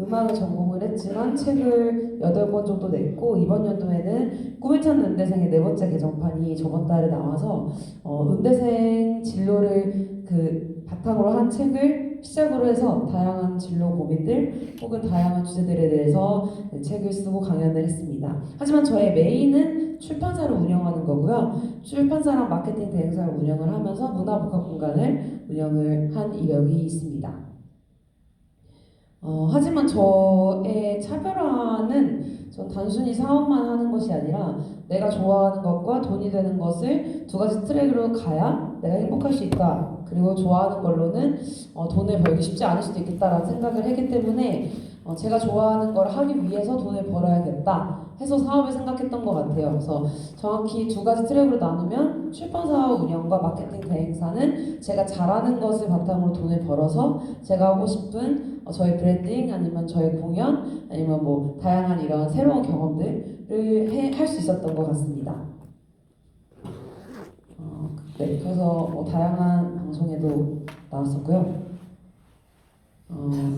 음악을 전공을 했지만 책을 8권 정도 냈고 이번 연도에는 꿈을 찾는 음대생의 네 번째 개정판이 저번 달에 나와서 음대생 진로를 그 바탕으로 한 책을 시작으로 해서 다양한 진로 고민들 혹은 다양한 주제들에 대해서 책을 쓰고 강연을 했습니다. 하지만 저의 메인은 출판사를 운영하는 거고요. 출판사랑 마케팅 대행사를 운영을 하면서 문화복합공간을 운영을 한 이력이 있습니다. 하지만 저의 차별화는 전 단순히 사업만 하는 것이 아니라 내가 좋아하는 것과 돈이 되는 것을 두 가지 트랙으로 가야 내가 행복할 수 있다. 그리고 좋아하는 걸로는 돈을 벌기 쉽지 않을 수도 있겠다라는 생각을 했기 때문에 제가 좋아하는 걸 하기 위해서 돈을 벌어야겠다 해서 사업을 생각했던 것 같아요. 그래서 정확히 두 가지 트랙으로 나누면 출판사 운영과 마케팅 대행사는 제가 잘하는 것을 바탕으로 돈을 벌어서 제가 하고 싶은 저의 브랜딩 아니면 저의 공연 아니면 뭐 다양한 이런 새로운 경험들을 할 수 있었던 것 같습니다. 네, 그래서 다양한 방송에도 나왔었고요.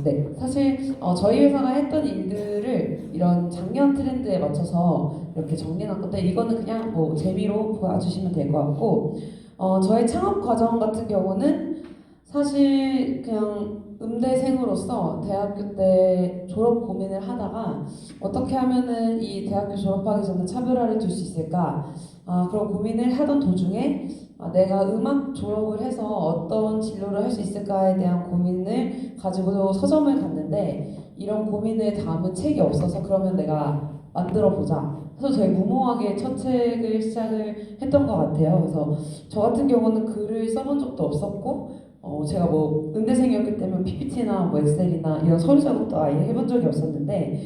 네, 사실 저희 회사가 했던 일들을 이런 작년 트렌드에 맞춰서 이렇게 정리한 건데 이거는 그냥 뭐 재미로 봐주시면 될 것 같고 저의 창업 과정 같은 경우는 사실 그냥 음대생으로서 대학교 때 졸업 고민을 하다가 어떻게 하면은 이 대학교 졸업하기 전에 차별화를 둘 수 있을까 그런 고민을 하던 도중에 내가 음악 졸업을 해서 어떤 진로를 할 수 있을까에 대한 고민을 가지고 서점을 갔는데 이런 고민을 담은 책이 없어서 그러면 내가 만들어 보자. 그래서 저희 무모하게 첫 책을 시작을 했던 것 같아요. 그래서 저 같은 경우는 글을 써본 적도 없었고 제가 뭐 음대생이었기 때문에 PPT나 뭐 엑셀이나 이런 서류 작업도 아예 해본 적이 없었는데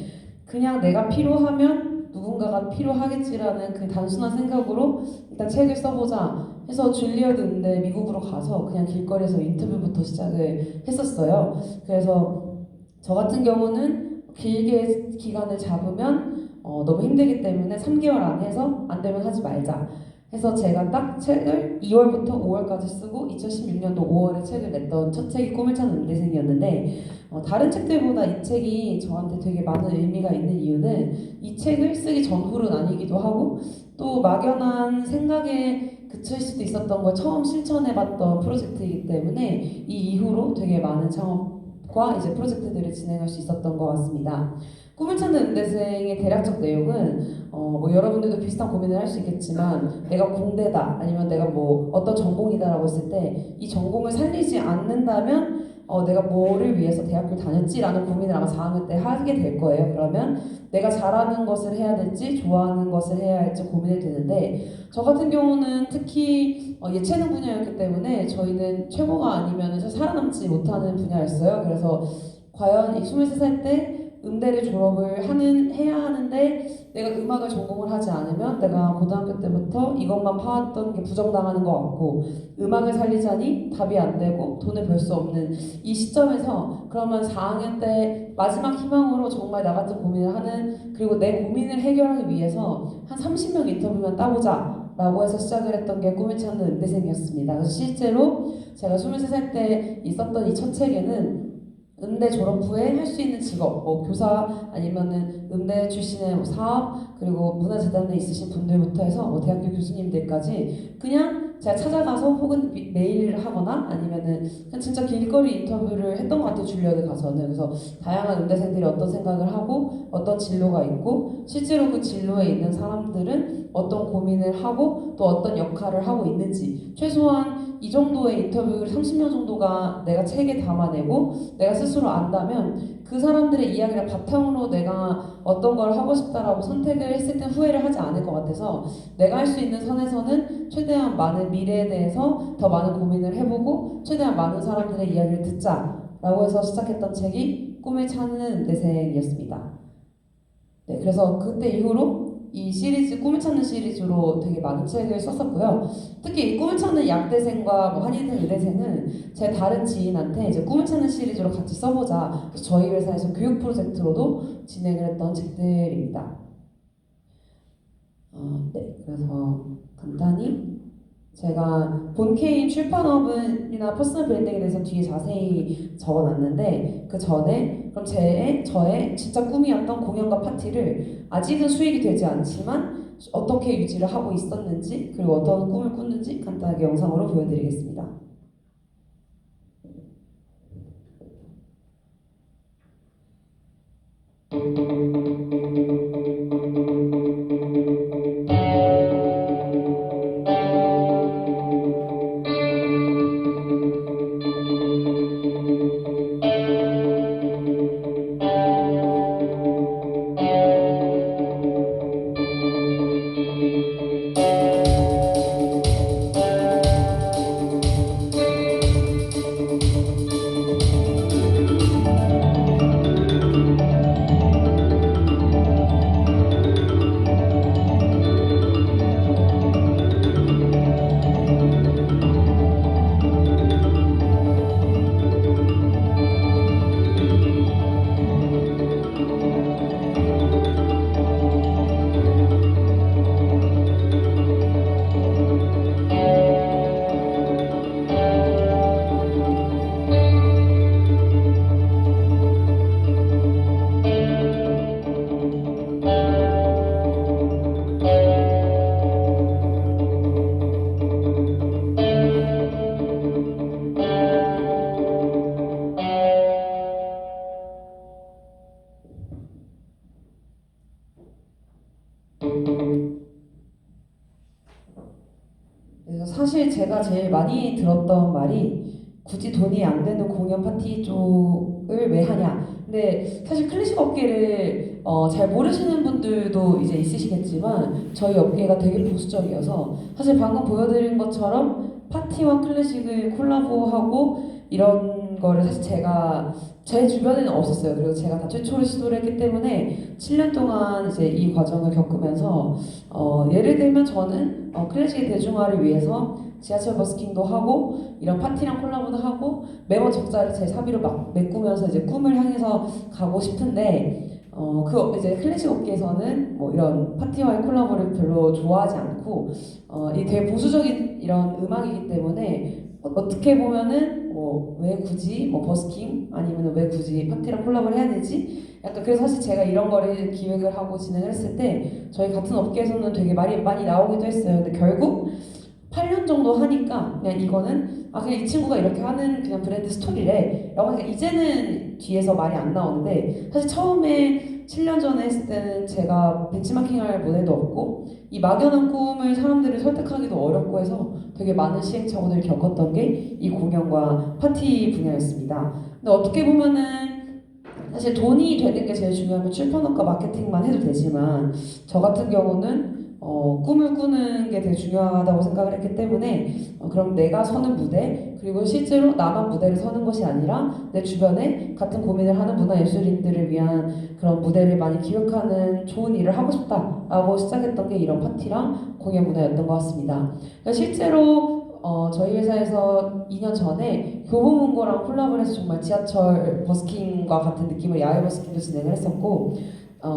그냥 내가 필요하면 누군가가 필요하겠지라는 그 단순한 생각으로 일단 책을 써보자 해서 줄리어드 음대 미국으로 가서 그냥 길거리에서 인터뷰부터 시작을 했었어요. 그래서 저 같은 경우는 길게 기간을 잡으면 너무 힘들기 때문에 3개월 안에 해서 안 되면 하지 말자 해서 제가 딱 책을 2월부터 5월까지 쓰고 2016년도 5월에 책을 냈던 첫 책이 꿈을 찾는 음대생이었는데 다른 책들보다 이 책이 저한테 되게 많은 의미가 있는 이유는 이 책을 쓰기 전후로 나뉘기도 하고 또 막연한 생각에 그칠 수도 있었던 걸 처음 실천해봤던 프로젝트이기 때문에 이 이후로 되게 많은 창업과 이제 프로젝트들을 진행할 수 있었던 것 같습니다. 꿈을 찾는 음대생의 대략적 내용은 뭐 여러분들도 비슷한 고민을 할 수 있겠지만 내가 공대다 아니면 내가 뭐 어떤 전공이다라고 했을 때 이 전공을 살리지 않는다면 내가 뭐를 위해서 대학교를 다녔지라는 고민을 아마 4학년 때 하게 될 거예요. 그러면 내가 잘하는 것을 해야 될지 좋아하는 것을 해야 할지 고민이 되는데 저 같은 경우는 특히 예체능 분야였기 때문에 저희는 최고가 아니면 살아남지 못하는 분야였어요. 그래서 과연 이 23살 때 음대를 졸업을 해야 하는데 내가 음악을 전공을 하지 않으면 내가 고등학교 때부터 이것만 파왔던 게 부정당하는 것 같고 음악을 살리자니 답이 안 되고 돈을 벌 수 없는 이 시점에서 그러면 4학년 때 마지막 희망으로 정말 나 같은 고민을 하는 그리고 내 고민을 해결하기 위해서 한 30명 인터뷰만 따보자 라고 해서 시작을 했던 게 꿈을 찾는 음대생이었습니다. 그래서 실제로 제가 23살 때 있었던 이 첫 책에는 음대 졸업 후에 할 수 있는 직업, 뭐 교사 아니면은 음대 출신의 뭐 사업 그리고 문화재단에 있으신 분들부터 해서 뭐 대학교 교수님들까지 그냥 제가 찾아가서 혹은 메일을 하거나 아니면은 그냥 진짜 길거리 인터뷰를 했던 것 같아요. 줄리어드 가서는. 그래서 다양한 음대생들이 어떤 생각을 하고 어떤 진로가 있고 실제로 그 진로에 있는 사람들은 어떤 고민을 하고 또 어떤 역할을 하고 있는지 최소한 이 정도의 인터뷰를 30명 정도가 내가 책에 담아내고 내가 스스로 안다면 그 사람들의 이야기를 바탕으로 내가 어떤 걸 하고 싶다라고 선택을 했을 때 후회를 하지 않을 것 같아서 내가 할 수 있는 선에서는 최대한 많은 미래에 대해서 더 많은 고민을 해보고 최대한 많은 사람들의 이야기를 듣자라고 해서 시작했던 책이 꿈을 찾는 음대생이었습니다. 네, 그래서 그때 이후로 이 시리즈 꿈을 찾는 시리즈로 되게 많은 책을 썼었고요. 특히 이 꿈을 찾는 약대생과 뭐 한의대 의대생은 제 다른 지인한테 이제 꿈을 찾는 시리즈로 같이 써보자. 그래서 저희 회사에서 교육 프로젝트로도 진행을 했던 책들입니다. 네, 그래서 간단히 제가 본캐인 출판업이나 퍼스널 브랜딩에 대해서 뒤에 자세히 적어놨는데 그 전에 그럼 저의 진짜 꿈이었던 공연과 파티를 아직은 수익이 되지 않지만 어떻게 유지를 하고 있었는지 그리고 어떤 꿈을 꿨는지 간단하게 영상으로 보여드리겠습니다. 그래서 사실 제가 제일 많이 들었던 말이 굳이 돈이 안 되는 공연 파티 쪽을 왜 하냐. 근데 사실 클래식 업계를 잘 모르시는 분들도 이제 있으시겠지만 저희 업계가 되게 보수적이어서 사실 방금 보여드린 것처럼 파티와 클래식을 콜라보하고 이런 거를 사실 제가 제 주변에는 없었어요. 그리고 제가 다 최초로 시도를 했기 때문에 7년 동안 이제 이 과정을 겪으면서 예를 들면 저는 클래식의 대중화를 위해서 지하철 버스킹도 하고 이런 파티랑 콜라보도 하고 매번 적자를 제 사비로 막 메꾸면서 이제 꿈을 향해서 가고 싶은데 그 이제 클래식 업계에서는 뭐 이런 파티와의 콜라보를 별로 좋아하지 않고 이 되게 보수적인 이런 음악이기 때문에 어떻게 보면은 뭐 왜 굳이 뭐 버스킹 아니면 왜 굳이 파티랑 콜라보를 해야 되지? 약간 그래서 사실 제가 이런 거를 기획을 하고 진행을 했을 때 저희 같은 업계에서는 되게 말이 많이 나오기도 했어요. 근데 결국 8년 정도 하니까 그냥 이거는 그냥 이 친구가 이렇게 하는 그냥 브랜드 스토리래 라고 하니까 이제는 뒤에서 말이 안 나오는데 사실 처음에 7년 전에 했을 때는 제가 벤치마킹할 무대도 없고 이 막연한 꿈을 사람들을 설득하기도 어렵고 해서 되게 많은 시행착오들을 겪었던 게 이 공연과 파티 분야였습니다. 근데 어떻게 보면은 사실 돈이 되는 게 제일 중요하면 출판업과 마케팅만 해도 되지만 저 같은 경우는 꿈을 꾸는 게 되게 중요하다고 생각을 했기 때문에 그럼 내가 서는 무대 그리고 실제로 나만 무대를 서는 것이 아니라 내 주변에 같은 고민을 하는 문화예술인들을 위한 그런 무대를 많이 기획하는 좋은 일을 하고 싶다라고 시작했던 게 이런 파티랑 공연 문화였던 것 같습니다. 그러니까 실제로 저희 회사에서 2년 전에 교보문고랑 콜라보를 해서 정말 지하철 버스킹과 같은 느낌의 야외 버스킹도 진행을 했었고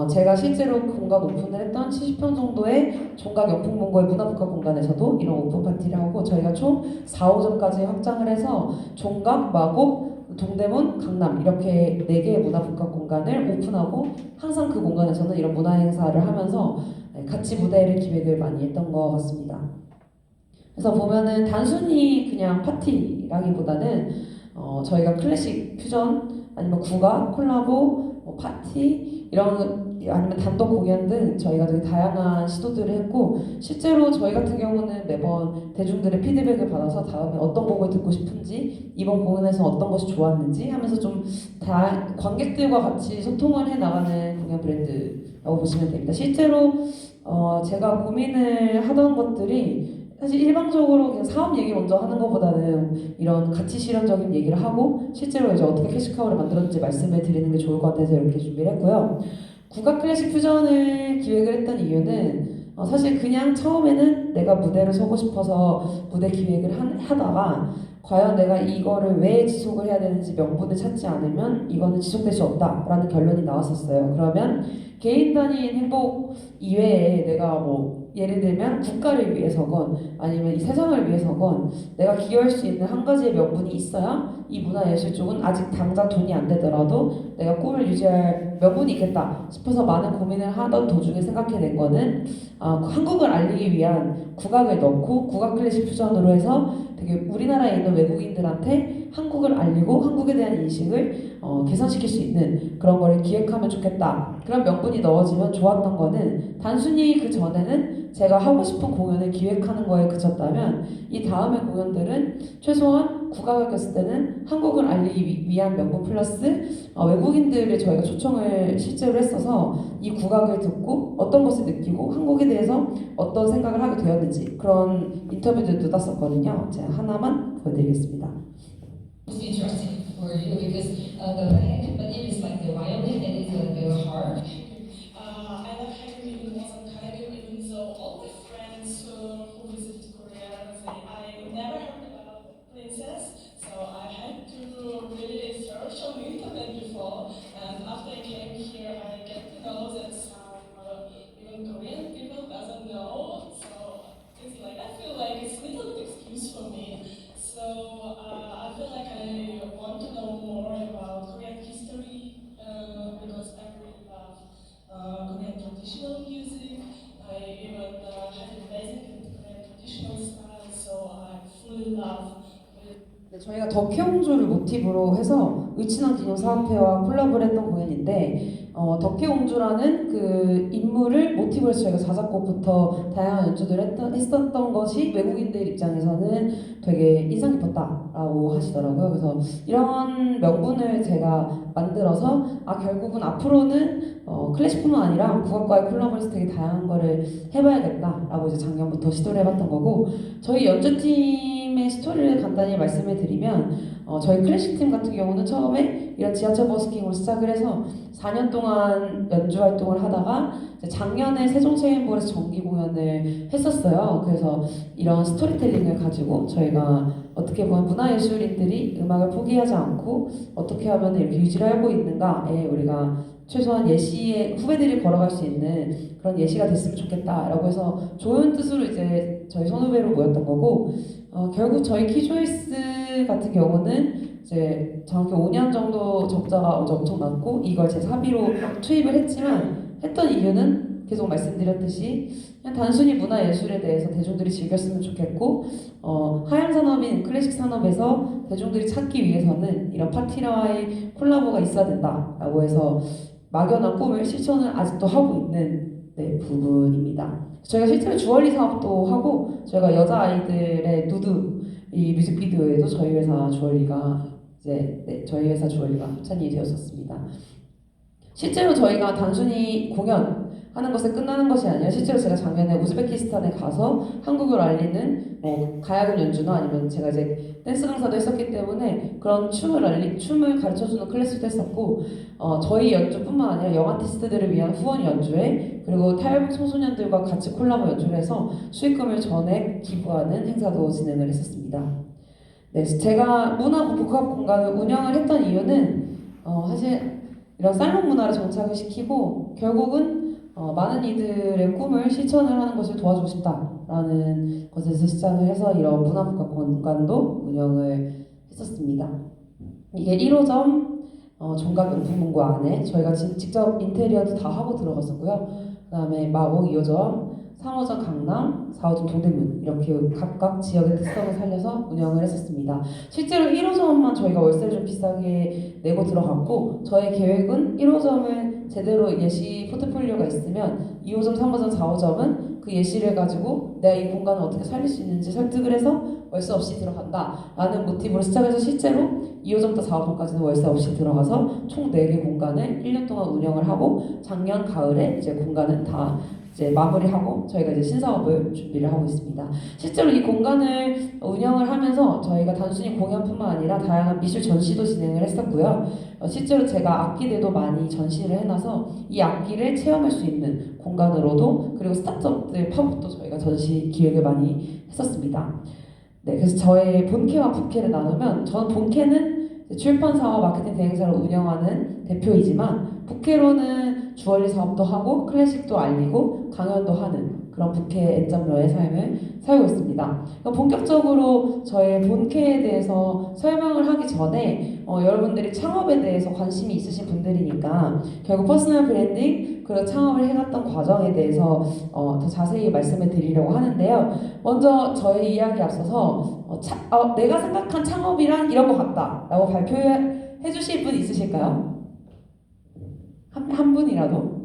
제가 실제로 공간 오픈을 했던 70평 정도의 종각 영풍문고의 문화복합 공간에서도 이런 오픈 파티를 하고 저희가 총 4, 5점까지 확장을 해서 종각, 마곡, 동대문, 강남 이렇게 4개의 문화복합 공간을 오픈하고 항상 그 공간에서는 이런 문화 행사를 하면서 같이 무대를 기획을 많이 했던 것 같습니다. 그래서 보면은 단순히 그냥 파티라기보다는 저희가 클래식 퓨전 아니면 국악 콜라보 뭐 파티 이런 아니면 단독 공연 등 저희가 되게 다양한 시도들을 했고 실제로 저희 같은 경우는 매번 대중들의 피드백을 받아서 다음에 어떤 곡을 듣고 싶은지 이번 공연에서 어떤 것이 좋았는지 하면서 좀 관객들과 같이 소통을 해 나가는 공연 브랜드라고 보시면 됩니다. 실제로 제가 고민을 하던 것들이 사실 일방적으로 그냥 사업 얘기 먼저 하는 것보다는 이런 가치 실현적인 얘기를 하고 실제로 이제 어떻게 캐시카우를 만들었는지 말씀을 드리는 게 좋을 것 같아서 이렇게 준비를 했고요. 국악 클래식 퓨전을 기획을 했던 이유는 사실 그냥 처음에는 내가 무대를 서고 싶어서 무대 기획을 하다가 과연 내가 이거를 왜 지속을 해야 되는지 명분을 찾지 않으면 이거는 지속될 수 없다라는 결론이 나왔었어요. 그러면 개인 단위인 행복 이외에 내가 뭐 예를 들면 국가를 위해서건 아니면 이 세상을 위해서건 내가 기여할 수 있는 한 가지의 명분이 있어야 이 문화예술 쪽은 아직 당장 돈이 안 되더라도 내가 꿈을 유지할 명분이 있겠다 싶어서 많은 고민을 하던 도중에 생각해낸 거는 한국을 알리기 위한 국악을 넣고 국악 클래식 퓨전으로 해서 되게 우리나라에 있는 외국인들한테 한국을 알리고 한국에 대한 인식을 개선시킬 수 있는 그런 거를 기획하면 좋겠다. 그런 명분이 넣어지면 좋았던 거는 단순히 그 전에는 제가 하고 싶은 공연을 기획하는 거에 그쳤다면 이 다음의 공연들은 최소한 국악을 꼈을 때는 한국을 알리기 위한 명분 플러스 외국인들을 저희가 초청을 실제로 했어서 이 국악을 듣고 어떤 것을 느끼고 한국에 대해서 어떤 생각을 하게 되었는지 그런 인터뷰들도 땄었거든요. 제가 하나만 보여드리겠습니다. It's interesting for you because the band, but it is like the violin and it's like the harp. I love Hagrid was on Hagrid, even though all my friends who visited Korea say I never heard about Princess, so I had to really search on the internet before. And after I came here, I get to know that some even Korean people doesn't know. So it's like I feel like it's a little bit excuse for me. So I feel like I want to know more about Korean history because I really love Korean traditional music. I even had a basic in Korean traditional style, so I fully love. 네, 저희가 덕혜옹주를 모티브로 해서 의친왕 기념사업회와 콜라보를 했던 공연인데 덕혜옹주라는 그 인물을 모티브로 해서 저희가 자작곡부터 다양한 연주들을 했었던 것이 외국인들 입장에서는 되게 인상 깊었다라고 하시더라고요. 그래서 이런 명분을 제가 만들어서 결국은 앞으로는 클래식뿐만 아니라 국악과의 콜라보에서 되게 다양한 거를 해봐야겠다라고 이제 작년부터 시도를 해봤던 거고 저희 연주팀의 스토리를 간단히 말씀을 드리면 저희 클래식팀 같은 경우는 처음에 이런 지하철 버스킹으로 시작을 해서 4년 동안 연주 활동을 하다가 작년에 세종체인볼에서 정기 공연을 했었어요. 그래서 이런 스토리텔링을 가지고 저희가 어떻게 보면 문화예술인들이 음악을 포기하지 않고 어떻게 하면 이렇게 유지를 하고 있는가에 우리가 최소한 예시에 후배들이 걸어갈 수 있는 그런 예시가 됐으면 좋겠다라고 해서 좋은 뜻으로 이제 저희 선후배로 모였던 거고 결국 저희 키조이스 같은 경우는 이제 정확히 5년 정도 적자가 엄청 많고 이걸 제 사비로 투입을 했지만 했던 이유는 계속 말씀드렸듯이 그냥 단순히 문화예술에 대해서 대중들이 즐겼으면 좋겠고 하향 산업인 클래식 산업에서 대중들이 찾기 위해서는 이런 파티라와의 콜라보가 있어야 된다라고 해서 막연한 꿈을 실천을 아직도 하고 있는 부분입니다. 저희가 실제로 주얼리 사업도 하고 저희가 여자아이들의 누드 이 뮤직비디오에도 저희 회사 주얼리가 저희 회사 주얼리가 협찬이 되었었습니다. 실제로 저희가 단순히 공연하는 것에 끝나는 것이 아니라 실제로 제가 작년에 우즈베키스탄에 가서 한국을 알리는 가야금 연주나 아니면 제가 이제 댄스 강사도 했었기 때문에 그런 춤을 가르쳐주는 클래스도 했었고 저희 연주뿐만 아니라 영 아티스트들을 위한 후원 연주회 그리고 탈북 청소년들과 같이 콜라보 연주를 해서 수익금을 전액 기부하는 행사도 진행을 했었습니다. 네, 제가 문화 복합 공간을 운영을 했던 이유는 사실 이런 살롱 문화를 정착을 시키고 결국은 많은 이들의 꿈을 실천을 하는 것을 도와주고 싶다라는 것에서 시작을 해서 이런 문화 복합 공간도 운영을 했었습니다. 이게 1호점 종각용품문고 안에 저희가 직접 인테리어도 다 하고 들어갔었고요. 그 다음에 마곡 2호점, 3호점 강남, 4호점 동대문 이렇게 각각 지역의 특성을 살려서 운영을 했었습니다. 실제로 1호점만 저희가 월세를 좀 비싸게 내고 들어갔고 저의 계획은 1호점을 제대로 예시 포트폴리오가 있으면 2호점, 3호점, 4호점은 그 예시를 가지고 내가 이 공간을 어떻게 살릴 수 있는지 설득을 해서 월세 없이 들어간다 라는 모티브로 시작해서 실제로 2호점부터 4호점까지는 월세 없이 들어가서 총 4개 공간을 1년 동안 운영을 하고 작년 가을에 이제 공간은 다 이제 마무리하고 저희가 이제 신사업을 준비를 하고 있습니다. 실제로 이 공간을 운영을 하면서 저희가 단순히 공연뿐만 아니라 다양한 미술 전시도 진행을 했었고요. 실제로 제가 악기들도 많이 전시를 해놔서 이 악기를 체험할 수 있는 공간으로도 그리고 스타트업들 팝업도 저희가 전시 기획을 많이 했었습니다. 네, 그래서 저의 본캐와 부캐를 나누면 저는 본캐는 출판사와 마케팅 대행사를 운영하는 대표이지만 부캐로는 주얼리 사업도 하고 클래식도 알리고 강연도 하는 그런 부캐 엔잡러의 삶을 살고 있습니다. 그럼 본격적으로 저의 본캐에 대해서 설명을 하기 전에 여러분들이 창업에 대해서 관심이 있으신 분들이니까 결국 퍼스널 브랜딩 그리고 창업을 해갔던 과정에 대해서 더 자세히 말씀을 드리려고 하는데요. 먼저 저의 이야기에 앞서서 내가 생각한 창업이란 이런 것 같다 라고 발표해 주실 분 있으실까요? 한 분이라도?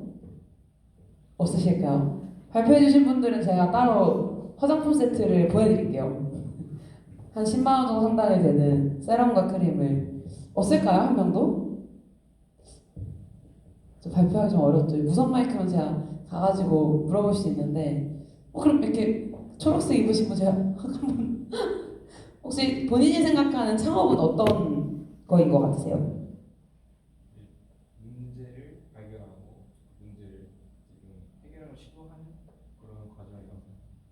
없으실까요? 발표해 주신 분들은 제가 따로 화장품 세트를 보내드릴게요. 한 10만 원 정도 상당이 되는 세럼과 크림을. 없을까요? 한 명도? 저 발표하기 좀 어렵죠. 무선 마이크면 제가 가가지고 물어볼 수 있는데 그럼 이렇게 초록색 입으신 분 제가 한번 혹시 본인이 생각하는 창업은 어떤 거인 것 같으세요? 문제를 발견하고 문제를 지금 해결하고 시도하는 그런 과정이라고 생각합니다.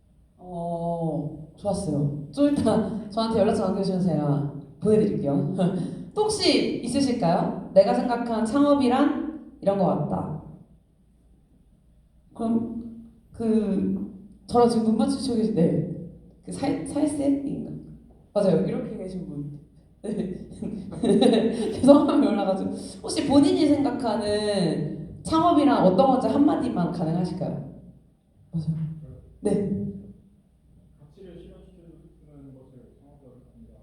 좋았어요. 좀 이따 저한테 연락처 남겨주시면 제가 보내드릴게요. 또 혹시 있으실까요? 내가 생각한 창업이란 이런 것 같다. 그럼 저랑 지금 눈 맞추시고 계신데 그 살색인가? 맞아요. 이렇게 계신 분. 네. 죄송함이 올라가지고 혹시 본인이 생각하는 창업이란 어떤 건지 한마디만 가능하실까요? 맞아요. 네. 가치를 실현시키는 것을 창업이라고 합니다.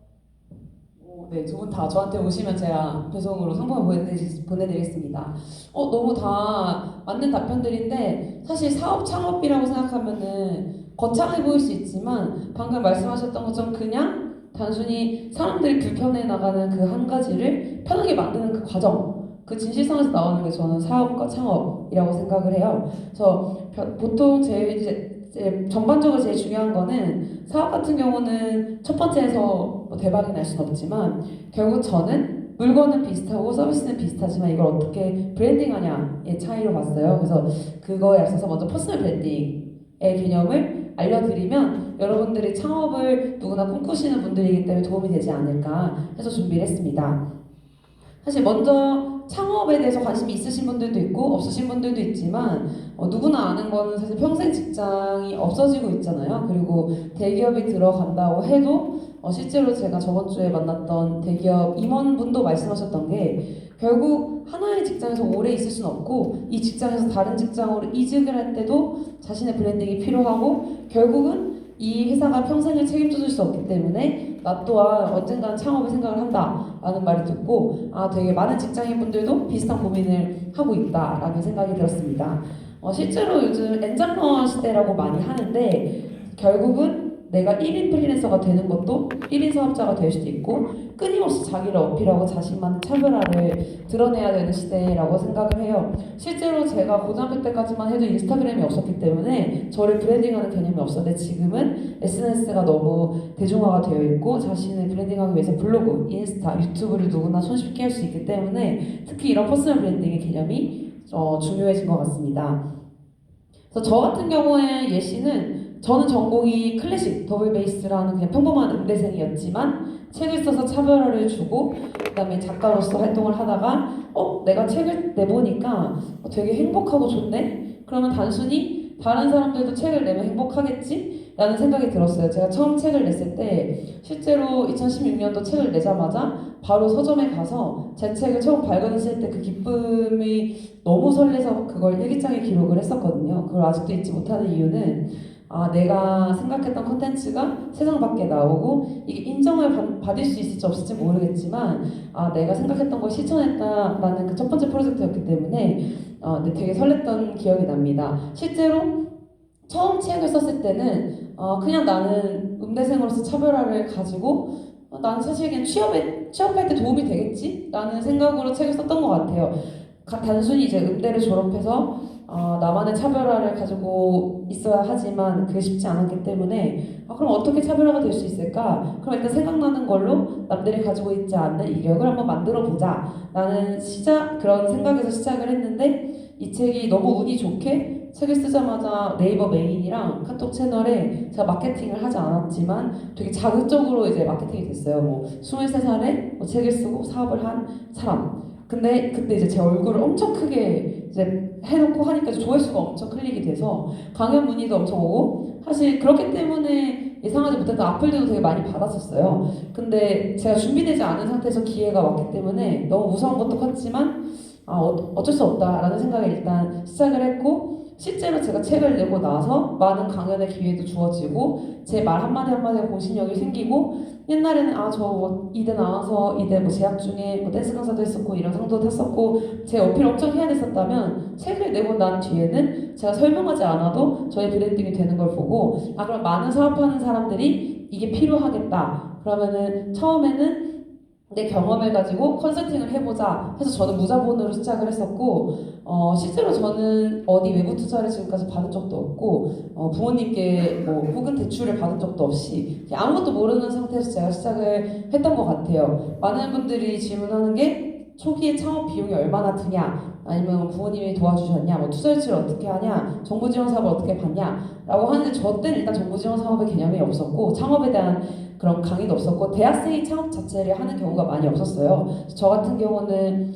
네, 두 분 다 저한테 오시면 제가 배송으로 상품을 보내드리겠습니다. 너무 다 맞는 답변들인데 사실 사업 창업이라고 생각하면은 거창해 보일 수 있지만 방금 말씀하셨던 것처럼 그냥 단순히 사람들이 불편해 나가는 그 한 가지를 편하게 만드는 그 과정, 그 진실성에서 나오는 게 저는 사업과 창업이라고 생각을 해요. 그래서 보통 제일 전반적으로 제일 중요한 거는 사업 같은 경우는 첫 번째에서 뭐 대박이 날 수는 없지만 결국 저는 물건은 비슷하고 서비스는 비슷하지만 이걸 어떻게 브랜딩하냐의 차이로 봤어요. 그래서 그거에 앞서서 먼저 퍼스널 브랜딩의 개념을 알려드리면 여러분들이 창업을 누구나 꿈꾸시는 분들이기 때문에 도움이 되지 않을까 해서 준비를 했습니다. 사실 먼저 창업에 대해서 관심이 있으신 분들도 있고 없으신 분들도 있지만 누구나 아는 거는 사실 평생 직장이 없어지고 있잖아요. 그리고 대기업이 들어간다고 해도 실제로 제가 저번 주에 만났던 대기업 임원분도 말씀하셨던 게 결국 하나의 직장에서 오래 있을 수는 없고 이 직장에서 다른 직장으로 이직을 할 때도 자신의 브랜딩이 필요하고 결국은 이 회사가 평생을 책임져 줄 수 없기 때문에 나 또한 언젠가는 창업을 생각을 한다라는 말을 듣고 되게 많은 직장인분들도 비슷한 고민을 하고 있다라는 생각이 들었습니다. 실제로 요즘 엔잡러 시대라고 많이 하는데 결국은 내가 1인 프리랜서가 되는 것도 1인 사업자가 될 수도 있고 끊임없이 자기를 어필하고 자신만의 차별화를 드러내야 되는 시대라고 생각을 해요. 실제로 제가 고등학교 때까지만 해도 인스타그램이 없었기 때문에 저를 브랜딩하는 개념이 없었는데 지금은 SNS가 너무 대중화가 되어 있고 자신을 브랜딩하기 위해서 블로그, 인스타, 유튜브를 누구나 손쉽게 할 수 있기 때문에 특히 이런 퍼스널 브랜딩의 개념이 중요해진 것 같습니다. 그래서 저 같은 경우에 예시는 저는 전공이 클래식 더블 베이스라는 그냥 평범한 음대생이었지만 책을 써서 차별화를 주고 그다음에 작가로서 활동을 하다가 내가 책을 내보니까 되게 행복하고 좋네? 그러면 단순히 다른 사람들도 책을 내면 행복하겠지? 라는 생각이 들었어요. 제가 처음 책을 냈을 때 실제로 2016년도 책을 내자마자 바로 서점에 가서 제 책을 처음 발견했을 때 그 기쁨이 너무 설레서 그걸 일기장에 기록을 했었거든요. 그걸 아직도 잊지 못하는 이유는 내가 생각했던 콘텐츠가 세상 밖에 나오고 이게 인정을 받을 수 있을지 없을지 모르겠지만 내가 생각했던 걸 실천했다라는 그 첫 번째 프로젝트였기 때문에 되게 설렜던 기억이 납니다. 실제로 처음 책을 썼을 때는 그냥 나는 음대생으로서 차별화를 가지고 나는 사실 그냥 취업할 때 도움이 되겠지? 라는 생각으로 책을 썼던 것 같아요. 단순히 이제 음대를 졸업해서 나만의 차별화를 가지고 있어야 하지만 그게 쉽지 않았기 때문에 그럼 어떻게 차별화가 될 수 있을까? 그럼 일단 생각나는 걸로 남들이 가지고 있지 않는 이력을 한번 만들어 보자 라는 그런 생각에서 시작을 했는데 이 책이 너무 운이 좋게 책을 쓰자마자 네이버 메인이랑 카톡 채널에 제가 마케팅을 하지 않았지만 되게 자극적으로 이제 마케팅이 됐어요. 23살에 책을 쓰고 사업을 한 사람 근데 그때 이제 제 얼굴을 엄청 크게 이제 해놓고 하니까 조회수가 엄청 클릭이 돼서 강연 문의도 엄청 오고 사실 그렇기 때문에 예상하지 못했던 악플들도 되게 많이 받았었어요. 근데 제가 준비되지 않은 상태에서 기회가 왔기 때문에 너무 무서운 것도 컸지만 어쩔 수 없다라는 생각에 일단 시작을 했고 실제로 제가 책을 내고 나서 많은 강연의 기회도 주어지고 제 말 한마디 한마디가 공신력이 생기고 옛날에는 저 이대 나와서 이대 뭐 재학 중에 뭐 댄스 강사도 했었고 이런 상도 탔었고 제 어필 엄청 해야 됐었다면 책을 내고 난 뒤에는 제가 설명하지 않아도 저의 브랜딩이 되는 걸 보고 그럼 많은 사업하는 사람들이 이게 필요하겠다 그러면은 처음에는 내 경험을 가지고 컨설팅을 해보자 해서 저는 무자본으로 시작을 했었고 실제로 저는 어디 외부 투자를 지금까지 받은 적도 없고 부모님께 뭐 혹은 대출을 받은 적도 없이 그냥 아무것도 모르는 상태에서 제가 시작을 했던 것 같아요. 많은 분들이 질문하는 게 초기에 창업 비용이 얼마나 드냐 아니면 부모님이 도와주셨냐 뭐 투자 유치를 어떻게 하냐 정부 지원 사업을 어떻게 받냐 라고 하는데 저 때는 일단 정부 지원 사업의 개념이 없었고 창업에 대한 그런 강의도 없었고 대학생이 창업 자체를 하는 경우가 많이 없었어요. 저 같은 경우는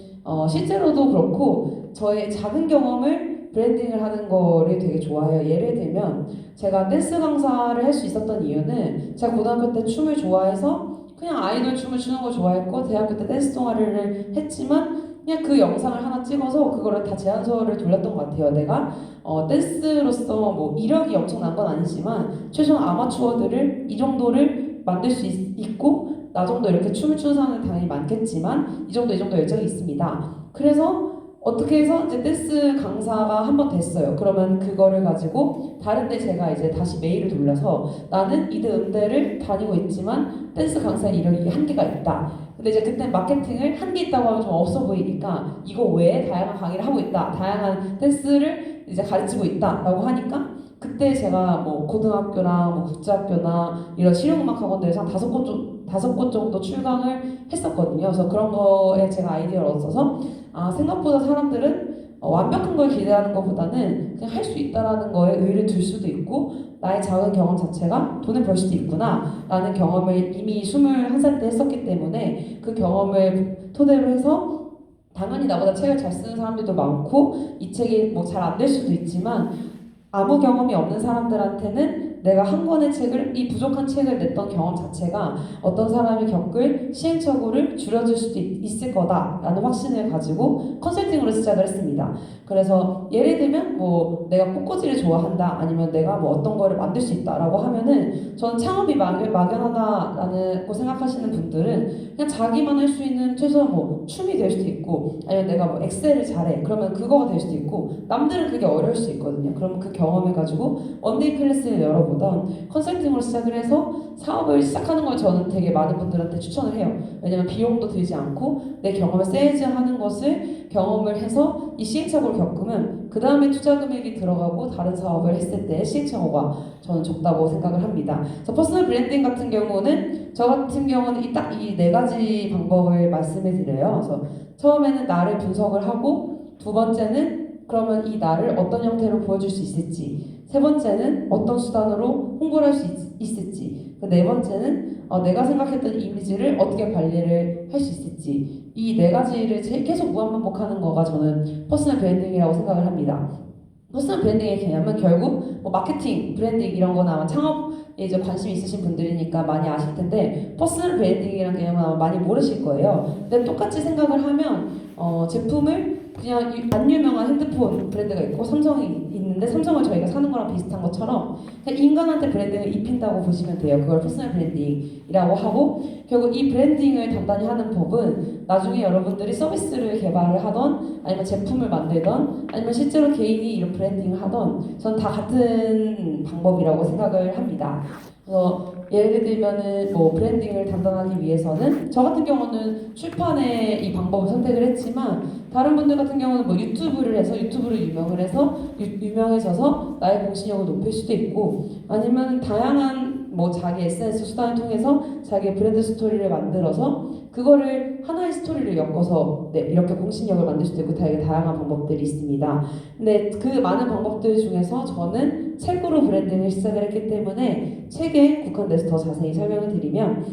실제로도 그렇고 저의 작은 경험을 브랜딩을 하는 거를 되게 좋아해요. 예를 들면 제가 댄스 강사를 할 수 있었던 이유는 제가 고등학교 때 춤을 좋아해서 그냥 아이돌 춤을 추는 걸 좋아했고 대학교 때 댄스 동아리를 했지만 그냥 그 영상을 하나 찍어서 그거를 다 제안서를 돌렸던 것 같아요. 내가 댄스로서 뭐 이력이 엄청난 건 아니지만 최소한 아마추어들을 이 정도를 만들 수 있고 나 정도 이렇게 춤을 추는 사람은 당연히 많겠지만 이 정도 열정이 있습니다. 그래서 어떻게 해서 이제 댄스 강사가 한 번 됐어요. 그러면 그거를 가지고 다른데 제가 이제 다시 메일을 돌려서 나는 이대 음대를 다니고 있지만 댄스 강사 이력이 한계가 있다. 근데 이제 그때 마케팅을 한계 있다고 하면 좀 없어 보이니까 이거 외에 다양한 강의를 하고 있다. 다양한 댄스를 이제 가르치고 있다라고 하니까 그때 제가 뭐 고등학교나 뭐 국제학교나 이런 실용음악학원들에서 한 5곳 정도 출강을 했었거든요. 그래서 그런 거에 제가 아이디어를 얻어서 생각보다 사람들은 완벽한 걸 기대하는 것보다는 그냥 할 수 있다라는 거에 의의를 둘 수도 있고 나의 작은 경험 자체가 돈을 벌 수도 있구나 라는 경험을 이미 21살 때 했었기 때문에 그 경험을 토대로 해서 당연히 나보다 책을 잘 쓰는 사람들도 많고 이 책이 뭐 잘 안 될 수도 있지만 아무 경험이 없는 사람들한테는 내가 한 권의 책을 이 부족한 책을 냈던 경험 자체가 어떤 사람이 겪을 시행착오를 줄여줄 수도 있을 거다라는 확신을 가지고 컨설팅으로 시작을 했습니다. 그래서 예를 들면 뭐 내가 꽃꽂이를 좋아한다 아니면 내가 뭐 어떤 거를 만들 수 있다라고 하면은 저는 창업이 막연하다라고 생각하시는 분들은 그냥 자기만 할 수 있는 최소한 뭐 춤이 될 수도 있고 아니면 내가 뭐 엑셀을 잘해 그러면 그거가 될 수도 있고 남들은 그게 어려울 수 있거든요. 그럼 그 경험을 가지고 원데이 클래스를 열어보던 컨설팅으로 시작을 해서 사업을 시작하는 걸 저는 되게 많은 분들한테 추천을 해요. 왜냐면 비용도 들지 않고 내 경험을 세일즈하는 것을 경험을 해서 이 시행착오를 겪으면 그 다음에 투자 금액이 들어가고 다른 사업을 했을 때 시행착오가 저는 적다고 생각을 합니다. 그래서 퍼스널 브랜딩 같은 경우는 저 같은 경우는 딱 이 네 가지 방법을 말씀해 드려요. 그래서 처음에는 나를 분석을 하고 두 번째는 그러면 이 나를 어떤 형태로 보여줄 수 있을지 세 번째는 어떤 수단으로 홍보를 할 수 있을지 네 번째는 내가 생각했던 이미지를 어떻게 관리를 할 수 있을지 이 네 가지를 계속 무한반복하는 거가 저는 퍼스널 브랜딩이라고 생각을 합니다. 퍼스널 브랜딩의 개념은 결국 뭐 마케팅, 브랜딩 이런 거나 아마 창업에 이제 관심 있으신 분들이니까 많이 아실 텐데 퍼스널 브랜딩이라는 개념은 아마 많이 모르실 거예요. 근데 똑같이 생각을 하면 제품을 그냥 안 유명한 핸드폰 브랜드가 있고 삼성이 있는데 삼성을 저희가 사는 거랑 비슷한 것처럼 그냥 인간한테 브랜딩을 입힌다고 보시면 돼요. 그걸 퍼스널 브랜딩이라고 하고 결국 이 브랜딩을 단단히 하는 법은 나중에 여러분들이 서비스를 개발을 하던 아니면 제품을 만들던 아니면 실제로 개인이 이런 브랜딩을 하던 저는 다 같은 방법이라고 생각을 합니다. 그래서 예를 들면은 뭐 브랜딩을 단단하기 위해서는 저 같은 경우는 출판의 이 방법을 선택을 했지만 다른 분들 같은 경우는 뭐 유튜브를 해서 유튜브로 유명해져서 나의 공신력을 높일 수도 있고 아니면 다양한 뭐 자기 SNS 수단을 통해서 자기의 브랜드 스토리를 만들어서 그거를 하나의 스토리를 엮어서 이렇게 공신력을 만들 수도 있고 되게 다양한 방법들이 있습니다. 근데 그 많은 방법들 중에서 저는 책으로 브랜딩을 시작을 했기 때문에 책에 국한돼서 더 자세히 설명을 드리면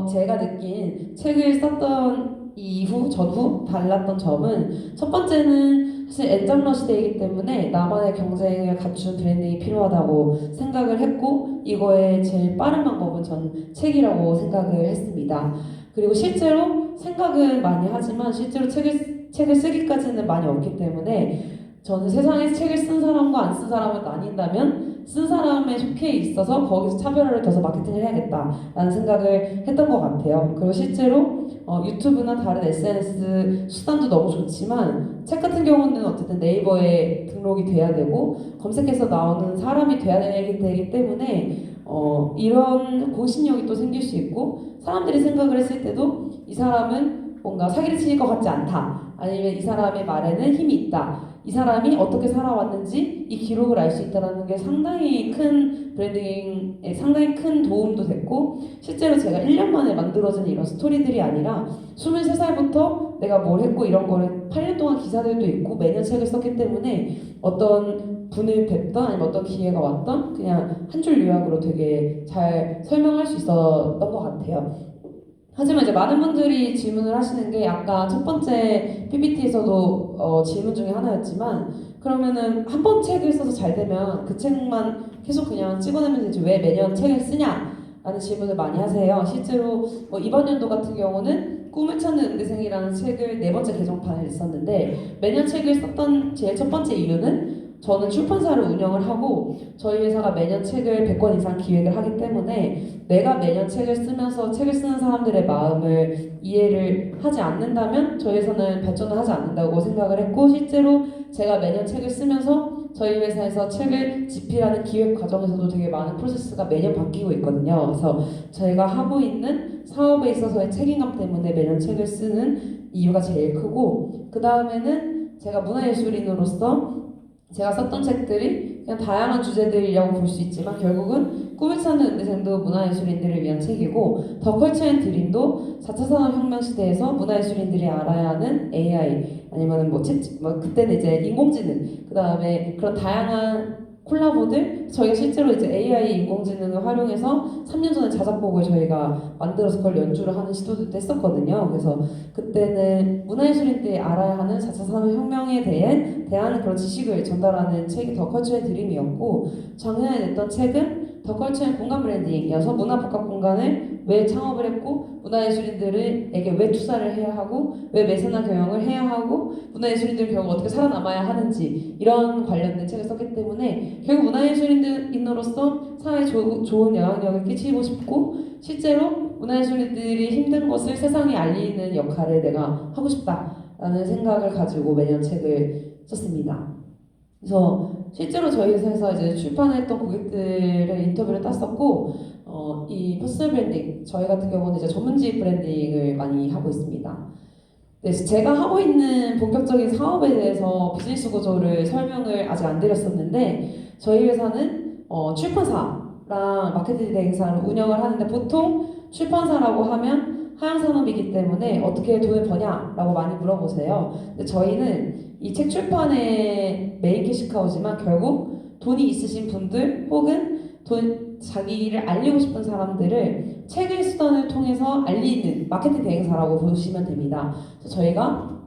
제가 느낀 책을 썼던 이후 전후 달랐던 점은 첫 번째는 사실 엔잡러 시대이기 때문에 나만의 경쟁을 갖춘 브랜딩이 필요하다고 생각을 했고 이거의 제일 빠른 방법은 전 책이라고 생각을 했습니다. 그리고 실제로 생각은 많이 하지만 실제로 책을 쓰기까지는 많이 없기 때문에 저는 세상에 책을 쓴 사람과 안 쓴 사람을 나뉜다면 쓴 사람에 속해 있어서 거기서 차별화를 둬서 마케팅을 해야겠다라는 생각을 했던 것 같아요. 그리고 실제로 유튜브나 다른 SNS 수단도 너무 좋지만 책 같은 경우는 어쨌든 네이버에 등록이 돼야 되고 검색해서 나오는 사람이 돼야 되기 때문에 이런 공신력이 또 생길 수 있고 사람들이 생각을 했을 때도 이 사람은 뭔가 사기를 치실 것 같지 않다. 아니면 이 사람의 말에는 힘이 있다. 이 사람이 어떻게 살아왔는지 이 기록을 알 수 있다는 게 상당히 큰 브랜딩에 상당히 큰 도움도 됐고 실제로 제가 1년 만에 만들어진 이런 스토리들이 아니라 23살부터 내가 뭘 했고 이런 거를 8년 동안 기사들도 있고 매년 책을 썼기 때문에 어떤 분을 뵙던 아니면 어떤 기회가 왔던 그냥 한 줄 요약으로 되게 잘 설명할 수 있었던 것 같아요. 하지만 이제 많은 분들이 질문을 하시는 게 아까 첫 번째 PPT에서도 질문 중에 하나였지만 그러면은 한 번 책을 써서 잘 되면 그 책만 계속 그냥 찍어내면 되지 왜 매년 책을 쓰냐? 라는 질문을 많이 하세요. 실제로 이번 연도 같은 경우는 꿈을 찾는 응대생이라는 책을 4번째 개정판을 냈었는데 매년 책을 썼던 제일 첫 번째 이유는 저는 출판사를 운영을 하고 저희 회사가 매년 책을 100권 이상 기획을 하기 때문에 내가 매년 책을 쓰면서 책을 쓰는 사람들의 마음을 이해를 하지 않는다면 저희 회사는 발전을 하지 않는다고 생각을 했고 실제로 제가 매년 책을 쓰면서 저희 회사에서 책을 집필하는 기획 과정에서도 되게 많은 프로세스가 매년 바뀌고 있거든요. 그래서 저희가 하고 있는 사업에 있어서의 책임감 때문에 매년 책을 쓰는 이유가 제일 크고 그 다음에는 제가 문화예술인으로서 제가 썼던 책들이 그냥 다양한 주제들이라고 볼 수 있지만 결국은 꿈을 찾는 응대생도 문화예술인들을 위한 책이고 더 컬처 앤 드림도 4차 산업혁명 시대에서 문화예술인들이 알아야 하는 AI 아니면 그때는 이제 인공지능 그 다음에 그런 다양한 콜라보들 저희가 실제로 이제 AI 인공지능을 활용해서 3년 전에 자작곡을 저희가 만들어서 그걸 연주를 하는 시도도 했었거든요. 그래서 그때는 문화예술인들이 알아야 하는 4차 산업혁명에 대한 그런 지식을 전달하는 책이 더 컬처의 드림이었고 작년에 냈던 책은 더 컬처의 공간 브랜딩이어서 문화복합 공간을 왜 창업을 했고 문화예술인들에게 왜 투자를 해야 하고 왜 매세나 경영을 해야 하고 문화예술인들 결국 어떻게 살아남아야 하는지 이런 관련된 책을 썼기 때문에 결국 문화예술인으로서 사회에 좋은 영향력을 끼치고 싶고 실제로 문화예술인들이 힘든 것을 세상에 알리는 역할을 내가 하고 싶다라는 생각을 가지고 매년 책을 썼습니다. 그래서 실제로 저희 회사에서 이제 출판했던 고객들의 인터뷰를 땄었고 이 퍼스널 브랜딩 저희 같은 경우는 이제 전문직 브랜딩을 많이 하고 있습니다. 그래서 제가 하고 있는 본격적인 사업에 대해서 비즈니스 구조를 설명을 아직 안 드렸었는데 저희 회사는 출판사랑 마케팅 대행사를 운영을 하는데 보통 출판사라고 하면 하향산업이기 때문에 어떻게 돈을 버냐라고 많이 물어보세요. 근데 저희는 이 책 출판의 메인 캐시카우지만 결국 돈이 있으신 분들 혹은 자기를 알리고 싶은 사람들을 책의 수단을 통해서 알리는 마케팅 대행사라고 보시면 됩니다. 그래서 저희가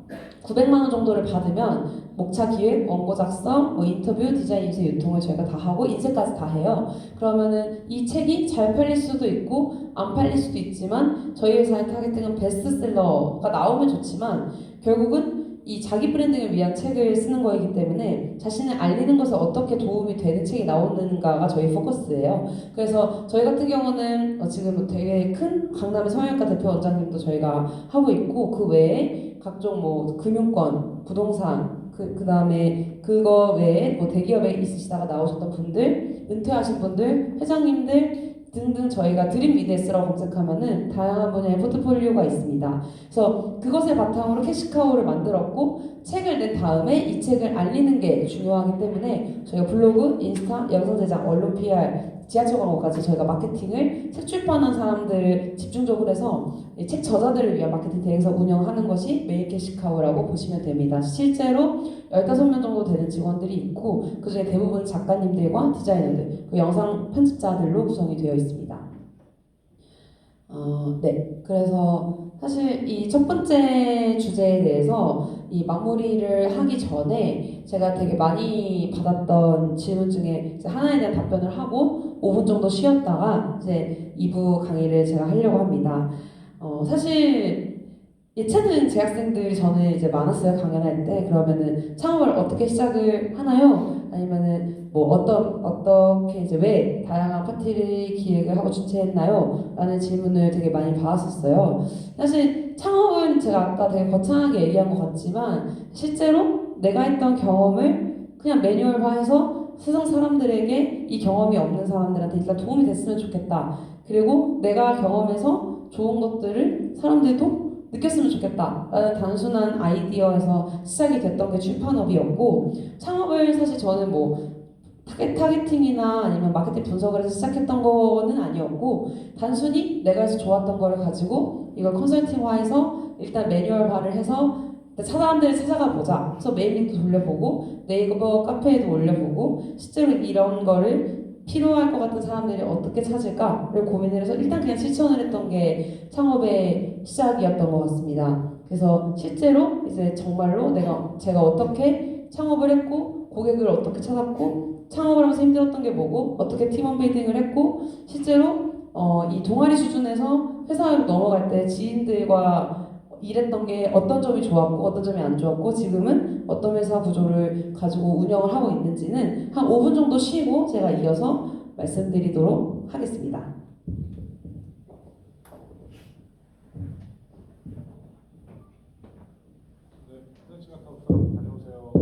900만 원 정도를 받으면 목차 기획, 원고 작성, 인터뷰, 디자인, 인쇄, 유통을 저희가 다 하고 인쇄까지 다 해요. 그러면은 이 책이 잘 팔릴 수도 있고 안 팔릴 수도 있지만 저희 회사의 타겟팅은 베스트셀러가 나오면 좋지만 결국은 이 자기 브랜딩을 위한 책을 쓰는 거이기 때문에 자신을 알리는 것에 어떻게 도움이 되는 책이 나오는가가 저희 포커스예요. 그래서 저희 같은 경우는 지금 되게 큰 강남의 성형외과 대표 원장님도 저희가 하고 있고 그 외에 각종 금융권, 부동산 그 다음에 그거 외에 대기업에 있으시다가 나오셨던 분들, 은퇴하신 분들, 회장님들 등등 저희가 드림 미드스라고 검색하면은 다양한 분야의 포트폴리오가 있습니다. 그래서 그것을 바탕으로 캐시카우를 만들었고 책을 낸 다음에 이 책을 알리는 게 중요하기 때문에 저희가 블로그, 인스타, 영상 제작, 언론 PR, 지하철 광고까지 저희가 마케팅을 책 출판한 사람들을 집중적으로 해서 책 저자들을 위한 마케팅 대행사 운영하는 것이 메인 캐시카우라고 보시면 됩니다. 실제로 15명 정도 되는 직원들이 있고 그중에 대부분 작가님들과 디자이너들, 그 영상 편집자들로 구성이 되어 있습니다. 네, 그래서 사실 이 첫 번째 주제에 대해서 이 마무리를 하기 전에 제가 되게 많이 받았던 질문 중에 이제 하나에 대한 답변을 하고 5분 정도 쉬었다가 이제 2부 강의를 제가 하려고 합니다. 사실 예체능 재학생들이 저는 이제 많았어요, 강연할 때. 그러면은 창업을 어떻게 시작을 하나요? 아니면은 뭐 어떻게 이제 왜 다양한 파티를 기획을 하고 주최했나요? 라는 질문을 되게 많이 받았었어요. 사실 창업은 제가 아까 되게 거창하게 얘기한 것 같지만 실제로 내가 했던 경험을 그냥 매뉴얼화해서 세상 사람들에게 이 경험이 없는 사람들한테 일단 도움이 됐으면 좋겠다. 그리고 내가 경험해서 좋은 것들을 사람들도 느꼈으면 좋겠다라는 단순한 아이디어에서 시작이 됐던 게 출판업이었고 창업을 사실 저는 뭐 타겟팅이나 아니면 마케팅 분석을 해서 시작했던 거는 아니었고 단순히 내가 해서 좋았던 거를 가지고 이걸 컨설팅화해서 일단 매뉴얼화를 해서 사람들을 찾아가 보자. 그래서 메일링도 돌려보고 네이버 카페에도 올려보고 실제로 이런 거를 필요할 것 같은 사람들이 어떻게 찾을까를 고민을 해서 일단 그냥 실천을 했던 게 창업의 시작이었던 것 같습니다. 그래서 실제로 이제 정말로 제가 어떻게 창업을 했고 고객을 어떻게 찾았고 창업을 하면서 힘들었던 게 뭐고 어떻게 팀원 빌딩을 했고 실제로 이 동아리 수준에서 회사로 넘어갈 때 지인들과 일했던 게 어떤 점이 좋았고 어떤 점이 안 좋았고 지금은 어떤 회사 구조를 가지고 운영을 하고 있는지는 한 5분 정도 쉬고 제가 이어서 말씀드리도록 하겠습니다. 네, 현 시간 다 다녀오세요.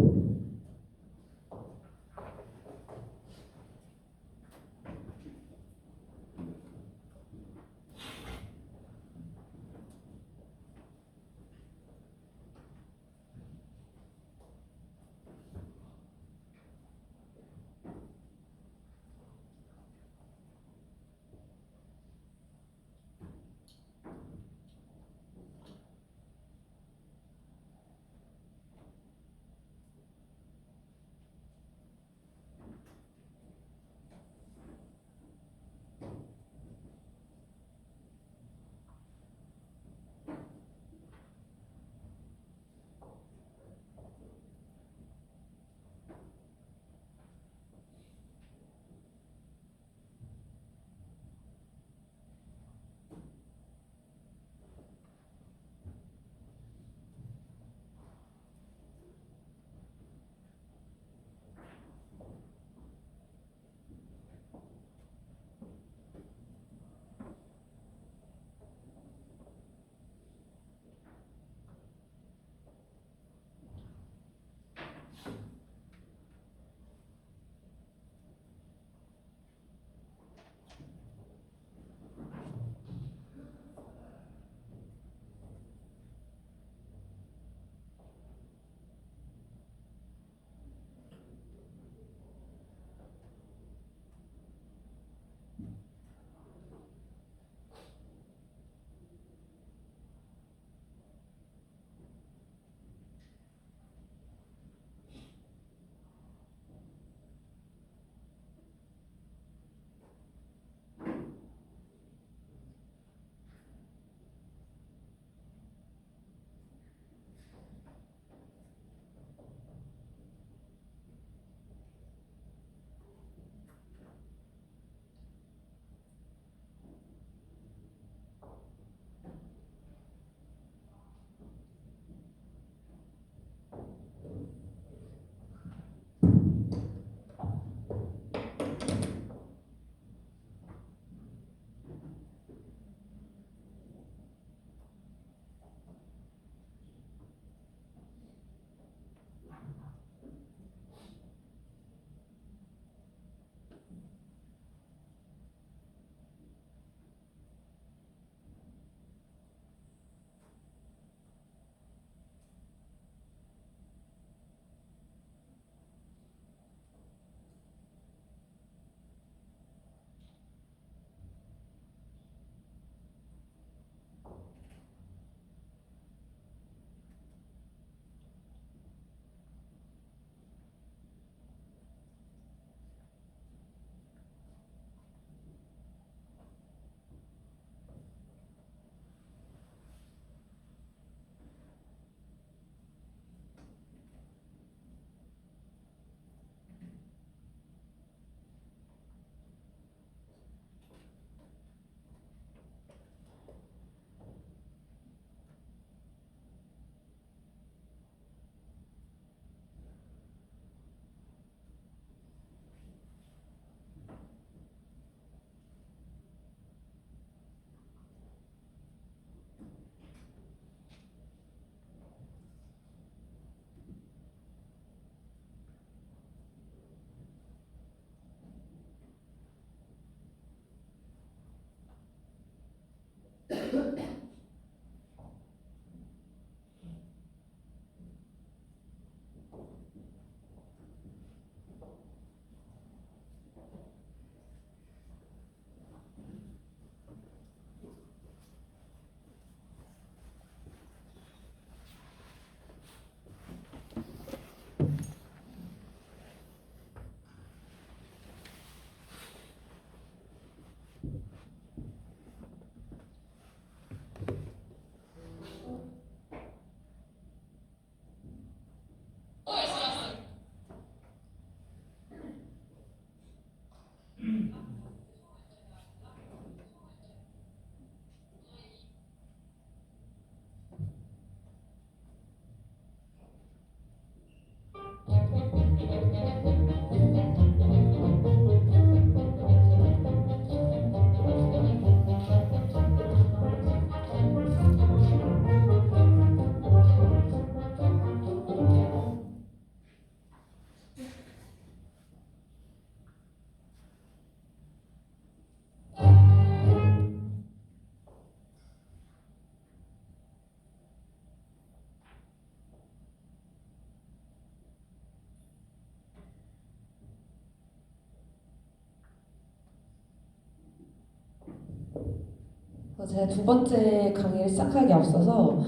제가 두 번째 강의를 시작하기 앞서서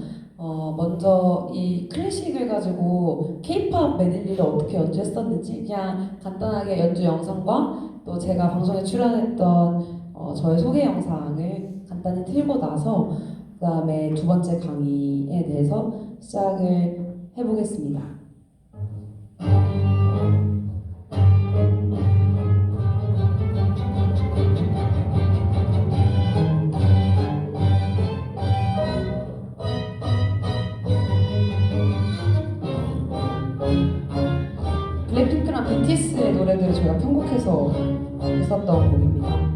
먼저 이 클래식을 가지고 K-팝 메들리를 어떻게 연주했었는지 그냥 간단하게 연주 영상과 또 제가 방송에 출연했던 저의 소개 영상을 간단히 틀고 나서 그 다음에 두 번째 강의에 대해서 시작을 해보겠습니다. 블랙핑크랑 BTS의 노래들을 저희가 편곡해서 했었던 곡입니다.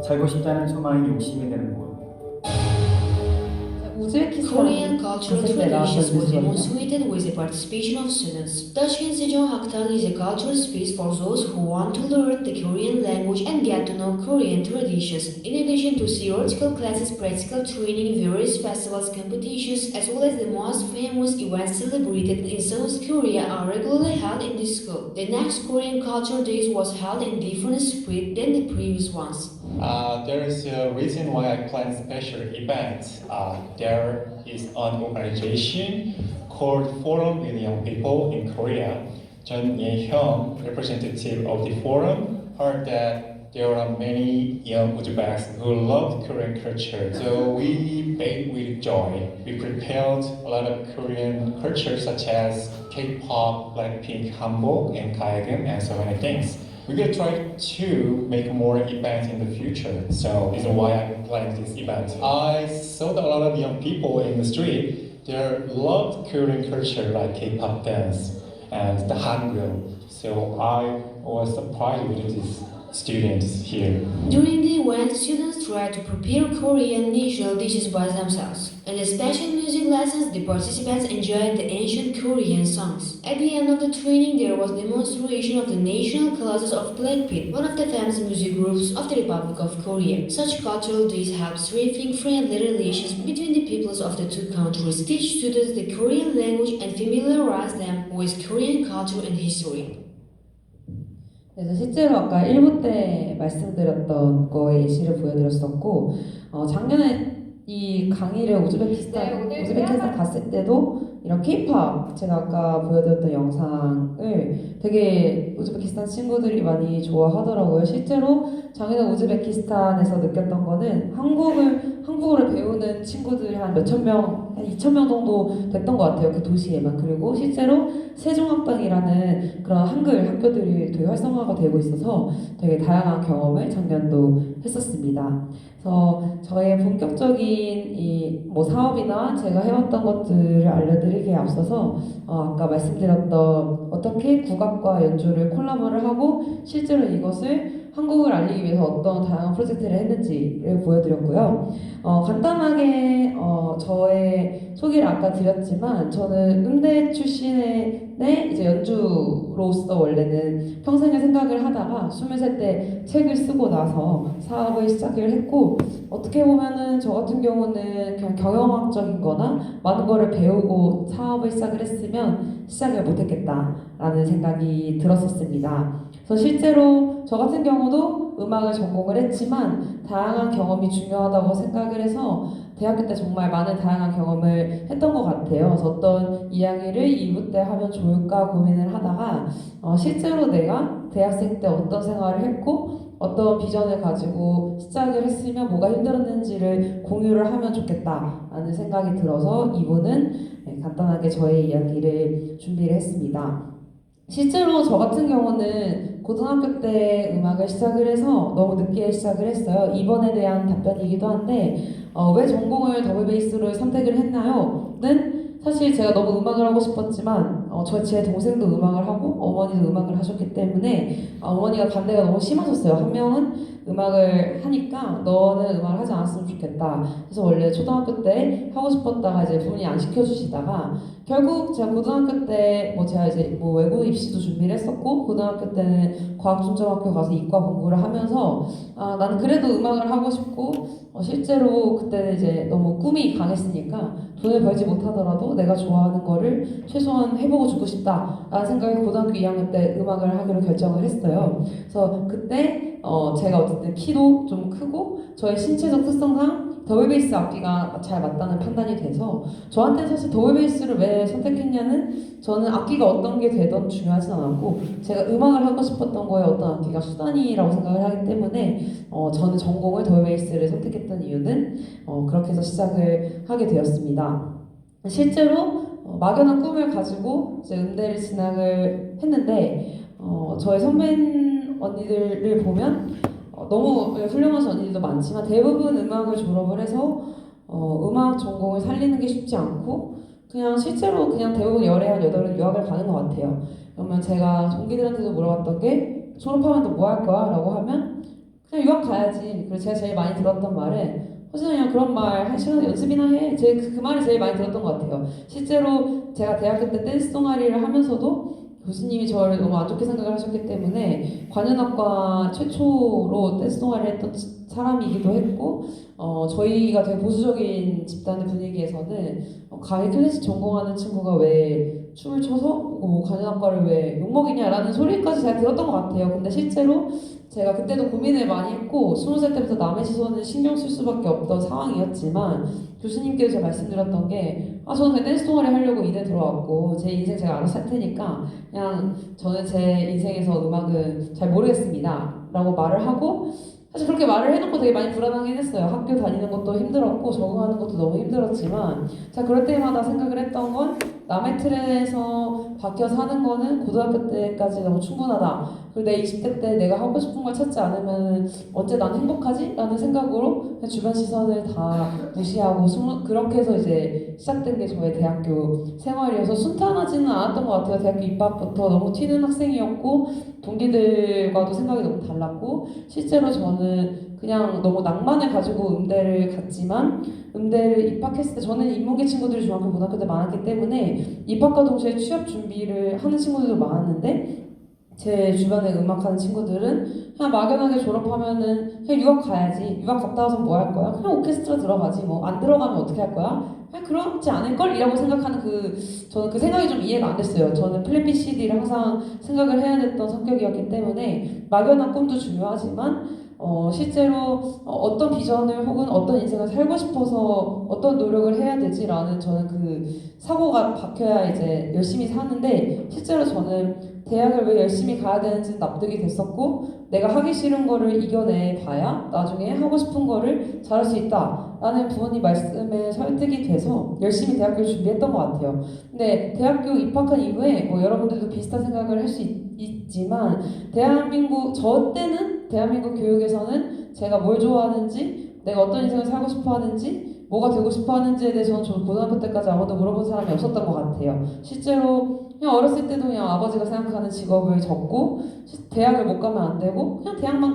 살고 싶다는 소망이 욕심이 되는 곳. 우즈베키스탄 Korean cultural 갔을 때 나왔던 traditions were 뉴스거든요. demonstrated with the participation of students. Dashkin Sejong Hakdang is a cultural space for those who want to learn the Korean language and get to know Korean traditions. In addition to theoretical classes, practical training, various festivals, competitions, as well as the most famous events celebrated in South Korea are regularly held in this school. The next Korean Culture Days was held in different spirit than the previous ones. There is a reason why I plan special events. There is an organization called Forum with Young People in Korea. John Ye-hyun, representative of the forum, heard that there are many young Uzbeks who love Korean culture. So we baked with joy. We prepared a lot of Korean culture such as K-pop, Blackpink, Hanbok, and Gaegeum, and so many things. We will try to make more events in the future. So this is why I planned this event. I saw that a lot of young people in the street, they loved Korean culture like K-pop dance and the Hangul. So I was surprised with these students here. During the event, students tried to prepare Korean national dishes by themselves. In the special music lessons, the participants enjoyed the ancient Korean songs. At the end of the training, there was demonstration of the national colors of Blackpink, one of the famous music groups of the Republic of Korea. Such cultural days help strengthen friendly relations between the peoples of the two countries, teach students the Korean language, and familiarize them with Korean culture and history. 그래서 실제로 아까 1부 때 말씀드렸던 거에 예시를 보여드렸었고 작년에 이 강의를 우즈베키스탄 갔을 때도 이런 K-pop 제가 아까 보여드렸던 영상을 되게 우즈베키스탄 친구들이 많이 좋아하더라고요. 실제로 작년에 우즈베키스탄에서 느꼈던 거는 한국어를 배우는 친구들이 한 몇천 명, 한 2천 명 정도 됐던 것 같아요. 그 도시에만. 그리고 실제로 세종학당이라는 그런 한글 학교들이 되게 활성화가 되고 있어서 되게 다양한 경험을 작년도 했었습니다. 그래서 저의 본격적인 이 뭐 사업이나 제가 해왔던 것들을 알려드리기에 앞서서 아까 말씀드렸던 어떻게 국악과 연주를 콜라보를 하고 실제로 이것을 한국을 알리기 위해서 어떤 다양한 프로젝트를 했는지를 보여드렸고요. 간단하게 저의 소개를 아까 드렸지만 저는 음대 출신의 이제 연주로서 원래는 평생을 생각을 하다가 23 때 책을 쓰고 나서 사업을 시작을 했고 어떻게 보면은 저 같은 경우는 그냥 경영학적인 거나 많은 거를 배우고 사업을 시작을 했으면 시작을 못했겠다라는 생각이 들었었습니다. 그래서 실제로 저 같은 경우도 음악을 전공을 했지만 다양한 경험이 중요하다고 생각을 해서 대학교 때 정말 많은 다양한 경험을 했던 것 같아요. 그래서 어떤 이야기를 2부 때 하면 좋을까 고민을 하다가 실제로 내가 대학생 때 어떤 생활을 했고 어떤 비전을 가지고 시작을 했으면 뭐가 힘들었는지를 공유를 하면 좋겠다라는 생각이 들어서 2부는 간단하게 저의 이야기를 준비를 했습니다. 실제로 저 같은 경우는 고등학교 때 음악을 시작을 해서 너무 늦게 시작을 했어요. 이번에 대한 답변이기도 한데 왜 전공을 더블 베이스로 선택을 했나요? 는 사실 제가 너무 음악을 하고 싶었지만 제 동생도 음악을 하고 어머니도 음악을 하셨기 때문에 어머니가 반대가 너무 심하셨어요. 한 명은 음악을 하니까 너는 음악을 하지 않았으면 좋겠다. 그래서 원래 초등학교 때 하고 싶었다가 이제 부모님이 안 시켜주시다가 결국 제가 고등학교 때 제가 이제 외국 입시도 준비를 했었고 고등학교 때는 과학중점학교 가서 이과 공부를 하면서 나는 그래도 음악을 하고 싶고 실제로 그때는 이제 너무 꿈이 강했으니까 돈을 벌지 못하더라도 내가 좋아하는 거를 최소한 해보고 죽고 싶다라는 생각에 고등학교 2학년 때 음악을 하기로 결정을 했어요. 그래서 그때 제가 어쨌든 키도 좀 크고 저의 신체적 특성상 더블 베이스 악기가 잘 맞다는 판단이 돼서 저한테 사실 더블 베이스를 왜 선택했냐는 저는 악기가 어떤 게 되던 중요하진 않았고 제가 음악을 하고 싶었던 거에 어떤 악기가 수단이라고 생각을 하기 때문에 저는 전공을 더블 베이스를 선택했던 이유는 그렇게 해서 시작을 하게 되었습니다. 실제로 막연한 꿈을 가지고 이제 음대를 진학을 했는데 저의 선배 언니들을 보면 너무 훌륭하신 언니들도 많지만 대부분 음악을 졸업을 해서 음악 전공을 살리는 게 쉽지 않고 그냥 실제로 그냥 대부분 열에 한 8은 유학을 가는 것 같아요. 그러면 제가 동기들한테도 물어봤던 게 졸업하면 너 뭐 할 거야? 라고 하면 그냥 유학 가야지. 그리고 제가 제일 많이 들었던 말은 허진아 그냥 그런 말 한 시간에 연습이나 해. 그 말이 제일 많이 들었던 것 같아요. 실제로 제가 대학교 때 댄스 동아리를 하면서도 교수님이 저를 너무 안 좋게 생각을 하셨기 때문에 관현악과 최초로 댄스 동아리를 했던 사람이기도 했고 저희가 되게 보수적인 집단의 분위기에서는 감히 클래식 전공하는 친구가 왜 춤을 춰서 관현악과를 왜 욕먹이냐라는 소리까지 제가 들었던 것 같아요. 근데 실제로 제가 그때도 고민을 많이 했고 20살 때부터 남의 시선을 신경 쓸 수밖에 없던 상황이었지만 교수님께서 제가 말씀드렸던 게 저는 그냥 댄스 동아리 하려고 이대 들어왔고 제 인생 제가 알아서 할 테니까 그냥 저는 제 인생에서 음악은 잘 모르겠습니다 라고 말을 하고 사실 그렇게 말을 해놓고 되게 많이 불안하긴 했어요. 학교 다니는 것도 힘들었고 적응하는 것도 너무 힘들었지만 제가 그럴 때마다 생각을 했던 건 남의 틀에서 박혀서 하는 거는 고등학교 때까지 너무 충분하다. 그리고 내 20대 때 내가 하고 싶은 걸 찾지 않으면 언제 난 행복하지? 라는 생각으로 그냥 주변 시선을 다 무시하고 그렇게 해서 이제 시작된 게 저의 대학교 생활이어서 순탄하지는 않았던 것 같아요. 대학교 입학부터 너무 튀는 학생이었고 동기들과도 생각이 너무 달랐고 실제로 저는 그냥 너무 낭만을 가지고 음대를 갔지만 음대를 입학했을 때 저는 인문계 친구들이 중학교 고등학교 때 많았기 때문에 입학과 동시에 취업 준비를 하는 친구들도 많았는데 제 주변에 음악하는 친구들은 그냥 막연하게 졸업하면은 그냥 유학 가야지. 유학 갔다 와서 뭐 할 거야? 그냥 오케스트라 들어가지. 뭐 안 들어가면 어떻게 할 거야? 그냥 그렇지 않을걸? 이라고 생각하는 저는 그 생각이 좀 이해가 안 됐어요. 저는 플랜 B, C, D를 항상 생각을 해야 됐던 성격이었기 때문에 막연한 꿈도 중요하지만 실제로 어떤 비전을 혹은 어떤 인생을 살고 싶어서 어떤 노력을 해야 되지라는 저는 그 사고가 박혀야 이제 열심히 사는데 실제로 저는 대학을 왜 열심히 가야 되는지 납득이 됐었고 내가 하기 싫은 거를 이겨내 봐야 나중에 하고 싶은 거를 잘할 수 있다 라는 부모님 말씀에 설득이 돼서 열심히 대학교를 준비했던 것 같아요. 근데 대학교 입학한 이후에 뭐 여러분들도 비슷한 생각을 할 수 있지만 저 때는 대한민국 교육에서는 제가 뭘 좋아하는지 내가 어떤 인생을 살고 싶어 하는지 뭐가 되고 싶어 하는지에 대해서는 저는 고등학교 때까지 아무도 물어본 사람이 없었던 것 같아요. 실제로 그냥 어렸을 때도 그냥 아버지가 생각하는 직업을 적고 대학을 못 가면 안 되고 그냥 대학만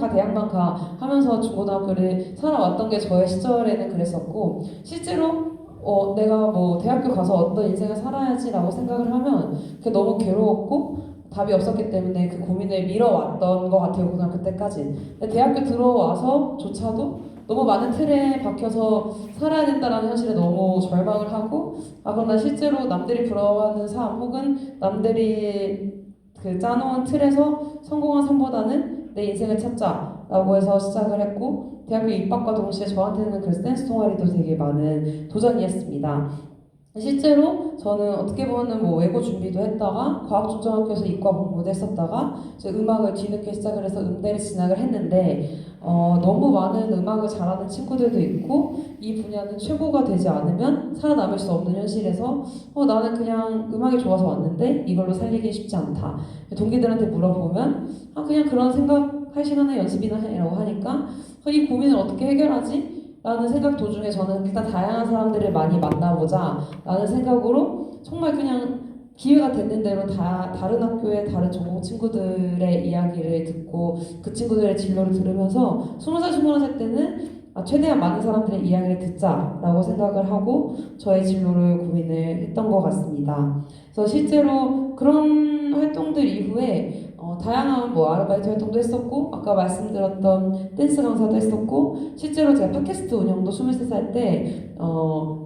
가 하면서 중고등학교를 살아왔던 게 저의 시절에는 그랬었고 실제로 내가 뭐 대학교 가서 어떤 인생을 살아야지라고 생각을 하면 그게 너무 괴로웠고 답이 없었기 때문에 그 고민을 미뤄왔던 것 같아요. 고등학교 때까지. 근데 대학교 들어와서조차도 너무 많은 틀에 박혀서 살아야 된다라는 현실에 너무 절망을 하고 그럼 난 실제로 남들이 부러워하는 삶 혹은 남들이 그 짜놓은 틀에서 성공한 삶보다는 내 인생을 찾자라고 해서 시작을 했고 대학교 입학과 동시에 저한테는 그 댄스 동아리도 되게 많은 도전이었습니다. 실제로 저는 어떻게 보면 뭐 외고 준비도 했다가 과학중점학교에서 이과 공부도 했었다가 이제 음악을 뒤늦게 시작을 해서 음대를 진학을 했는데 너무 많은 음악을 잘하는 친구들도 있고 이 분야는 최고가 되지 않으면 살아남을 수 없는 현실에서 나는 그냥 음악이 좋아서 왔는데 이걸로 살리기 쉽지 않다. 동기들한테 물어보면 그냥 그런 생각할 시간에 연습이나 해라고 하니까 이 고민을 어떻게 해결하지? 라는 생각 도중에 저는 일단 다양한 사람들을 많이 만나보자 라는 생각으로 정말 그냥 기회가 됐는 대로 다른 학교의 다른 전공 친구들의 이야기를 듣고 그 친구들의 진로를 들으면서 20살, 21살 때는 최대한 많은 사람들의 이야기를 듣자라고 생각을 하고 저의 진로를 고민을 했던 것 같습니다. 그래서 실제로 그런 활동들 이후에 다양한 뭐 아르바이트 활동도 했었고 아까 말씀드렸던 댄스 강사도 했었고 실제로 제가 팟캐스트 운영도 23살 때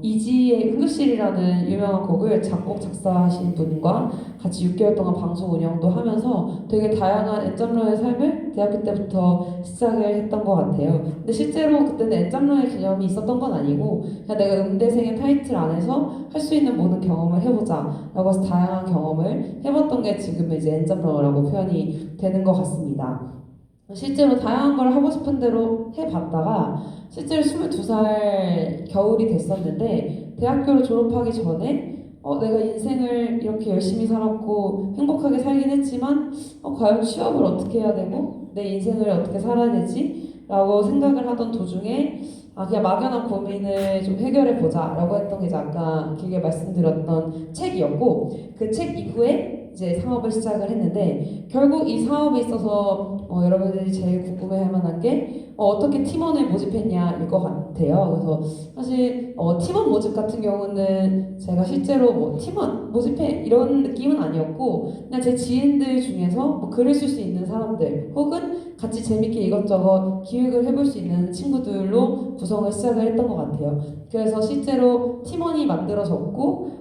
이지의 응급실이라는 유명한 곡을 작곡 작사하신 분과 같이 6개월 동안 방송 운영도 하면서 되게 다양한 엔잡러의 삶을 대학교 때부터 시작을 했던 것 같아요. 근데 실제로 그때는 엔잡러의 개념이 있었던 건 아니고 그냥 내가 음대생의 타이틀 안에서 할 수 있는 모든 경험을 해보자 라고 해서 다양한 경험을 해봤던 게 지금의 이제 엔잡러라고 표현이 되는 것 같습니다. 실제로 다양한 걸 하고 싶은 대로 해봤다가 실제로 22살 겨울이 됐었는데 대학교를 졸업하기 전에 내가 인생을 이렇게 열심히 살았고 행복하게 살긴 했지만 과연 취업을 어떻게 해야 되고 내 인생을 어떻게 살아야 되지? 라고 생각을 하던 도중에 그냥 막연한 고민을 좀 해결해보자 라고 했던 게 이제 아까 길게 말씀드렸던 책이었고 그 책 이후에 이제 사업을 시작을 했는데 결국 이 사업에 있어서 여러분들이 제일 궁금해할 만한 게 어떻게 팀원을 모집했냐일 것 같아요. 그래서 사실 팀원 모집 같은 경우는 제가 실제로 뭐 팀원 모집해 이런 느낌은 아니었고 그냥 제 지인들 중에서 뭐 글을 쓸 수 있는 사람들 혹은 같이 재밌게 이것저것 기획을 해볼 수 있는 친구들로 구성을 시작을 했던 것 같아요. 그래서 실제로 팀원이 만들어졌고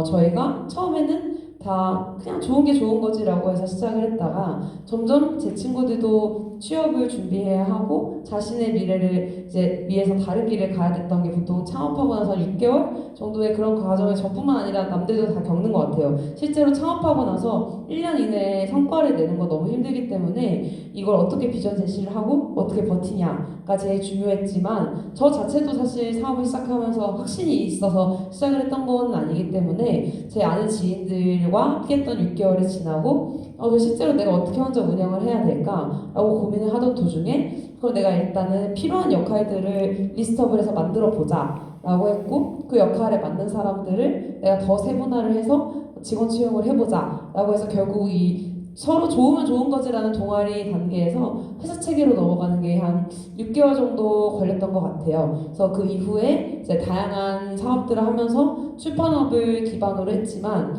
저희가 처음에는 다 그냥 좋은 게 좋은 거지라고 해서 시작을 했다가 점점 제 친구들도 취업을 준비해야 하고 자신의 미래를 이제 위해서 다른 길을 가야 됐던 게 보통 창업하고 나서 6개월 정도의 그런 과정을 저뿐만 아니라 남들도 다 겪는 것 같아요. 실제로 창업하고 나서 1년 이내에 성과를 내는 거 너무 힘들기 때문에 이걸 어떻게 비전 제시를 하고 어떻게 버티냐가 제일 중요했지만 저 자체도 사실 사업을 시작하면서 확신이 있어서 시작을 했던 건 아니기 때문에 제 아는 지인들과 함께했던 6개월이 지나고 실제로 내가 어떻게 혼자 운영을 해야 될까라고 고민을 하던 도중에 그럼 내가 일단은 필요한 역할들을 리스트업을 해서 만들어 보자 라고 했고 그 역할에 맞는 사람들을 내가 더 세분화를 해서 직원 채용을 해보자 라고 해서 결국 이 서로 좋으면 좋은 거지라는 동아리 단계에서 회사 체계로 넘어가는 게 한 6개월 정도 걸렸던 것 같아요. 그래서 그 이후에 이제 다양한 사업들을 하면서 출판업을 기반으로 했지만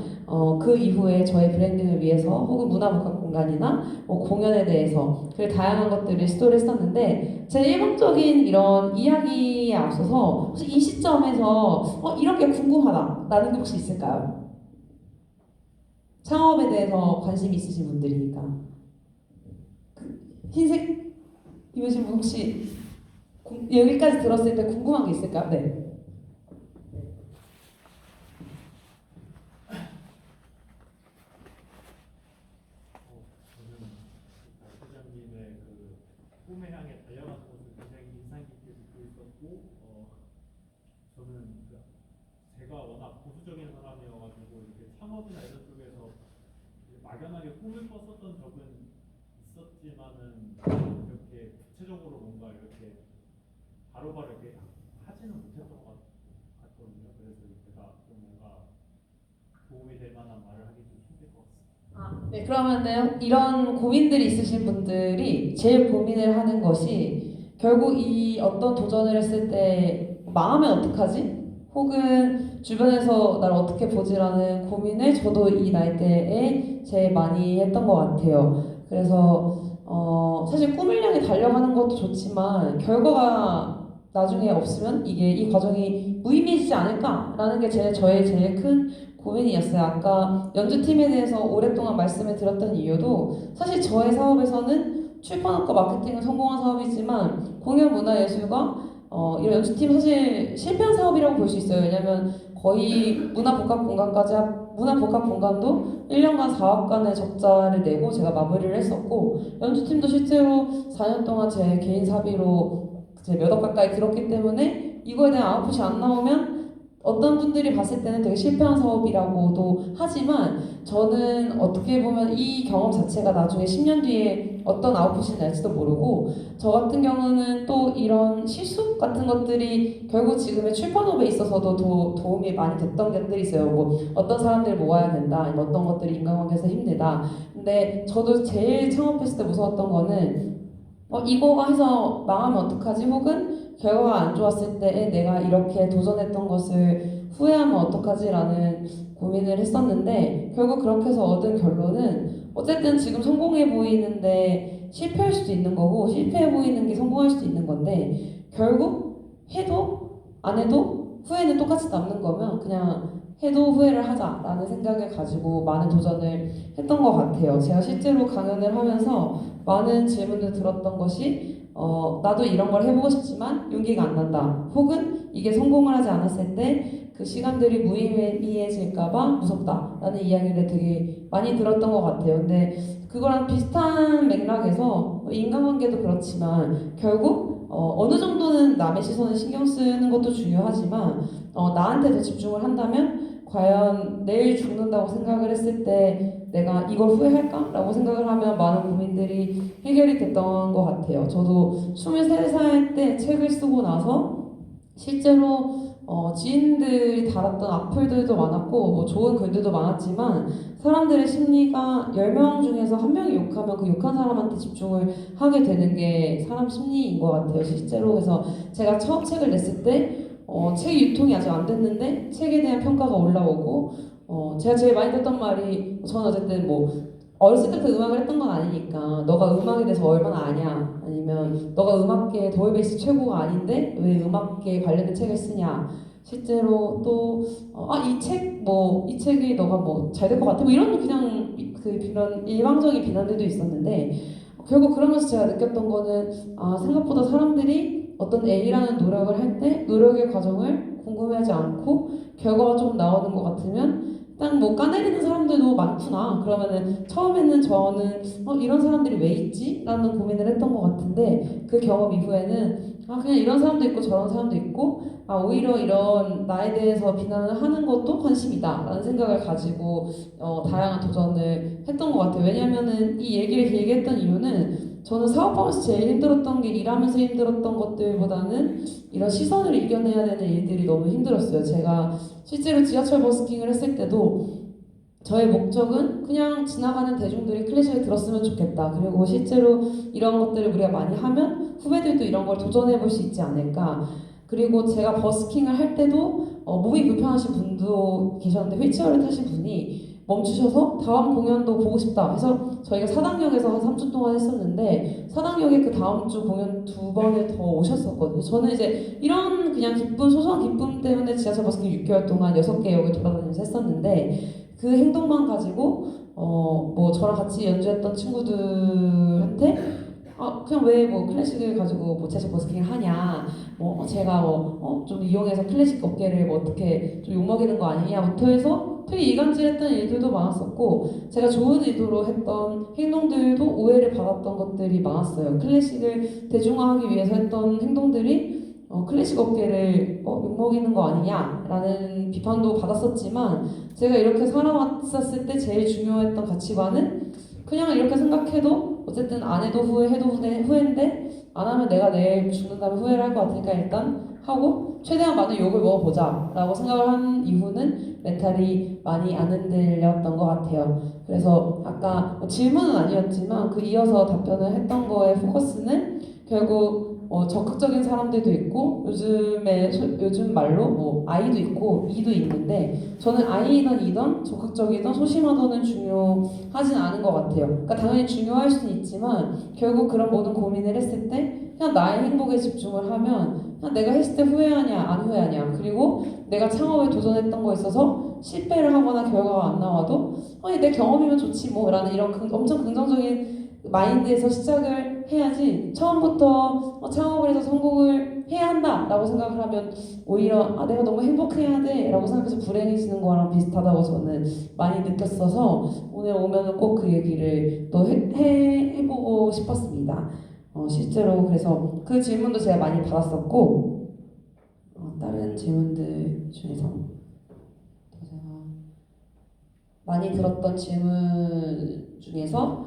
그 이후에 저의 브랜딩을 위해서 혹은 문화복합 공간이나 공연에 대해서 그 다양한 것들을 시도를 했었는데 제 일방적인 이런 이야기에 앞서서 혹시 이 시점에서 이런 게 궁금하다라는 게 혹시 있을까요? 창업에 대해서 관심이 있으신 분들이니까 흰색 입으신 분 혹시 여기까지 들었을 때 궁금한 게 있을까요? 네. 저는 회장님의 그 꿈을 향해 달려가는 것을 굉장히 인상 깊게 듣고 있었고, 저는 제가 워낙 보수적인 사람이어가지고 이렇게 창업이나 이런 쪽에서 막연하게 꿈을 꿨었던 적은 있었지만은 이렇게 구체적으로 뭔가 이렇게 바로바로 이렇게 하지는 못했던 것 같거든요. 그래서 제가 좀 뭔가 도움이 될 만한 말을 하기 좀 힘들 것 같습니다. 네, 그러면은 이런 고민들이 있으신 분들이 제일 고민을 하는 것이 결국 이 어떤 도전을 했을 때 망하면 어떡하지? 혹은 주변에서 날 어떻게 보지라는 고민을 저도 이 나이대에 제일 많이 했던 것 같아요. 그래서 사실 꿈을 향해 달려가는 것도 좋지만 결과가 나중에 없으면 이 과정이 무의미해지지 않을까라는 게 저의 제일 큰 고민이었어요. 아까 연주팀에 대해서 오랫동안 말씀을 드렸던 이유도 사실 저의 사업에서는 출판학과 마케팅은 성공한 사업이지만 공연문화예술과 이런 연주팀 사실 실패한 사업이라고 볼 수 있어요. 왜냐면 거의 문화복합 공간도 1년간 4억간의 적자를 내고 제가 마무리를 했었고 연주팀도 실제로 4년 동안 제 개인 사비로 제 몇 억 가까이 들었기 때문에 이거에 대한 아웃풋이 안 나오면 어떤 분들이 봤을 때는 되게 실패한 사업이라고도 하지만 저는 어떻게 보면 이 경험 자체가 나중에 10년 뒤에 어떤 아웃풋이 날지도 모르고 저 같은 경우는 또 이런 실수 같은 것들이 결국 지금의 출판업에 있어서도 도움이 많이 됐던 것들이 있어요. 뭐 어떤 사람들을 모아야 된다, 아니면 어떤 것들이 인간관계에서 힘들다. 근데 저도 제일 창업했을 때 무서웠던 거는 이거가 해서 망하면 어떡하지? 혹은 결과가 안 좋았을 때 내가 이렇게 도전했던 것을 후회하면 어떡하지라는 고민을 했었는데 결국 그렇게 해서 얻은 결론은 어쨌든 지금 성공해 보이는데 실패할 수도 있는 거고 실패해 보이는 게 성공할 수도 있는 건데 결국 해도 안 해도 후회는 똑같이 남는 거면 그냥 해도 후회를 하자라는 생각을 가지고 많은 도전을 했던 것 같아요. 제가 실제로 강연을 하면서 많은 질문을 들었던 것이 나도 이런 걸 해보고 싶지만 용기가 안 난다. 혹은 이게 성공을 하지 않았을 때 그 시간들이 무의미해질까봐 무섭다라는 이야기를 되게 많이 들었던 것 같아요. 근데 그거랑 비슷한 맥락에서 인간관계도 그렇지만 결국 어느 정도는 남의 시선을 신경 쓰는 것도 중요하지만 나한테 더 집중을 한다면 과연 내일 죽는다고 생각을 했을 때 내가 이걸 후회할까? 라고 생각을 하면 많은 고민들이 해결이 됐던 것 같아요. 저도 23살 때 책을 쓰고 나서 실제로 지인들이 달았던 악플들도 많았고 뭐 좋은 글들도 많았지만 사람들의 심리가 10명 중에서 한 명이 욕하면 그 욕한 사람한테 집중을 하게 되는 게 사람 심리인 것 같아요. 실제로. 그래서 제가 처음 책을 냈을 때 책 유통이 아직 안 됐는데 책에 대한 평가가 올라오고 제가 제일 많이 듣던 말이 저는 어쨌든 뭐 어렸을 때부터 음악을 했던 건 아니니까 너가 음악에 대해서 얼마나 아냐 아니면 너가 음악계 더블베이스 최고가 아닌데 왜 음악계 관련된 책을 쓰냐 실제로 또 이 책이 너가 뭐 잘 될 것 같아 뭐 이런 그냥 그런 일방적인 비난들도 있었는데 결국 그러면서 제가 느꼈던 거는 생각보다 사람들이 어떤 A라는 노력을 할 때 노력의 과정을 궁금해하지 않고 결과가 조금 나오는 것 같으면 일단 뭐 까내리는 사람들도 많구나. 그러면은 처음에는 저는 이런 사람들이 왜 있지? 라는 고민을 했던 것 같은데 그 경험 이후에는 그냥 이런 사람도 있고 저런 사람도 있고 오히려 이런 나에 대해서 비난을 하는 것도 관심이다 라는 생각을 가지고 다양한 도전을 했던 것 같아요. 왜냐면은 이 얘기를 길게 했던 이유는 저는 사업하면서 제일 힘들었던 게 일하면서 힘들었던 것들보다는 이런 시선을 이겨내야 되는 일들이 너무 힘들었어요. 제가 실제로 지하철 버스킹을 했을 때도 저의 목적은 그냥 지나가는 대중들이 클래식을 들었으면 좋겠다. 그리고 실제로 이런 것들을 우리가 많이 하면 후배들도 이런 걸 도전해 볼 수 있지 않을까. 그리고 제가 버스킹을 할 때도 몸이 불편하신 분도 계셨는데 휠체어를 타신 분이 멈추셔서 다음 공연도 보고 싶다 해서 저희가 사당역에서 한 3주 동안 했었는데 사당역에 그 다음 주 공연 2번을 더 오셨었거든요. 저는 이제 이런 그냥 기쁨, 소소한 기쁨 때문에 지하철 버스킹 6개월 동안 6개 역을 돌아다니면서 했었는데 그 행동만 가지고 뭐 저랑 같이 연주했던 친구들한테 그냥 왜 뭐 클래식을 가지고 뭐 지하철 버스킹을 하냐 제가 좀 이용해서 클래식 업계를 뭐 어떻게 좀 욕먹이는 거 아니냐부터 해서 되게 이간질했던 일들도 많았었고 제가 좋은 의도로 했던 행동들도 오해를 받았던 것들이 많았어요. 클래식을 대중화하기 위해서 했던 행동들이 클래식 업계를 욕먹이는 거 아니냐라는 비판도 받았었지만 제가 이렇게 살아왔었을 때 제일 중요했던 가치관은 그냥 이렇게 생각해도 어쨌든 안 해도 후회 해도 후회인데 안 하면 내가 내일 죽는다면 후회를 할 것 같으니까 일단 하고 최대한 많은 욕을 먹어보자 라고 생각을 한 이후는 멘탈이 많이 안 흔들렸던 것 같아요. 그래서 아까 질문은 아니었지만 그 이어서 답변을 했던 거의 포커스는 결국 적극적인 사람들도 있고 요즘 말로 뭐 I도 있고 E도 있는데 저는 I든 E든 적극적이든 소심하든은 중요하진 않은 것 같아요. 그러니까 당연히 중요할 수는 있지만 결국 그런 모든 고민을 했을 때 그냥 나의 행복에 집중을 하면 그냥 내가 했을 때 후회하냐 안 후회하냐 그리고 내가 창업에 도전했던 거에 있어서 실패를 하거나 결과가 안 나와도 내 경험이면 좋지 뭐 라는 이런 엄청 긍정적인 마인드에서 시작을 해야지 처음부터 창업을 해서 성공을 해야 한다 라고 생각을 하면 오히려 내가 너무 행복해야 돼 라고 생각해서 불행해지는 거랑 비슷하다고 저는 많이 느꼈어서 오늘 오면은 꼭 그 얘기를 또 해보고 싶었습니다. 실제로 그래서 그 질문도 제가 많이 받았었고 다른 질문들 중에서 제가 많이 들었던 질문 중에서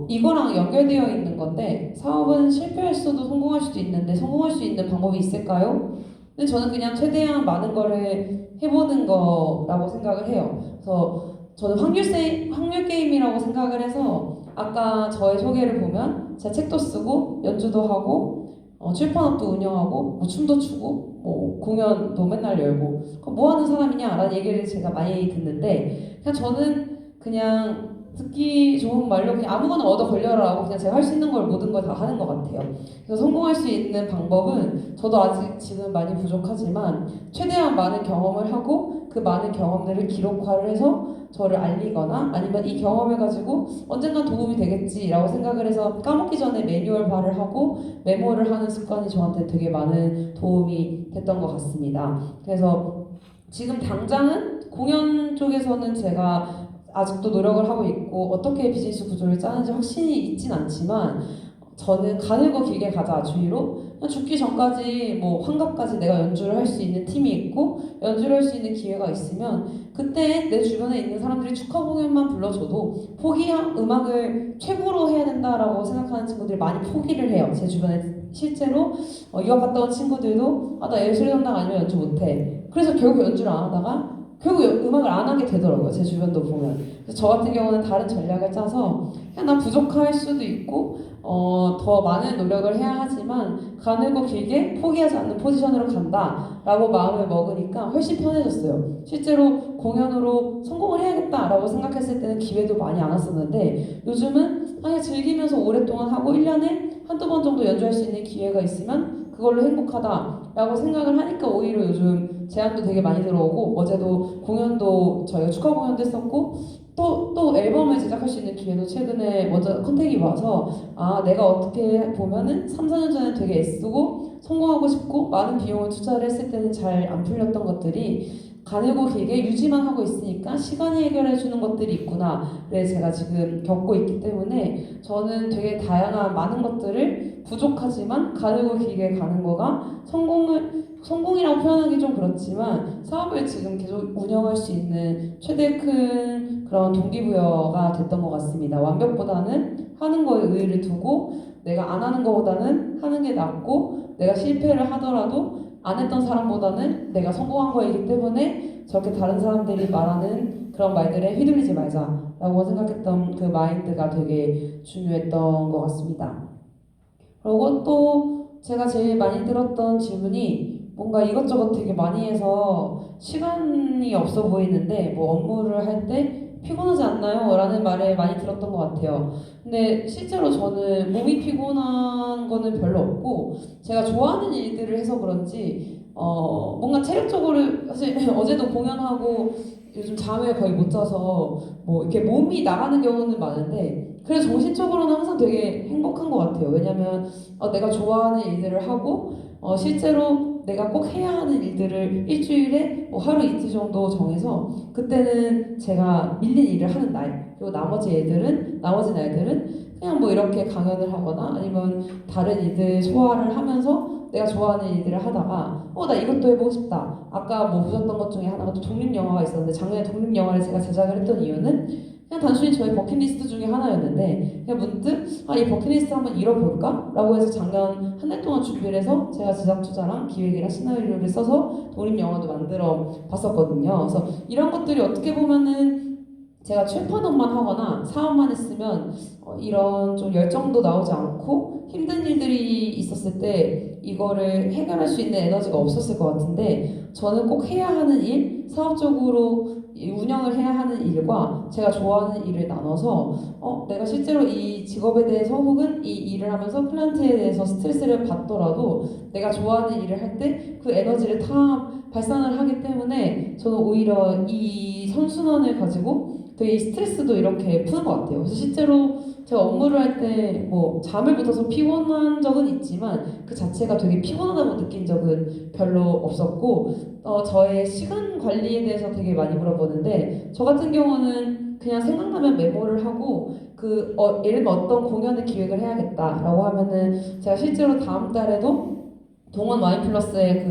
이거랑 연결되어 있는 건데 사업은 실패할 수도 성공할 수도 있는데 성공할 수 있는 방법이 있을까요? 근데 저는 그냥 최대한 많은 거를 해보는 거라고 생각을 해요. 그래서 저는 확률 게임이라고 생각을 해서 아까 저의 소개를 보면 제가 책도 쓰고 연주도 하고 출판업도 운영하고 뭐 춤도 추고 뭐 공연도 맨날 열고 뭐 하는 사람이냐라는 얘기를 제가 많이 듣는데 그냥 저는 그냥 듣기 좋은 말로 그냥 아무거나 얻어 걸려라 하고 그냥 제가 할 수 있는 걸 모든 걸 다 하는 것 같아요. 그래서 성공할 수 있는 방법은 저도 아직 지금 많이 부족하지만 최대한 많은 경험을 하고 그 많은 경험들을 기록화를 해서 저를 알리거나 아니면 이 경험을 가지고 언젠간 도움이 되겠지라고 생각을 해서 까먹기 전에 매뉴얼화를 하고 메모를 하는 습관이 저한테 되게 많은 도움이 됐던 것 같습니다. 그래서 지금 당장은 공연 쪽에서는 제가 아직도 노력을 하고 있고 어떻게 비즈니스 구조를 짜는지 확신이 있진 않지만 저는 가늘고 길게 가자 주의로 그냥 죽기 전까지 뭐 환갑까지 내가 연주를 할 수 있는 팀이 있고 연주를 할 수 있는 기회가 있으면 그때 내 주변에 있는 사람들이 축하 공연만 불러줘도 음악을 최고로 해야 된다라고 생각하는 친구들이 많이 포기를 해요. 제 주변에 실제로 유학 갔다 온 친구들도 나 예술 담당 아니면 연주 못해. 그래서 결국 연주를 안 하다가 결국 음악을 안 하게 되더라고요. 제 주변도 보면. 그래서 저 같은 경우는 다른 전략을 짜서 그냥 난 부족할 수도 있고 더 많은 노력을 해야 하지만 가늘고 길게 포기하지 않는 포지션으로 간다라고 마음을 먹으니까 훨씬 편해졌어요. 실제로 공연으로 성공을 해야겠다라고 생각했을 때는 기회도 많이 안 왔었는데 요즘은 그냥 즐기면서 오랫동안 하고 1년에 한두 번 정도 연주할 수 있는 기회가 있으면 그걸로 행복하다라고 생각을 하니까 오히려 요즘 제안도 되게 많이 들어오고 어제도 공연도 저희가 축하 공연도 했었고 또 앨범을 제작할 수 있는 기회도 최근에 먼저 컨택이 와서 내가 어떻게 보면은 3, 4년 전에 되게 애쓰고 성공하고 싶고 많은 비용을 투자를 했을 때는 잘 안 풀렸던 것들이 가늘고 길게 유지만 하고 있으니까 시간이 해결해 주는 것들이 있구나를 제가 지금 겪고 있기 때문에 저는 되게 다양한 많은 것들을 부족하지만 가늘고 길게 가는 거가 성공이라고 표현하기 좀 그렇지만 사업을 지금 계속 운영할 수 있는 최대 큰 그런 동기부여가 됐던 것 같습니다. 완벽보다는 하는 거에 의의를 두고 내가 안 하는 것보다는 하는 게 낫고 내가 실패를 하더라도 안 했던 사람보다는 내가 성공한 거이기 때문에 저렇게 다른 사람들이 말하는 그런 말들에 휘둘리지 말자라고 생각했던 그 마인드가 되게 중요했던 것 같습니다. 그리고 또 제가 제일 많이 들었던 질문이 뭔가 이것저것 되게 많이 해서 시간이 없어 보이는데 뭐 업무를 할 때 피곤하지 않나요? 라는 말을 많이 들었던 것 같아요. 근데 실제로 저는 몸이 피곤한 거는 별로 없고 제가 좋아하는 일들을 해서 그런지 뭔가 체력적으로 사실 어제도 공연하고 요즘 잠을 거의 못 자서 뭐 이렇게 몸이 나가는 경우는 많은데 그래서 정신적으로는 항상 되게 행복한 것 같아요. 왜냐면 내가 좋아하는 일들을 하고 실제로 내가 꼭 해야 하는 일들을 일주일에 뭐 하루 이틀 정도 정해서 그때는 제가 밀린 일을 하는 날 그리고 나머지 날들은 그냥 뭐 이렇게 강연을 하거나 아니면 다른 일들 소화를 하면서 내가 좋아하는 일들을 하다가 나 이것도 해보고 싶다. 아까 뭐 보셨던 것 중에 하나가 또 독립영화가 있었는데 작년에 독립영화를 제가 제작을 했던 이유는 그냥 단순히 저의 버킷리스트 중에 하나였는데 그냥 문득 이 버킷리스트 한번 이뤄볼까? 라고 해서 작년 한 달 동안 준비를 해서 제가 제작 투자랑 기획이랑 시나리오를 써서 독립영화도 만들어 봤었거든요. 그래서 이런 것들이 어떻게 보면은 제가 출판업만 하거나 사업만 했으면 이런 좀 열정도 나오지 않고 힘든 일들이 있었을 때 이거를 해결할 수 있는 에너지가 없었을 것 같은데 저는 꼭 해야 하는 일, 사업적으로 운영을 해야 하는 일과 제가 좋아하는 일을 나눠서 내가 실제로 이 직업에 대해서 혹은 이 일을 하면서 클라이언트에 대해서 스트레스를 받더라도 내가 좋아하는 일을 할 때 그 에너지를 다 발산을 하기 때문에 저는 오히려 이 선순환을 가지고 되게 이 스트레스도 이렇게 푸는 것 같아요. 그래서 실제로 제가 업무를 할 때 뭐 잠을 못 자서 피곤한 적은 있지만 그 자체가 되게 피곤하다고 느낀 적은 별로 없었고 저의 시간 관리에 대해서 되게 많이 물어보는데 저 같은 경우는 그냥 생각나면 메모를 하고 예를 들면 어떤 공연을 기획을 해야겠다라고 하면은 제가 실제로 다음 달에도 동원 와인 플러스의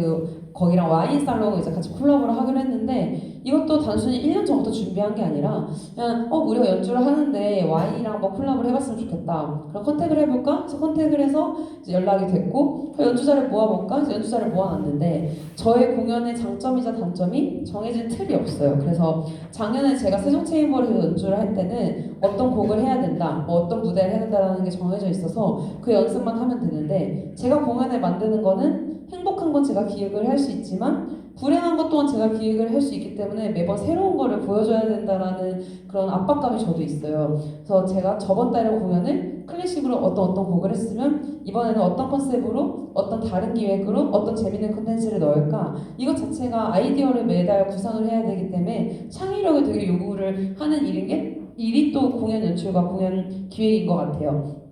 거기랑 와인 살롱을 이제 같이 콜라보를 하기로 했는데 이것도 단순히 1년 전부터 준비한 게 아니라 그냥 우리가 연주를 하는데 와인이랑 뭐 콜라보를 해봤으면 좋겠다. 그럼 컨택을 해볼까? 그래서 컨택을 해서 이제 연락이 됐고 연주자를 모아볼까? 그래서 연주자를 모아놨는데 저의 공연의 장점이자 단점이 정해진 틀이 없어요. 그래서 작년에 제가 세종체인버에서 연주를 할 때는 어떤 곡을 해야 된다, 뭐 어떤 무대를 해야 된다라는 게 정해져 있어서 그 연습만 하면 되는데 제가 공연을 만드는 거는 행복한 건 제가 기획을 할 수 있지만 불행한 것 또한 제가 기획을 할 수 있기 때문에 매번 새로운 거를 보여줘야 된다라는 그런 압박감이 저도 있어요. 그래서 제가 저번 달에 공연을 클래식으로 어떤 곡을 했으면 이번에는 어떤 컨셉으로 어떤 다른 기획으로 어떤 재밌는 콘텐츠를 넣을까 이것 자체가 아이디어를 매달 구상을 해야 되기 때문에 창의력을 되게 요구를 하는 일이 또 공연 연출과 공연 기획인 것 같아요.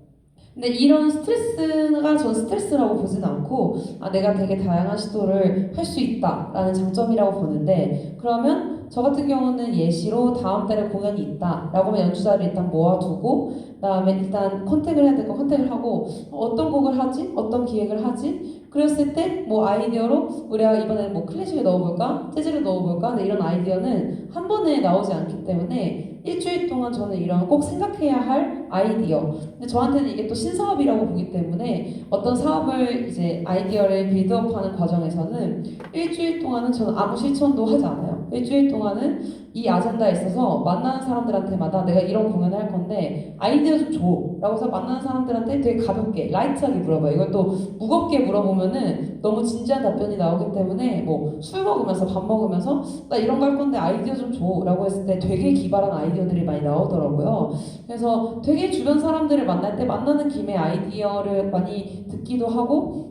근데 이런 스트레스가 전 스트레스라고 보진 않고 내가 되게 다양한 시도를 할 수 있다라는 장점이라고 보는데 그러면 저 같은 경우는 예시로 다음 달에 공연이 있다라고 하면 연주자를 일단 모아두고 그다음에 일단 컨택을 해야 될 거 컨택을 하고 어떤 곡을 하지? 어떤 기획을 하지? 그랬을 때 뭐 아이디어로 우리가 이번에는 뭐 클래식을 넣어볼까? 재즈를 넣어볼까? 근데 이런 아이디어는 한 번에 나오지 않기 때문에 일주일 동안 저는 이런 꼭 생각해야 할 아이디어. 근데 저한테는 이게 또 신사업이라고 보기 때문에 어떤 사업을 이제 아이디어를 빌드업하는 과정에서는 일주일 동안은 저는 아무 실천도 하지 않아요. 일주일 동안은 이 아젠다에 있어서 만나는 사람들한테마다 내가 이런 공연을 할 건데 아이디어 좀 줘. 라고 해서 만나는 사람들한테 되게 가볍게, 라이트하게 물어봐요. 이걸 또 무겁게 물어보면은 너무 진지한 답변이 나오기 때문에 뭐 술 먹으면서 밥 먹으면서 나 이런 거 할 건데 아이디어 좀 줘. 라고 했을 때 되게 기발한 아이디어들이 많이 나오더라고요. 그래서 되게 주변 사람들을 만날 때 만나는 김에 아이디어를 많이 듣기도 하고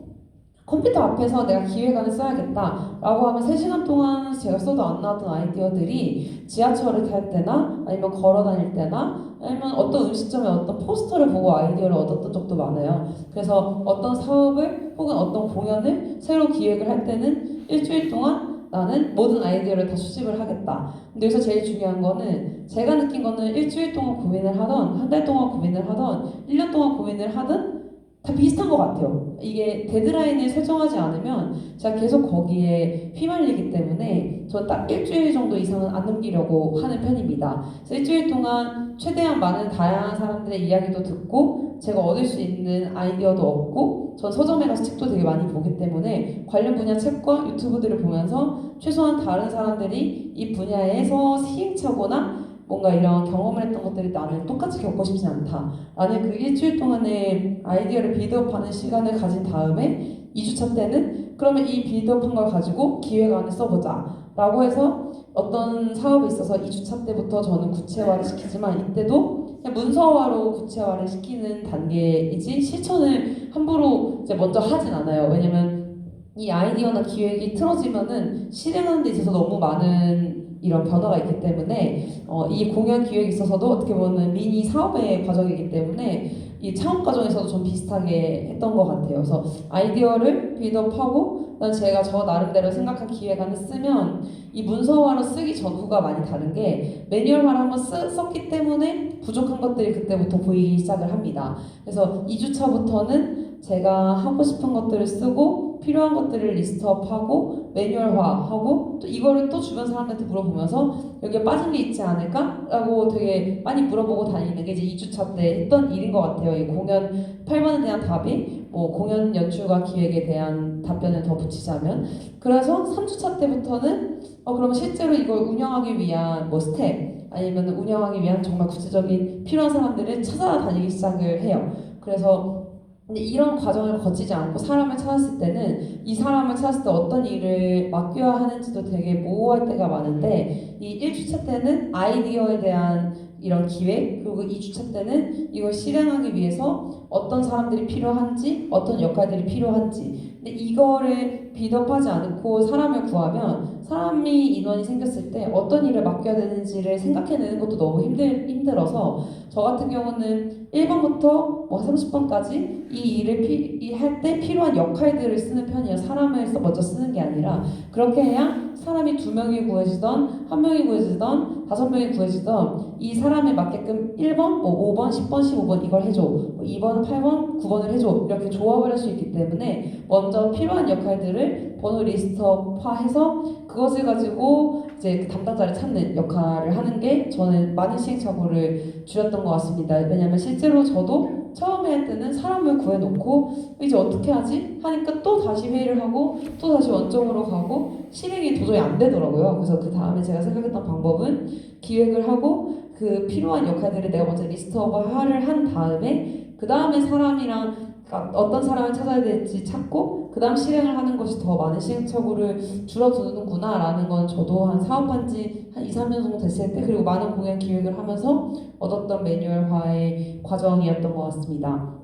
컴퓨터 앞에서 내가 기획안을 써야겠다 라고 하면 3시간 동안 제가 써도 안 나왔던 아이디어들이 지하철을 탈 때나 아니면 걸어 다닐 때나 아니면 어떤 음식점에 어떤 포스터를 보고 아이디어를 얻었던 적도 많아요. 그래서 어떤 사업을 혹은 어떤 공연을 새로 기획을 할 때는 일주일 동안 나는 모든 아이디어를 다 수집을 하겠다. 근데 여기서 제일 중요한 거는 제가 느낀 거는 일주일 동안 고민을 하던 한 달 동안 고민을 하던 1년 동안 고민을 하든 다 비슷한 것 같아요. 이게 데드라인을 설정하지 않으면 제가 계속 거기에 휘말리기 때문에 저 딱 일주일 정도 이상은 안 넘기려고 하는 편입니다. 그래서 일주일 동안 최대한 많은 다양한 사람들의 이야기도 듣고 제가 얻을 수 있는 아이디어도 얻고 전 서점에 가서 책도 되게 많이 보기 때문에 관련 분야 책과 유튜브들을 보면서 최소한 다른 사람들이 이 분야에서 시행착오나 뭔가 이런 경험을 했던 것들이 나는 똑같이 겪고 싶지 않다. 나는 그 일주일 동안의 아이디어를 빌드업하는 시간을 가진 다음에 2주차 때는 그러면 이 빌드업한 걸 가지고 기획안을 써보자. 라고 해서 어떤 사업에 있어서 2주차 때부터 저는 구체화를 시키지만 이때도 그냥 문서화로 구체화를 시키는 단계이지 실천을 함부로 이제 먼저 하진 않아요. 왜냐면 이 아이디어나 기획이 틀어지면은 실행하는 데 있어서 너무 많은 이런 변화가 있기 때문에 이 공연 기획에 있어서도 어떻게 보면 미니 사업의 과정이기 때문에 이 창업 과정에서도 좀 비슷하게 했던 것 같아요. 그래서 아이디어를 빌드업하고 제가 저 나름대로 생각한 기획안을 쓰면 이 문서화로 쓰기 전후가 많이 다른 게 매뉴얼화를 한번 썼기 때문에 부족한 것들이 그때부터 보이기 시작을 합니다. 그래서 2주차부터는 제가 하고 싶은 것들을 쓰고 필요한 것들을 리스트업하고 매뉴얼화하고 또 이거를 또 주변 사람들한테 물어보면서 여기에 빠진 게 있지 않을까? 라고 되게 많이 물어보고 다니는 게 이제 2주차 때 했던 일인 것 같아요. 이 공연 8만에 대한 답이 뭐 공연 연출과 기획에 대한 답변을 더 붙이자면 그래서 3주차 때부터는 그러면 실제로 이걸 운영하기 위한 뭐 스텝 아니면 운영하기 위한 정말 구체적인 필요한 사람들을 찾아다니기 시작을 해요. 그래서 근데 이런 과정을 거치지 않고 사람을 찾았을 때는 이 사람을 찾았을 때 어떤 일을 맡겨야 하는지도 되게 모호할 때가 많은데 이 1주차 때는 아이디어에 대한 이런 기획 그리고 2주차 때는 이걸 실행하기 위해서 어떤 사람들이 필요한지 어떤 역할들이 필요한지 근데 이거를 빌드업하지 않고 사람을 구하면 사람이 인원이 생겼을 때 어떤 일을 맡겨야 되는지를 생각해내는 것도 너무 힘들어서 저 같은 경우는 1번부터 뭐 30번까지 이 일을 할 때 필요한 역할들을 쓰는 편이에요. 사람을 먼저 쓰는 게 아니라 그렇게 해야 사람이 2명이 구해지던 1명이 구해지던 5명이 구해지던 이 사람에 맞게끔 1번, 뭐 5번, 10번, 15번 이걸 해줘. 뭐 2번, 8번, 9번을 해줘. 이렇게 조합을 할 수 있기 때문에 먼저 필요한 역할들을 번호 리스트화해서 그것을 가지고 이제 그 담당자를 찾는 역할을 하는 게 저는 많은 시행착오를 줄였던 것 같습니다. 왜냐하면 실제로 저도 처음에 할 때는 사람을 구해놓고 이제 어떻게 하지? 하니까 또 다시 회의를 하고 또 다시 원점으로 가고 실행이 도저히 안 되더라고요. 그래서 그 다음에 제가 생각했던 방법은 기획을 하고 그 필요한 역할들을 내가 먼저 리스트업을 한 다음에 그 다음에 사람이랑 어떤 사람을 찾아야 될지 찾고 그 다음 실행을 하는 것이 더 많은 시행착오를 줄어드는구나 라는 건 저도 한 사업한 지 한 2-3년 정도 됐을 때 그리고 많은 공연 기획을 하면서 얻었던 매뉴얼화의 과정이었던 것 같습니다.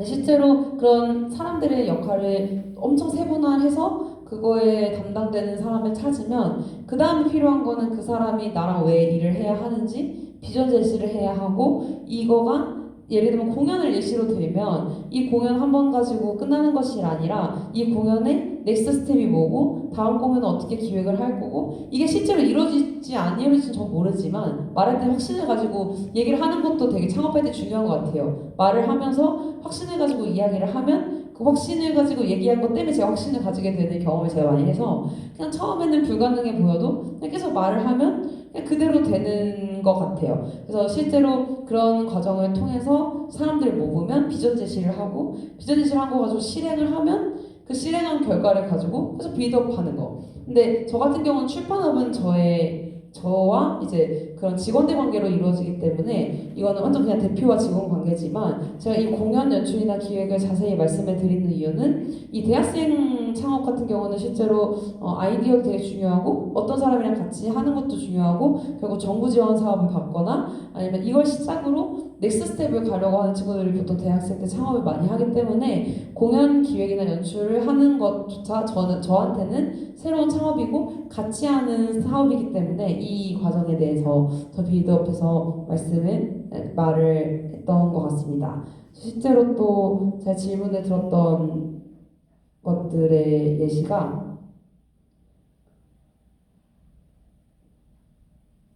실제로 그런 사람들의 역할을 엄청 세분화해서 그거에 담당되는 사람을 찾으면 그 다음에 필요한 거는 그 사람이 나랑 왜 일을 해야 하는지 비전 제시를 해야 하고 이거가 예를 들면 공연을 예시로 들면 이 공연 한 번 가지고 끝나는 것이 아니라 이 공연의 넥스트 스텝이 뭐고 다음 공연은 어떻게 기획을 할 거고 이게 실제로 이루어질지 안 이루어질지는 전 모르지만 말할 때 확신을 가지고 얘기를 하는 것도 되게 창업할 때 중요한 것 같아요. 말을 하면서 확신을 가지고 이야기를 하면 그 확신을 가지고 얘기한 것 때문에 제가 확신을 가지게 되는 경험을 제가 많이 해서 그냥 처음에는 불가능해 보여도 그냥 계속 말을 하면 그냥 그대로 되는 것 같아요. 그래서 실제로 그런 과정을 통해서 사람들을 모으면 비전 제시를 하고 비전 제시를 한 거 가지고 실행을 하면 그 실행한 결과를 가지고 계속 빌드업 하는 거. 근데 저 같은 경우는 출판업은 저와 이제 그런 직원들 관계로 이루어지기 때문에 이거는 완전 그냥 대표와 직원 관계지만 제가 이 공연 연출이나 기획을 자세히 말씀을 드리는 이유는 이 대학생 창업 같은 경우는 실제로 아이디어도 되게 중요하고 어떤 사람이랑 같이 하는 것도 중요하고 결국 정부 지원 사업을 받거나 아니면 이걸 시작으로 넥스트 스텝을 가려고 하는 친구들이 보통 대학생 때 창업을 많이 하기 때문에 공연 기획이나 연출을 하는 것조차 저한테는 새로운 창업이고 같이 하는 사업이기 때문에 이 과정에 대해서 더 빌드업해서 말을 했던 것 같습니다. 실제로 또 제가 질문을 들었던 것들의 예시가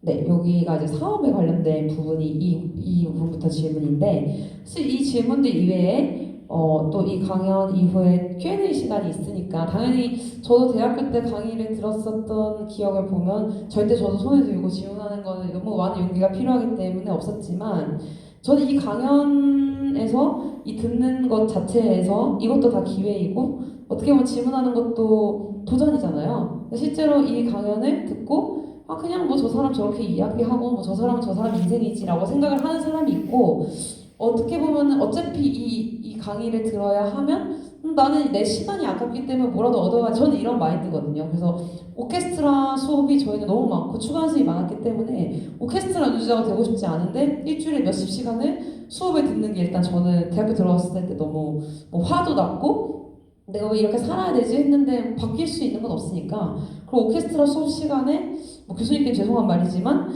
네, 여기가 이제 사업에 관련된 부분이 이 부분부터 질문인데 사실 이 질문들 이외에 또 이 강연 이후에 Q&A 시간이 있으니까 당연히 저도 대학교 때 강의를 들었었던 기억을 보면 절대 저도 손을 들고 질문하는 거는 너무 많은 용기가 필요하기 때문에 없었지만 저는 이 강연에서 이 듣는 것 자체에서 이것도 다 기회이고 어떻게 보면 질문하는 것도 도전이잖아요. 실제로 이 강연을 듣고 그냥 뭐 저 사람 저렇게 이야기하고 뭐 저 사람은 저 사람 인생이지라고 생각을 하는 사람이 있고 어떻게 보면은 어차피 이 강의를 들어야 하면 나는 내 시간이 아깝기 때문에 뭐라도 얻어가 저는 이런 마인드거든요. 그래서 오케스트라 수업이 저희는 너무 많고 추가 수업이 많았기 때문에 오케스트라 연주자가 되고 싶지 않은데 일주일에 몇십 시간을 수업을 듣는 게 일단 저는 대학교 들어갔을 때 너무 뭐 화도 났고 내가 왜 이렇게 살아야 되지 했는데 바뀔 수 있는 건 없으니까 그리고 오케스트라 수업 시간에 뭐 교수님께 죄송한 말이지만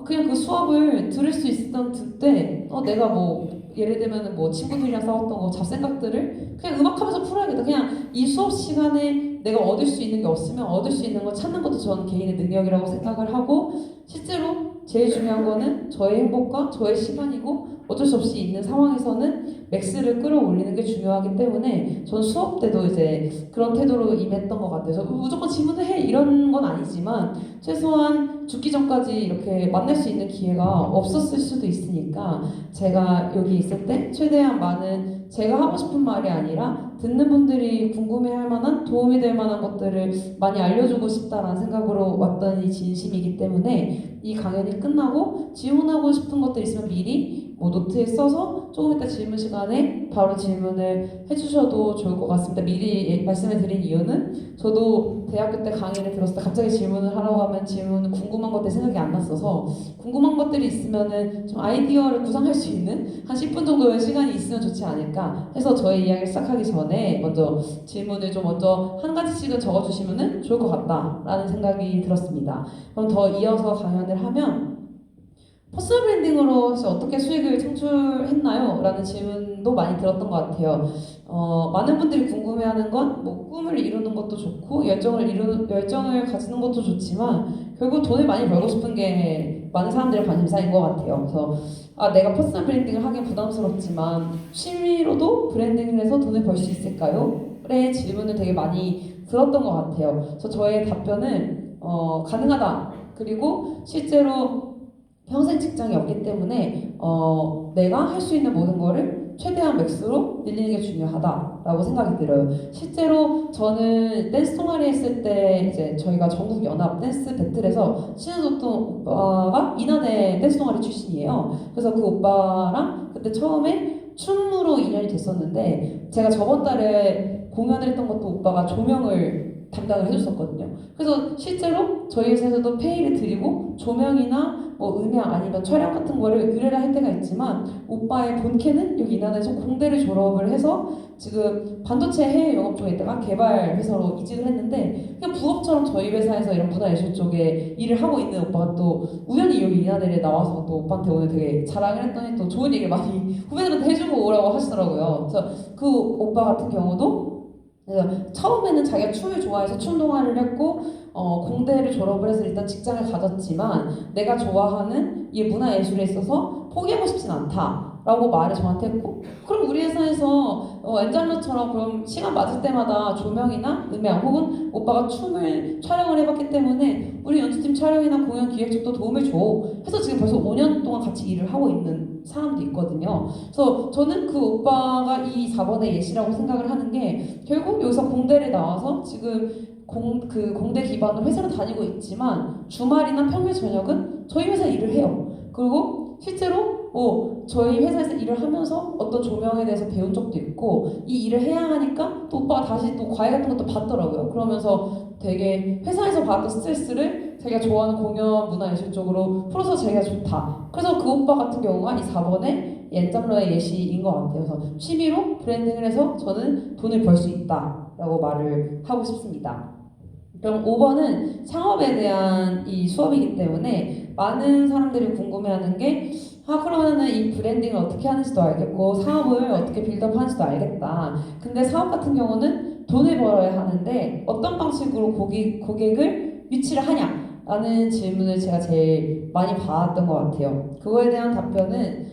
그냥 그 수업을 들을 수 있었던 때 내가 뭐 예를 들면 뭐 친구들이랑 싸웠던 거 잡생각들을 그냥 음악하면서 풀어야겠다. 그냥 이 수업 시간에 내가 얻을 수 있는 게 없으면 얻을 수 있는 걸 찾는 것도 저는 개인의 능력이라고 생각을 하고 실제로 제일 중요한 거는 저의 행복과 저의 시간이고 어쩔 수 없이 있는 상황에서는 맥스를 끌어올리는 게 중요하기 때문에 저는 수업 때도 이제 그런 태도로 임했던 것 같아서 무조건 질문을 해 이런 건 아니지만 최소한 죽기 전까지 이렇게 만날 수 있는 기회가 없었을 수도 있으니까 제가 여기 있을 때 최대한 많은 제가 하고 싶은 말이 아니라 듣는 분들이 궁금해할 만한 도움이 될 만한 것들을 많이 알려주고 싶다라는 생각으로 왔던 이 진심이기 때문에 이 강연이 끝나고 질문하고 싶은 것들 있으면 미리 뭐 노트에 써서 조금 이따 질문 시간에 바로 질문을 해주셔도 좋을 것 같습니다. 미리 말씀을 드린 이유는 저도 대학교 때 강의를 들었을 때 갑자기 질문을 하라고 하면 질문 궁금한 것들이 생각이 안 났어서 궁금한 것들이 있으면은 좀 아이디어를 구상할 수 있는 한 10분 정도의 시간이 있으면 좋지 않을까 해서 저의 이야기를 시작하기 전에 먼저 질문을 좀 먼저 한 가지씩은 적어주시면은 좋을 것 같다라는 생각이 들었습니다. 그럼 더 이어서 강연을 하면 퍼스널 브랜딩으로 혹시 어떻게 수익을 창출했나요? 라는 질문도 많이 들었던 것 같아요. 많은 분들이 궁금해하는 건 뭐 꿈을 이루는 것도 좋고 열정을 가지는 것도 좋지만 결국 돈을 많이 벌고 싶은 게 많은 사람들의 관심사인 것 같아요. 그래서 내가 퍼스널 브랜딩을 하긴 부담스럽지만 취미로도 브랜딩을 해서 돈을 벌 수 있을까요? 의 질문을 되게 많이 들었던 것 같아요. 그래서 저의 답변은 가능하다. 그리고 실제로 평생 직장이 없기 때문에 내가 할 수 있는 모든 거를 최대한 맥스로 늘리는 게 중요하다라고 생각이 들어요. 실제로 저는 댄스 동아리 했을 때 이제 저희가 전국 연합 댄스 배틀에서 신우줬던 오빠가 이난의 댄스 동아리 출신이에요. 그래서 그 오빠랑 그때 처음에 춤으로 인연이 됐었는데 제가 저번 달에 공연을 했던 것도 오빠가 조명을 담당을 해줬었거든요. 그래서 실제로 저희 회사에서도 페이를 드리고 조명이나 뭐 음향 아니면 촬영 같은 거를 의뢰를 할 때가 있지만 오빠의 본캐는 여기 이난에서 공대를 졸업을 해서 지금 반도체 해외 영업 쪽에 있다가 개발 회사로 이직을 했는데 그냥 부업처럼 저희 회사에서 이런 문화예술 쪽에 일을 하고 있는 오빠가 또 우연히 여기 이난에 나와서 또 오빠한테 오늘 되게 자랑을 했더니 또 좋은 얘기를 많이 후배들한테 해주고 오라고 하시더라고요. 그래서 그 오빠 같은 경우도 처음에는 자기가 춤을 좋아해서 춤 동아리를 했고 공대를 졸업을 해서 일단 직장을 가졌지만 내가 좋아하는 이 문화예술에 있어서 포기하고 싶진 않다 라고 말을 저한테 했고, 그럼 우리 회사에서 엔젤러처럼 그럼 시간 맞을 때마다 조명이나 음향 혹은 오빠가 춤을 촬영을 해봤기 때문에 우리 연주팀 촬영이나 공연 기획 쪽도 도움을 줘. 해서 지금 벌써 5년 동안 같이 일을 하고 있는 사람도 있거든요. 그래서 저는 그 오빠가 이 4번의 예시라고 생각을 하는 게 결국 여기서 공대를 나와서 지금 공대 기반으로 회사를 다니고 있지만 주말이나 평일 저녁은 저희 회사 일을 해요. 그리고 실제로 저희 회사에서 일을 하면서 어떤 조명에 대해서 배운 적도 있고 이 일을 해야 하니까 또 오빠가 다시 또 과외 같은 것도 받더라고요. 그러면서 되게 회사에서 받았던 스트레스를 자기가 좋아하는 공연 문화예술 쪽으로 풀어서 자기가 좋다. 그래서 그 오빠 같은 경우가 이 4번의 엔잡러의 예시인 것 같아요. 그래서 취미로 브랜딩을 해서 저는 돈을 벌 수 있다라고 말을 하고 싶습니다. 그럼 5번은 창업에 대한 이 수업이기 때문에 많은 사람들이 궁금해하는 게 그러면은 이 브랜딩을 어떻게 하는지도 알겠고 사업을 어떻게 빌드업하는지도 알겠다. 근데 사업 같은 경우는 돈을 벌어야 하는데 어떤 방식으로 고객을 유치를 하냐? 라는 질문을 제가 제일 많이 받았던 것 같아요. 그거에 대한 답변은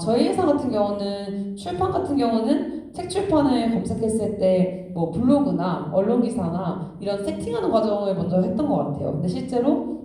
저희 회사 같은 경우는 출판 같은 경우는 책 출판을 검색했을 때 뭐 블로그나 언론 기사나 이런 세팅하는 과정을 먼저 했던 것 같아요. 근데 실제로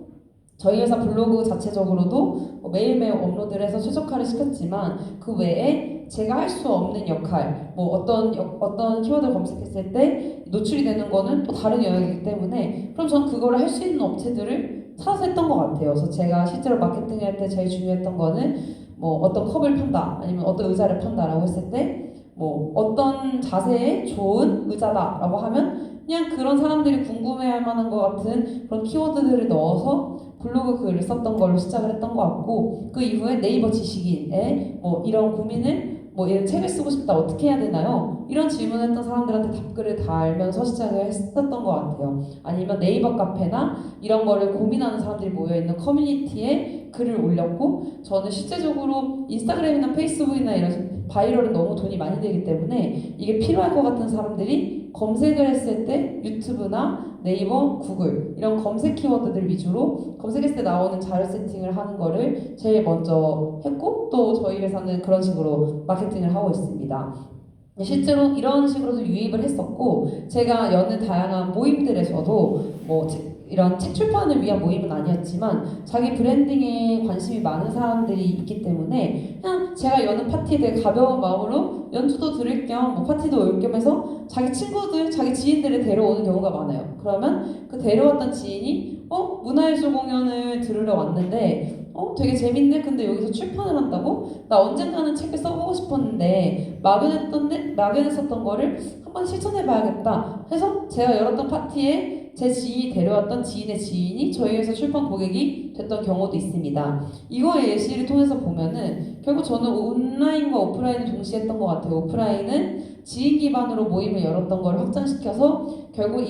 저희 회사 블로그 자체적으로도 매일매일 업로드를 해서 최적화를 시켰지만 그 외에 제가 할 수 없는 역할, 뭐 어떤 키워드를 검색했을 때 노출이 되는 거는 또 다른 영역이기 때문에 그럼 전 그거를 할 수 있는 업체들을 찾아서 했던 것 같아요. 그래서 제가 실제로 마케팅을 할 때 제일 중요했던 거는 뭐 어떤 컵을 판다, 아니면 어떤 의자를 판다라고 했을 때 뭐 어떤 자세에 좋은 의자다라고 하면 그냥 그런 사람들이 궁금해할 만한 것 같은 그런 키워드들을 넣어서 블로그 글을 썼던 걸로 시작을 했던 것 같고 그 이후에 네이버 지식인에 뭐 이런 고민을 뭐 이런 책을 쓰고 싶다 어떻게 해야 되나요? 이런 질문했던 사람들한테 답글을 달면서 시작을 했었던 것 같아요. 아니면 네이버 카페나 이런 거를 고민하는 사람들이 모여있는 커뮤니티에 글을 올렸고 저는 실제적으로 인스타그램이나 페이스북이나 이런 바이럴은 너무 돈이 많이 들기 때문에 이게 필요할 것 같은 사람들이 검색을 했을 때 유튜브나 네이버, 구글 이런 검색 키워드들 위주로 검색했을 때 나오는 자료 세팅을 하는 거를 제일 먼저 했고 또 저희 회사는 그런 식으로 마케팅을 하고 있습니다. 실제로 이런 식으로도 유입을 했었고 제가 여는 다양한 모임들에서도 뭐 이런 책 출판을 위한 모임은 아니었지만 자기 브랜딩에 관심이 많은 사람들이 있기 때문에 그냥 제가 여는 파티에 되게 가벼운 마음으로 연주도 들을 겸 뭐 파티도 올 겸 해서 자기 친구들, 자기 지인들을 데려오는 경우가 많아요. 그러면 그 데려왔던 지인이 문화예술 공연을 들으러 왔는데 되게 재밌네. 근데 여기서 출판을 한다고? 나 언젠가는 책을 써보고 싶었는데 막연했었던 거를 한번 실천해봐야겠다 해서 제가 열었던 파티에 제 지인이 데려왔던 지인의 지인이 저희 회사 출판 고객이 됐던 경우도 있습니다. 이거의 예시를 통해서 보면은 결국 저는 온라인과 오프라인을 동시에 했던 것 같아요. 오프라인은 지인 기반으로 모임을 열었던 걸 확장시켜서 결국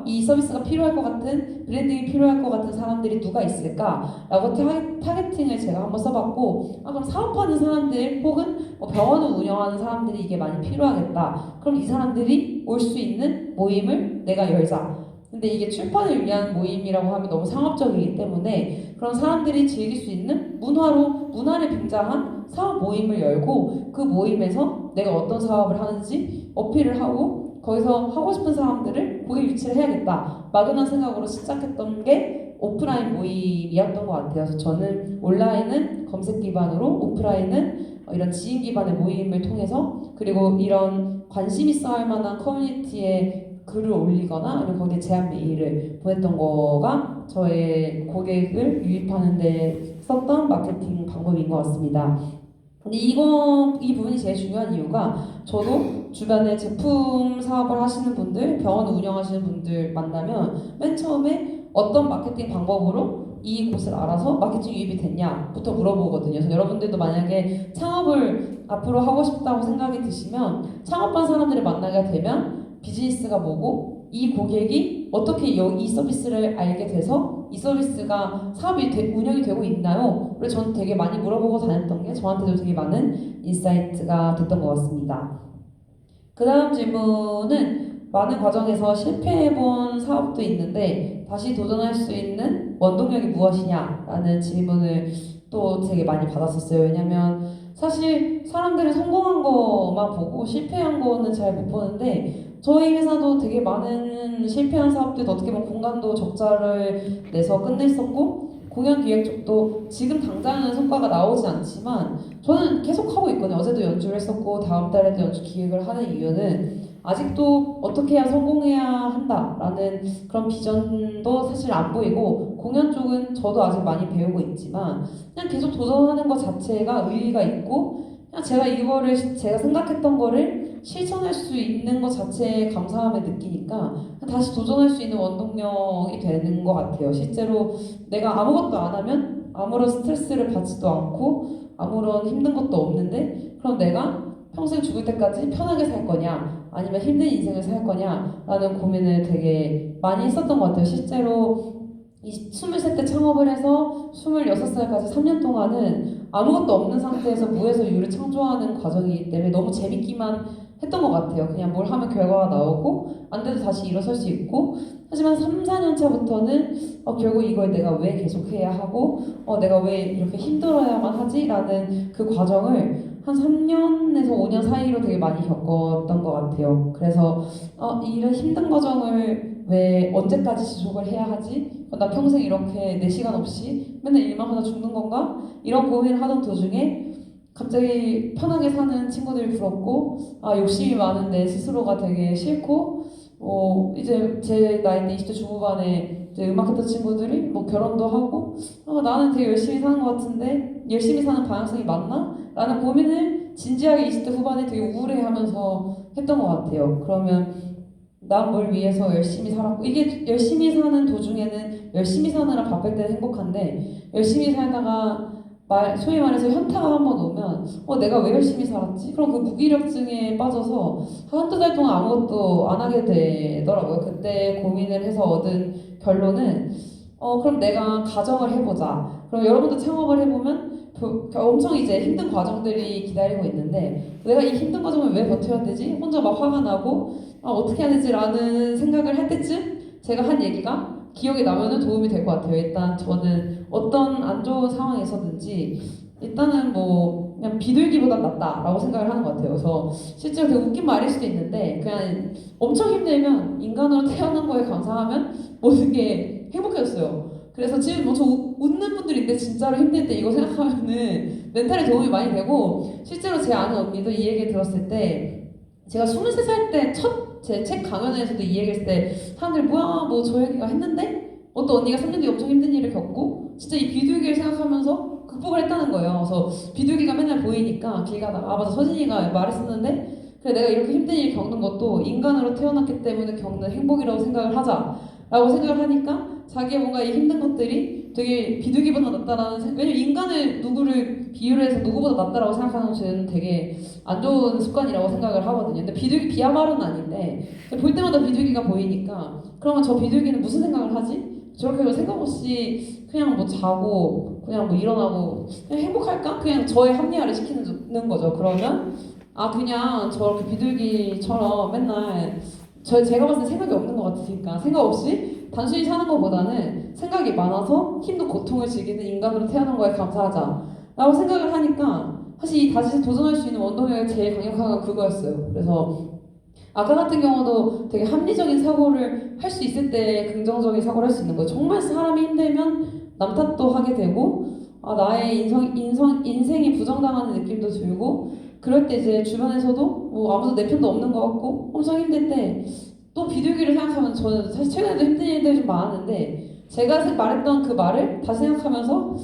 이 서비스가 필요할 것 같은 브랜딩이 필요할 것 같은 사람들이 누가 있을까라고 타겟팅을 제가 한번 써봤고 그럼 사업하는 사람들 혹은 병원을 운영하는 사람들이 이게 많이 필요하겠다. 그럼 이 사람들이 올 수 있는 모임을 내가 열자. 근데 이게 출판을 위한 모임이라고 하면 너무 상업적이기 때문에 그런 사람들이 즐길 수 있는 문화를 빙자한 사업 모임을 열고 그 모임에서 내가 어떤 사업을 하는지 어필을 하고 거기서 하고 싶은 사람들을 고객 유치를 해야겠다. 막연한 생각으로 시작했던 게 오프라인 모임이었던 것 같아요. 그래서 저는 온라인은 검색 기반으로 오프라인은 이런 지인 기반의 모임을 통해서 그리고 이런 관심 있어 할 만한 커뮤니티에 글을 올리거나 아니면 거기에 제안 메일을 보냈던 거가 저의 고객을 유입하는 데 썼던 마케팅 방법인 것 같습니다. 근데 이 부분이 제일 중요한 이유가 저도 주변에 제품 사업을 하시는 분들, 병원 운영하시는 분들 만나면 맨 처음에 어떤 마케팅 방법으로 이 곳을 알아서 마케팅 유입이 됐냐부터 물어보거든요. 그래서 여러분들도 만약에 창업을 앞으로 하고 싶다고 생각이 드시면 창업한 사람들을 만나게 되면 비즈니스가 뭐고 이 고객이 어떻게 이 서비스를 알게 돼서 이 서비스가 사업이 운영이 되고 있나요? 그래서 저는 되게 많이 물어보고 다녔던 게 저한테도 되게 많은 인사이트가 됐던 것 같습니다. 그 다음 질문은 많은 과정에서 실패해본 사업도 있는데 다시 도전할 수 있는 원동력이 무엇이냐? 라는 질문을 또 되게 많이 받았었어요. 왜냐면 사실 사람들은 성공한 거만 보고 실패한 거는 잘 못 보는데 저희 회사도 되게 많은 실패한 사업들도 어떻게 보면 공간도 적자를 내서 끝냈었고 공연 기획 쪽도 지금 당장은 성과가 나오지 않지만 저는 계속 하고 있거든요. 어제도 연주를 했었고 다음 달에도 연주 기획을 하는 이유는 아직도 어떻게 해야 성공해야 한다라는 그런 비전도 사실 안 보이고 공연 쪽은 저도 아직 많이 배우고 있지만 그냥 계속 도전하는 것 자체가 의의가 있고 그냥 제가 이거를 제가 생각했던 거를 실천할 수 있는 것 자체에 감사함을 느끼니까 다시 도전할 수 있는 원동력이 되는 것 같아요. 실제로 내가 아무것도 안 하면 아무런 스트레스를 받지도 않고 아무런 힘든 것도 없는데 그럼 내가 평생 죽을 때까지 편하게 살 거냐 아니면 힘든 인생을 살 거냐라는 고민을 되게 많이 했었던 것 같아요. 실제로 23대 창업을 해서 26살까지 3년 동안은 아무것도 없는 상태에서 무에서 유를 창조하는 과정이기 때문에 너무 재밌기만 했던 것 같아요. 그냥 뭘 하면 결과가 나오고 안 돼도 다시 일어설 수 있고 하지만 3, 4년 차부터는 결국 이걸 내가 왜 계속해야 하고 내가 왜 이렇게 힘들어야만 하지? 라는 그 과정을 한 3년에서 5년 사이로 되게 많이 겪었던 것 같아요. 그래서 이런 힘든 과정을 왜 언제까지 지속을 해야 하지? 나 평생 이렇게 내 시간 없이 맨날 일만 하다 죽는 건가? 이런 고민을 하던 도중에 갑자기 편하게 사는 친구들이 부럽고 욕심이 많은 내 스스로가 되게 싫고 이제 제 나이대 20대 중후반에 이제 음악했던 친구들이 뭐 결혼도 하고 나는 되게 열심히 사는 것 같은데 열심히 사는 방향성이 맞나? 라는 고민을 진지하게 20대 후반에 되게 우울해하면서 했던 것 같아요. 그러면 난 뭘 위해서 열심히 살았고 이게 열심히 사는 도중에는 열심히 사느라 바쁠 때는 행복한데 열심히 살다가 소위 말해서 현타가 한번 오면 내가 왜 열심히 살았지? 그럼 그 무기력증에 빠져서 한두 달 동안 아무것도 안 하게 되더라고요. 그때 고민을 해서 얻은 결론은 그럼 내가 가정을 해보자. 그럼 여러분도 창업을 해보면 엄청 이제 힘든 과정들이 기다리고 있는데 내가 이 힘든 과정을 왜 버텨야 되지? 혼자 막 화가 나고 어떻게 해야 되지라는 생각을 할 때쯤 제가 한 얘기가 기억에 나면은 도움이 될 것 같아요. 일단 저는 어떤 안 좋은 상황에서든지 일단은 뭐 그냥 비둘기보다 낫다라고 생각을 하는 것 같아요. 그래서 실제로 되게 웃긴 말일 수도 있는데 그냥 엄청 힘들면 인간으로 태어난 거에 감사하면 모든 게 행복해졌어요. 그래서 지금 저 웃는 분들인데 진짜로 힘들 때 이거 생각하면은 멘탈에 도움이 많이 되고 실제로 제 아는 언니도 이 얘기 들었을 때 제가 23살 때 첫 제 책 강연에서도 이 얘기했을 때 사람들이 뭐야 뭐 저 얘기가 했는데 어떤 언니가 3년 뒤에 엄청 힘든 일을 겪고 진짜 이 비둘기를 생각하면서 극복을 했다는 거예요. 그래서 비둘기가 맨날 보이니까 길 가다가 맞아 서진이가 말했었는데 그래 내가 이렇게 힘든 일 겪는 것도 인간으로 태어났기 때문에 겪는 행복이라고 생각을 하자라고 생각을 하니까 자기의 뭔가 이 힘든 것들이 되게 비둘기보다 낫다라는 왜냐면 인간을 누구를 비유를 해서 누구보다 낫다라고 생각하는 것은 되게 안 좋은 습관이라고 생각을 하거든요. 근데 비둘기 비하 발언은 아닌데 볼 때마다 비둘기가 보이니까 그러면 저 비둘기는 무슨 생각을 하지? 저렇게 생각 없이 그냥 뭐 자고 그냥 뭐 일어나고 그냥 행복할까? 그냥 저의 합리화를 시키는 거죠. 그러면 그냥 저렇게 비둘기처럼 맨날 제가 봤을 때 생각이 없는 것 같으니까 생각 없이 단순히 사는 것보다는 생각이 많아서 힘도 고통을 즐기는 인간으로 태어난 거에 감사하자 라고 생각을 하니까 사실 다시 도전할 수 있는 원동력이 제일 강력한 건 그거였어요. 그래서 아까 같은 경우도 되게 합리적인 사고를 할 수 있을 때 긍정적인 사고를 할 수 있는 거예요. 정말 사람이 힘들면 남 탓도 하게 되고 나의 인생이 부정당하는 느낌도 들고 그럴 때 이제 주변에서도 뭐 아무도 내 편도 없는 것 같고 엄청 힘들 때 또 비둘기를 생각하면 저는 사실 최근에도 힘든 일들이 좀 많았는데 제가 말했던 그 말을 다시 생각하면서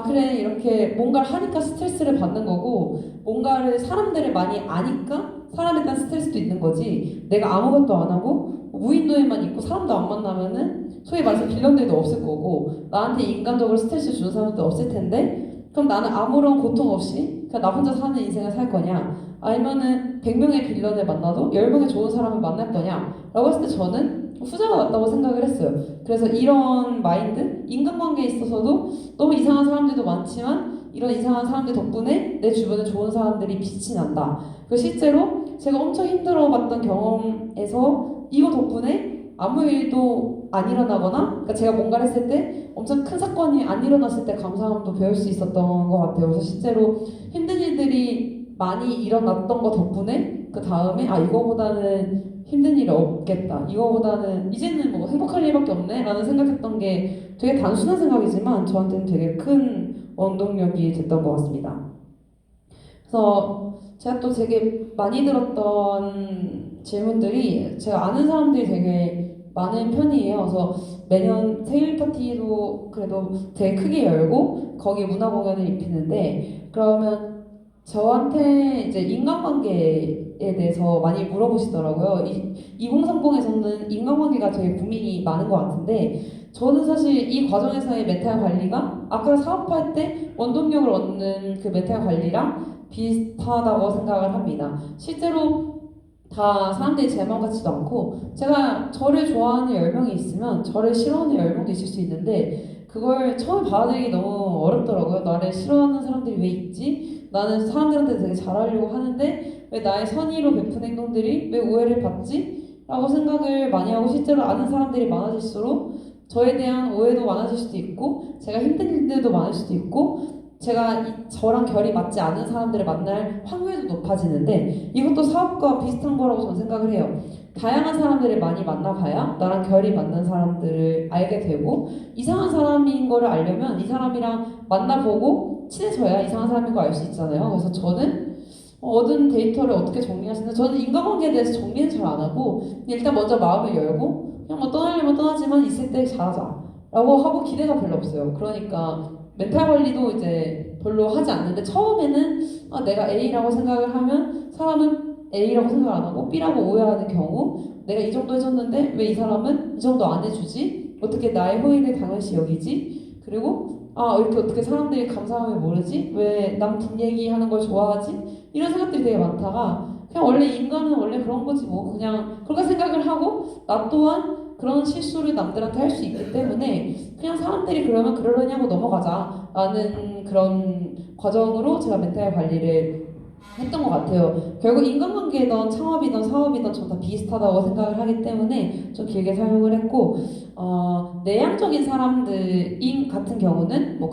그래 이렇게 뭔가를 하니까 스트레스를 받는 거고 뭔가를 사람들을 많이 아니까 사람에 대한 스트레스도 있는 거지 내가 아무것도 안 하고 무인도에만 있고 사람도 안 만나면은 소위 말해서 빌런들도 없을 거고 나한테 인간적으로 스트레스 주는 사람도 없을 텐데 그럼 나는 아무런 고통 없이 그냥 나 혼자 사는 인생을 살 거냐 아니면은 100명의 빌런을 만나도 10명의 좋은 사람을 만날 거냐 라고 했을 때 저는 후자가 낫다고 생각을 했어요. 그래서 이런 마인드, 인간관계에 있어서도 너무 이상한 사람들도 많지만 이런 이상한 사람들 덕분에 내 주변에 좋은 사람들이 빛이 난다. 그리고 실제로 제가 엄청 힘들어봤던 경험에서 이거 덕분에 아무 일도 안 일어나거나 그러니까 제가 뭔가를 했을 때 엄청 큰 사건이 안 일어났을 때 감사함도 배울 수 있었던 것 같아요. 그래서 실제로 힘든 일들이 많이 일어났던 것 덕분에 그 다음에 아 이거보다는 힘든 일이 없겠다. 이거보다는 이제는 뭐 행복할 일밖에 없네 라는 생각했던 게 되게 단순한 생각이지만 저한테는 되게 큰 원동력이 됐던 것 같습니다. 그래서 제가 또 되게 많이 들었던 질문들이 제가 아는 사람들이 되게 많은 편이에요. 그래서 매년 생일 파티도 그래도 되게 크게 열고 거기에 문화 공연을 입히는데 그러면 저한테 이제 인간관계에 대해서 많이 물어보시더라고요. 2030에서는 인간관계가 되게 고민이 많은 것 같은데 저는 사실 이 과정에서의 멘탈 관리가 아까 사업할 때 원동력을 얻는 그 멘탈 관리랑 비슷하다고 생각을 합니다. 실제로 다 사람들이 제 마음 같지도 않고 제가 저를 좋아하는 10명이 있으면 저를 싫어하는 10명도 있을 수 있는데 그걸 처음에 받아들이기 너무 어렵더라고요. 나를 싫어하는 사람들이 왜 있지? 나는 사람들한테 되게 잘하려고 하는데 왜 나의 선의로 베푼 행동들이 왜 오해를 받지? 라고 생각을 많이 하고 실제로 아는 사람들이 많아질수록 저에 대한 오해도 많아질 수도 있고 제가 힘든 일들도 많을 수도 있고 제가 저랑 결이 맞지 않은 사람들을 만날 확률도 높아지는데 이것도 사업과 비슷한 거라고 저는 생각을 해요. 다양한 사람들을 많이 만나봐야 나랑 결이 맞는 사람들을 알게 되고 이상한 사람인 거를 알려면 이 사람이랑 만나보고 친해져야 이상한 사람인 거 알 수 있잖아요. 그래서 저는 얻은 데이터를 어떻게 정리하시는지 저는 인간관계에 대해서 정리는 잘 안 하고 일단 먼저 마음을 열고 그냥 뭐 떠나려면 떠나지만 있을 때 잘하자 라고 하고 기대가 별로 없어요. 그러니까 멘탈 관리도 이제 별로 하지 않는데 처음에는 아, 내가 A라고 생각을 하면 사람은 A라고 생각 안 하고 B라고 오해하는 경우 내가 이 정도 해줬는데 왜 이 사람은 이 정도 안 해주지? 어떻게 나의 호의를 당연시 여기지? 그리고 아 이렇게 어떻게 사람들이 감사함을 모르지? 왜 남 뒷 얘기하는 걸 좋아하지? 이런 생각들이 되게 많다가 그냥 원래 인간은 원래 그런 거지 뭐 그냥 그렇게 생각을 하고 나 또한 그런 실수를 남들한테 할 수 있기 때문에 그냥 사람들이 그러면 그러려냐고 넘어가자 라는 그런 과정으로 제가 멘탈 관리를 했던 것 같아요. 결국 인간관계든 창업이든 사업이든 전 다 비슷하다고 생각을 하기 때문에 좀 길게 사용을 했고 내향적인 사람들인 같은 경우는 뭐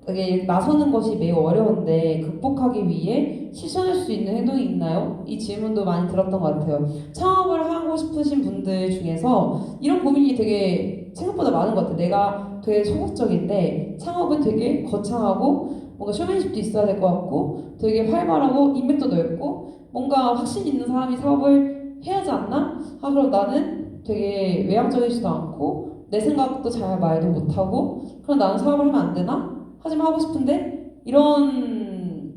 이게 나서는 것이 매우 어려운데 극복하기 위해 실천할 수 있는 행동이 있나요? 이 질문도 많이 들었던 것 같아요. 창업을 하고 싶으신 분들 중에서 이런 고민이 되게 생각보다 많은 것 같아요. 내가 되게 소극적인데 창업은 되게 거창하고 뭔가 쇼맨십도 있어야 될 것 같고 되게 활발하고 인맥도 넓고 뭔가 확신 있는 사람이 사업을 해야 하지 않나? 아 그럼 나는 되게 외향적이지도 않고 내 생각도 잘 말도 못하고 그럼 나는 사업을 하면 안 되나? 하지만 하고 싶은데 이런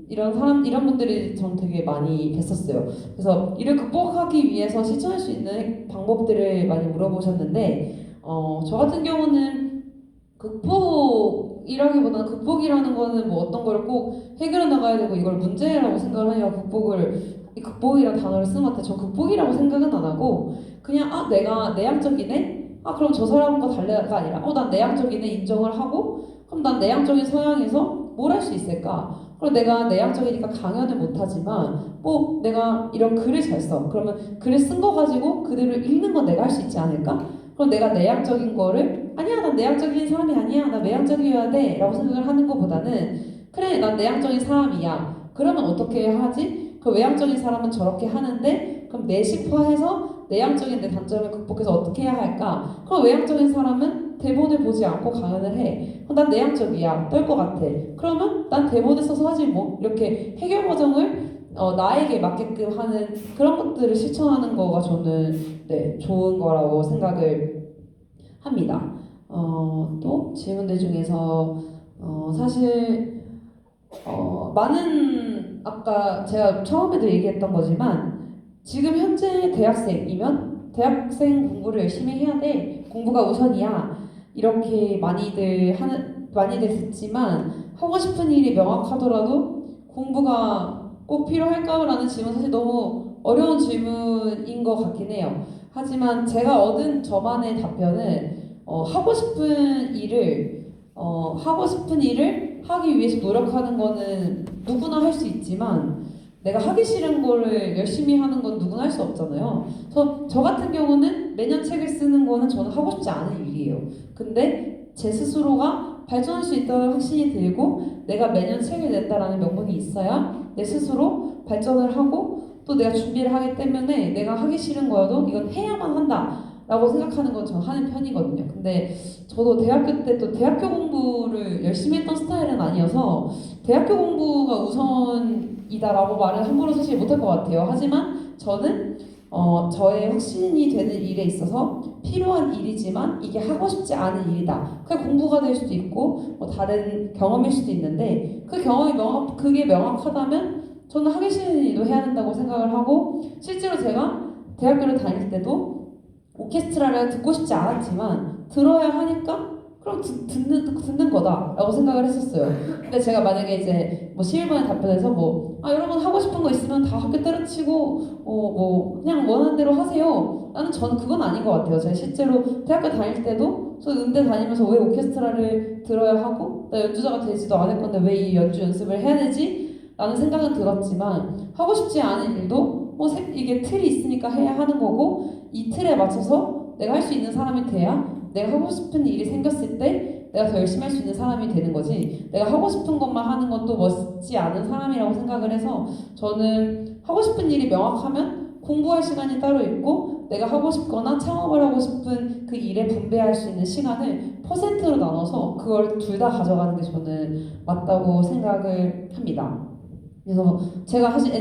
분들이 전 되게 많이 뵀었어요. 그래서 이를 극복하기 위해서 실천할 수 있는 방법들을 많이 물어보셨는데 저 같은 경우는 극복이라기보다는 극복이라는 거는 뭐 어떤 거를 꼭 해결해 나가야 되고 이걸 문제라고 생각을 해야 극복이라는 단어를 쓰는 것 같아요. 저 극복이라고 생각은 안 하고 그냥 아 내가 내향적이네? 아 그럼 저 사람과 달래가 아니라 난 내향적이네 인정을 하고 그럼 난 내향적인 성향에서 뭘 할 수 있을까? 그럼 내가 내향적이니까 강연을 못하지만 뭐 내가 이런 글을 잘 써. 그러면 글을 쓴 거 가지고 그들을 읽는 건 내가 할 수 있지 않을까? 그럼 내가 내향적인 거를 아니야 난 내향적인 사람이 아니야 나 외향적이어야 돼 라고 생각을 하는 것보다는 그래 난 내향적인 사람이야 그러면 어떻게 하지? 그 외향적인 사람은 저렇게 하는데 그럼 내식화해서 내향적인 내 단점을 극복해서 어떻게 해야 할까? 그럼 외향적인 사람은 대본을 보지 않고 강연을 해. 그럼 난 내향적이야. 떨 것 같아. 그러면 난 대본을 써서 하지 뭐. 이렇게 해결 과정을 나에게 맞게끔 하는 그런 것들을 실천하는 거가 저는 좋은 거라고 생각을 합니다. 또 질문들 중에서 사실 많은 아까 제가 처음에도 얘기했던 거지만 지금 현재 대학생이면 대학생 공부를 열심히 해야 돼. 공부가 우선이야. 이렇게 많이들 듣지만 하고 싶은 일이 명확하더라도 공부가 꼭 필요할까라는 질문 사실 너무 어려운 질문인 것 같긴 해요. 하지만 제가 얻은 저만의 답변은 하고 싶은 일을 하기 위해서 노력하는 거는 누구나 할 수 있지만 내가 하기 싫은 거를 열심히 하는 건 누구나 할 수 없잖아요. 그래서 저 같은 경우는 매년 책을 쓰는 거는 저는 하고 싶지 않은 일이에요. 근데 제 스스로가 발전할 수 있다는 확신이 들고 내가 매년 책을 낸다라는 명분이 있어야 내 스스로 발전을 하고 또 내가 준비를 하기 때문에 내가 하기 싫은 거여도 이건 해야만 한다라고 생각하는 건 저는 하는 편이거든요. 근데 저도 대학교 때 또 대학교 공부를 열심히 했던 스타일은 아니어서 대학교 공부가 우선이다라고 말을 함부로 사실 못할 것 같아요. 하지만 저는 저의 확신이 되는 일에 있어서 필요한 일이지만 이게 하고 싶지 않은 일이다. 그게 공부가 될 수도 있고 뭐 다른 경험일 수도 있는데 그 경험이 그게 명확하다면 저는 하기 싫은 일도 해야 된다고 생각을 하고 실제로 제가 대학교를 다닐 때도 오케스트라를 듣고 싶지 않았지만 들어야 하니까 그럼 듣는 거다라고 생각을 했었어요. 근데 제가 만약에 이제 뭐 11번에 답변해서 여러분 하고 싶은 거 있으면 다 학교 때려치고 그냥 원하는 대로 하세요. 저는 그건 아닌 것 같아요. 제가 실제로 대학교 다닐 때도 저 음대 다니면서 왜 오케스트라를 들어야 하고 나 연주자가 되지도 않을 건데 왜 이 연주 연습을 해야 되지? 라는 생각은 들었지만 하고 싶지 않은 일도 이게 틀이 있으니까 해야 하는 거고 이 틀에 맞춰서 내가 할 수 있는 사람이 돼야 내가 하고 싶은 일이 생겼을 때 내가 더 열심히 할 수 있는 사람이 되는 거지 내가 하고 싶은 것만 하는 것도 멋지 않은 사람이라고 생각을 해서 저는 하고 싶은 일이 명확하면 공부할 시간이 따로 있고 내가 하고 싶거나 창업을 하고 싶은 그 일에 분배할 수 있는 시간을 퍼센트로 나눠서 그걸 둘 다 가져가는 게 저는 맞다고 생각을 합니다. 그래서 제가 사실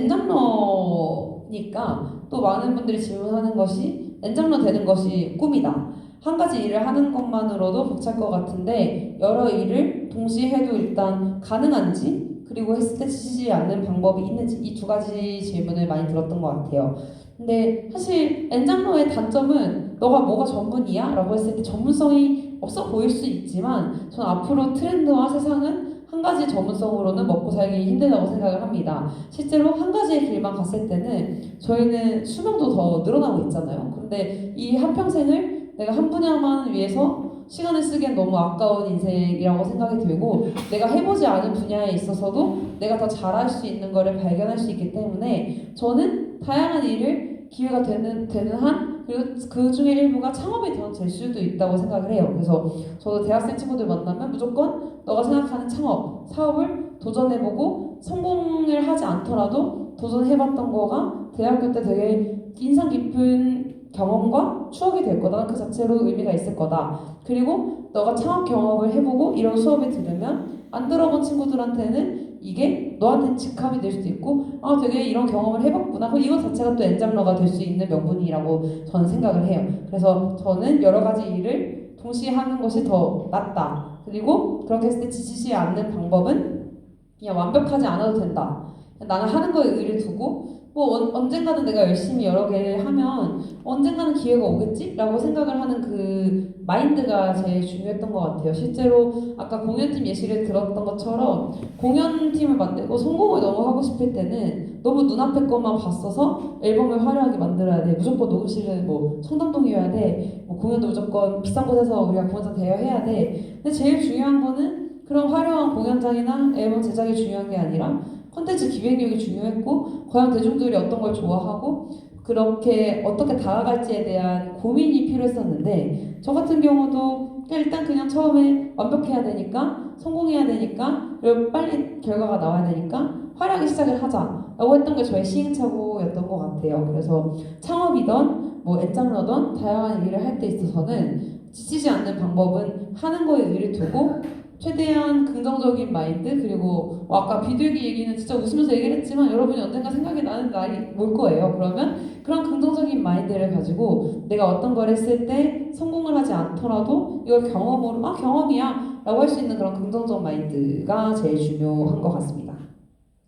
엔장러니까 또 많은 분들이 질문하는 것이 엔장러 되는 것이 꿈이다. 한 가지 일을 하는 것만으로도 벅찰 것 같은데 여러 일을 동시에 해도 일단 가능한지 그리고 했을 때 지치지 않는 방법이 있는지 이 두 가지 질문을 많이 들었던 것 같아요. 근데 사실 엔장러의 단점은 너가 뭐가 전문이야? 라고 했을 때 전문성이 없어 보일 수 있지만 저는 앞으로 트렌드와 세상은 한 가지 전문성으로는 먹고 살기 힘들다고 생각을 합니다. 실제로 한 가지의 길만 갔을 때는 저희는 수명도 더 늘어나고 있잖아요. 근데 이 한평생을 내가 한 분야만 위해서 시간을 쓰기엔 너무 아까운 인생이라고 생각이 들고 내가 해보지 않은 분야에 있어서도 내가 더 잘할 수 있는 거를 발견할 수 있기 때문에 저는 다양한 일을 기회가 되는 한 그리고 그 중에 일부가 창업이 될 수도 있다고 생각을 해요. 그래서 저도 대학생 친구들 만나면 무조건 너가 생각하는 창업, 사업을 도전해보고 성공을 하지 않더라도 도전해봤던 거가 대학교 때 되게 인상 깊은 경험과 추억이 될 거다. 그 자체로 의미가 있을 거다. 그리고 너가 창업 경험을 해보고 이런 수업을 들으면 안 들어본 친구들한테는 이게 너한테 직함이 될 수도 있고 되게 이런 경험을 해봤구나. 그럼 이거 자체가 또 엔장러가 될 수 있는 명분이라고 저는 생각을 해요. 그래서 저는 여러 가지 일을 동시에 하는 것이 더 낫다. 그리고 그렇게 했을 때 지치지 않는 방법은 그냥 완벽하지 않아도 된다. 나는 하는 거에 의의를 두고 언젠가는 내가 열심히 여러 개를 하면 언젠가는 기회가 오겠지? 라고 생각을 하는 그 마인드가 제일 중요했던 것 같아요. 실제로 아까 공연팀 예시를 들었던 것처럼 공연팀을 만들고 성공을 너무 하고 싶을 때는 너무 눈앞의 것만 봤어서 앨범을 화려하게 만들어야 돼. 무조건 녹음실은 청담동이어야 돼. 공연도 무조건 비싼 곳에서 우리가 공연장 대여해야 돼. 근데 제일 중요한 거는 그런 화려한 공연장이나 앨범 제작이 중요한 게 아니라 콘텐츠 기획력이 중요했고 과연 대중들이 어떤 걸 좋아하고 그렇게 어떻게 다가갈지에 대한 고민이 필요했었는데 저 같은 경우도 그냥 처음에 완벽해야 되니까 성공해야 되니까 그리고 빨리 결과가 나와야 되니까 화려하게 시작을 하자라고 했던 게 저의 시행착오였던 것 같아요. 그래서 창업이든 엔장러든 다양한 일을 할 때 있어서는 지치지 않는 방법은 하는 거에 의의를 두고 최대한 긍정적인 마인드 그리고 아까 비둘기 얘기는 진짜 웃으면서 얘기를 했지만 여러분이 언젠가 생각이 나는 날이 올 거예요. 그러면 그런 긍정적인 마인드를 가지고 내가 어떤 걸 했을 때 성공을 하지 않더라도 이걸 경험으로 경험이야 라고 할 수 있는 그런 긍정적 마인드가 제일 중요한 것 같습니다.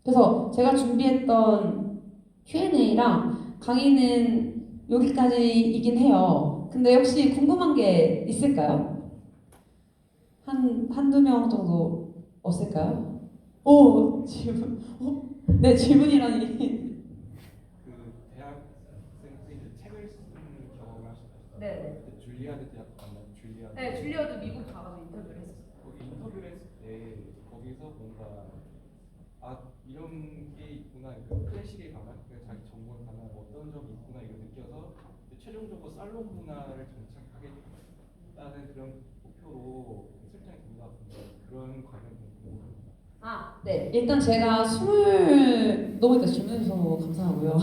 그래서 제가 준비했던 Q&A랑 강의는 여기까지이긴 해요. 근데 혹시 궁금한 게 있을까요? 한두 명 정도 없을까요? 질문. 네, 질문이라니. 그 대학생들이 책을 쓰는 경험을 하셨나요? 네. 그때 줄리아드 대학 만나요. 줄리아드. 네, 줄리아도 미국 가서 인터뷰를 했었어요. 거기 인터뷰를 했을 때 거기서 뭔가 이런 게 있구나. 그 클래식에 관한 자기 전공에 관한 어떤 점이 있구나 이걸 느껴서 최종적으로 살롱 문화를 정착하겠다는 그런 목표로 설정이 된 것 같은데 그런 과정이 궁금합니다. 네, 일단 제가 너무 일단 질문해 주셔서 감사하고요.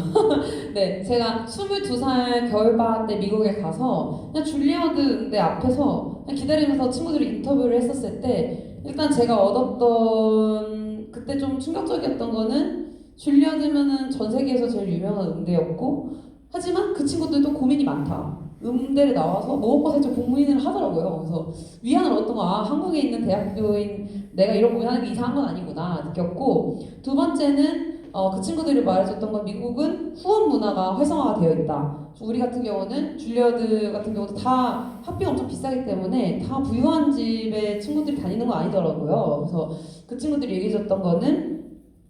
네, 제가 22살 겨울방학 때 미국에 가서 그냥 줄리어드 음대 앞에서 그냥 기다리면서 친구들이 인터뷰를 했었을 때 일단 제가 얻었던 그때 좀 충격적이었던 거는 줄리어드면은 전 세계에서 제일 유명한 음대였고 하지만 그 친구들도 고민이 많다. 음대를 나와서 무엇과 살짝 고민을 하더라고요. 그래서 위안을 얻었던 거, 한국에 있는 대학교인 내가 이런 고민하는 게 이상한 건 아니구나 느꼈고 두 번째는 그 친구들이 말해줬던 건 미국은 후원 문화가 활성화가 되어 있다. 우리 같은 경우는 줄리어드 같은 경우도 다 학비가 엄청 비싸기 때문에 다 부유한 집에 친구들이 다니는 건 아니더라고요. 그래서 그 친구들이 얘기해줬던 거는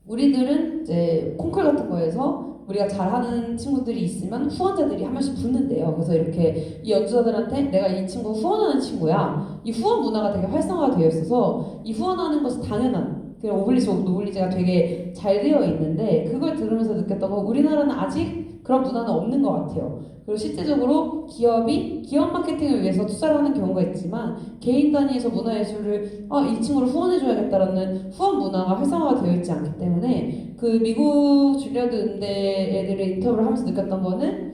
우리들은 이제 콩쿨 같은 거에서 우리가 잘하는 친구들이 있으면 후원자들이 한 명씩 붙는데요. 그래서 이렇게 이 연주자들한테 내가 이 친구 후원하는 친구야. 이 후원 문화가 되게 활성화되어 있어서 이 후원하는 것이 당연한 오블리지 오브 노블리지가 되게 잘 되어 있는데 그걸 들으면서 느꼈던 건 우리나라는 아직 그런 문화는 없는 것 같아요. 그리고 실제적으로 기업이 기업 마케팅을 위해서 투자를 하는 경우가 있지만 개인 단위에서 문화예술을 이 친구를 후원해줘야겠다라는 후원 문화가 활성화가 되어 있지 않기 때문에 그 미국 줄리어드 음대 애들의 인터뷰를 하면서 느꼈던 거는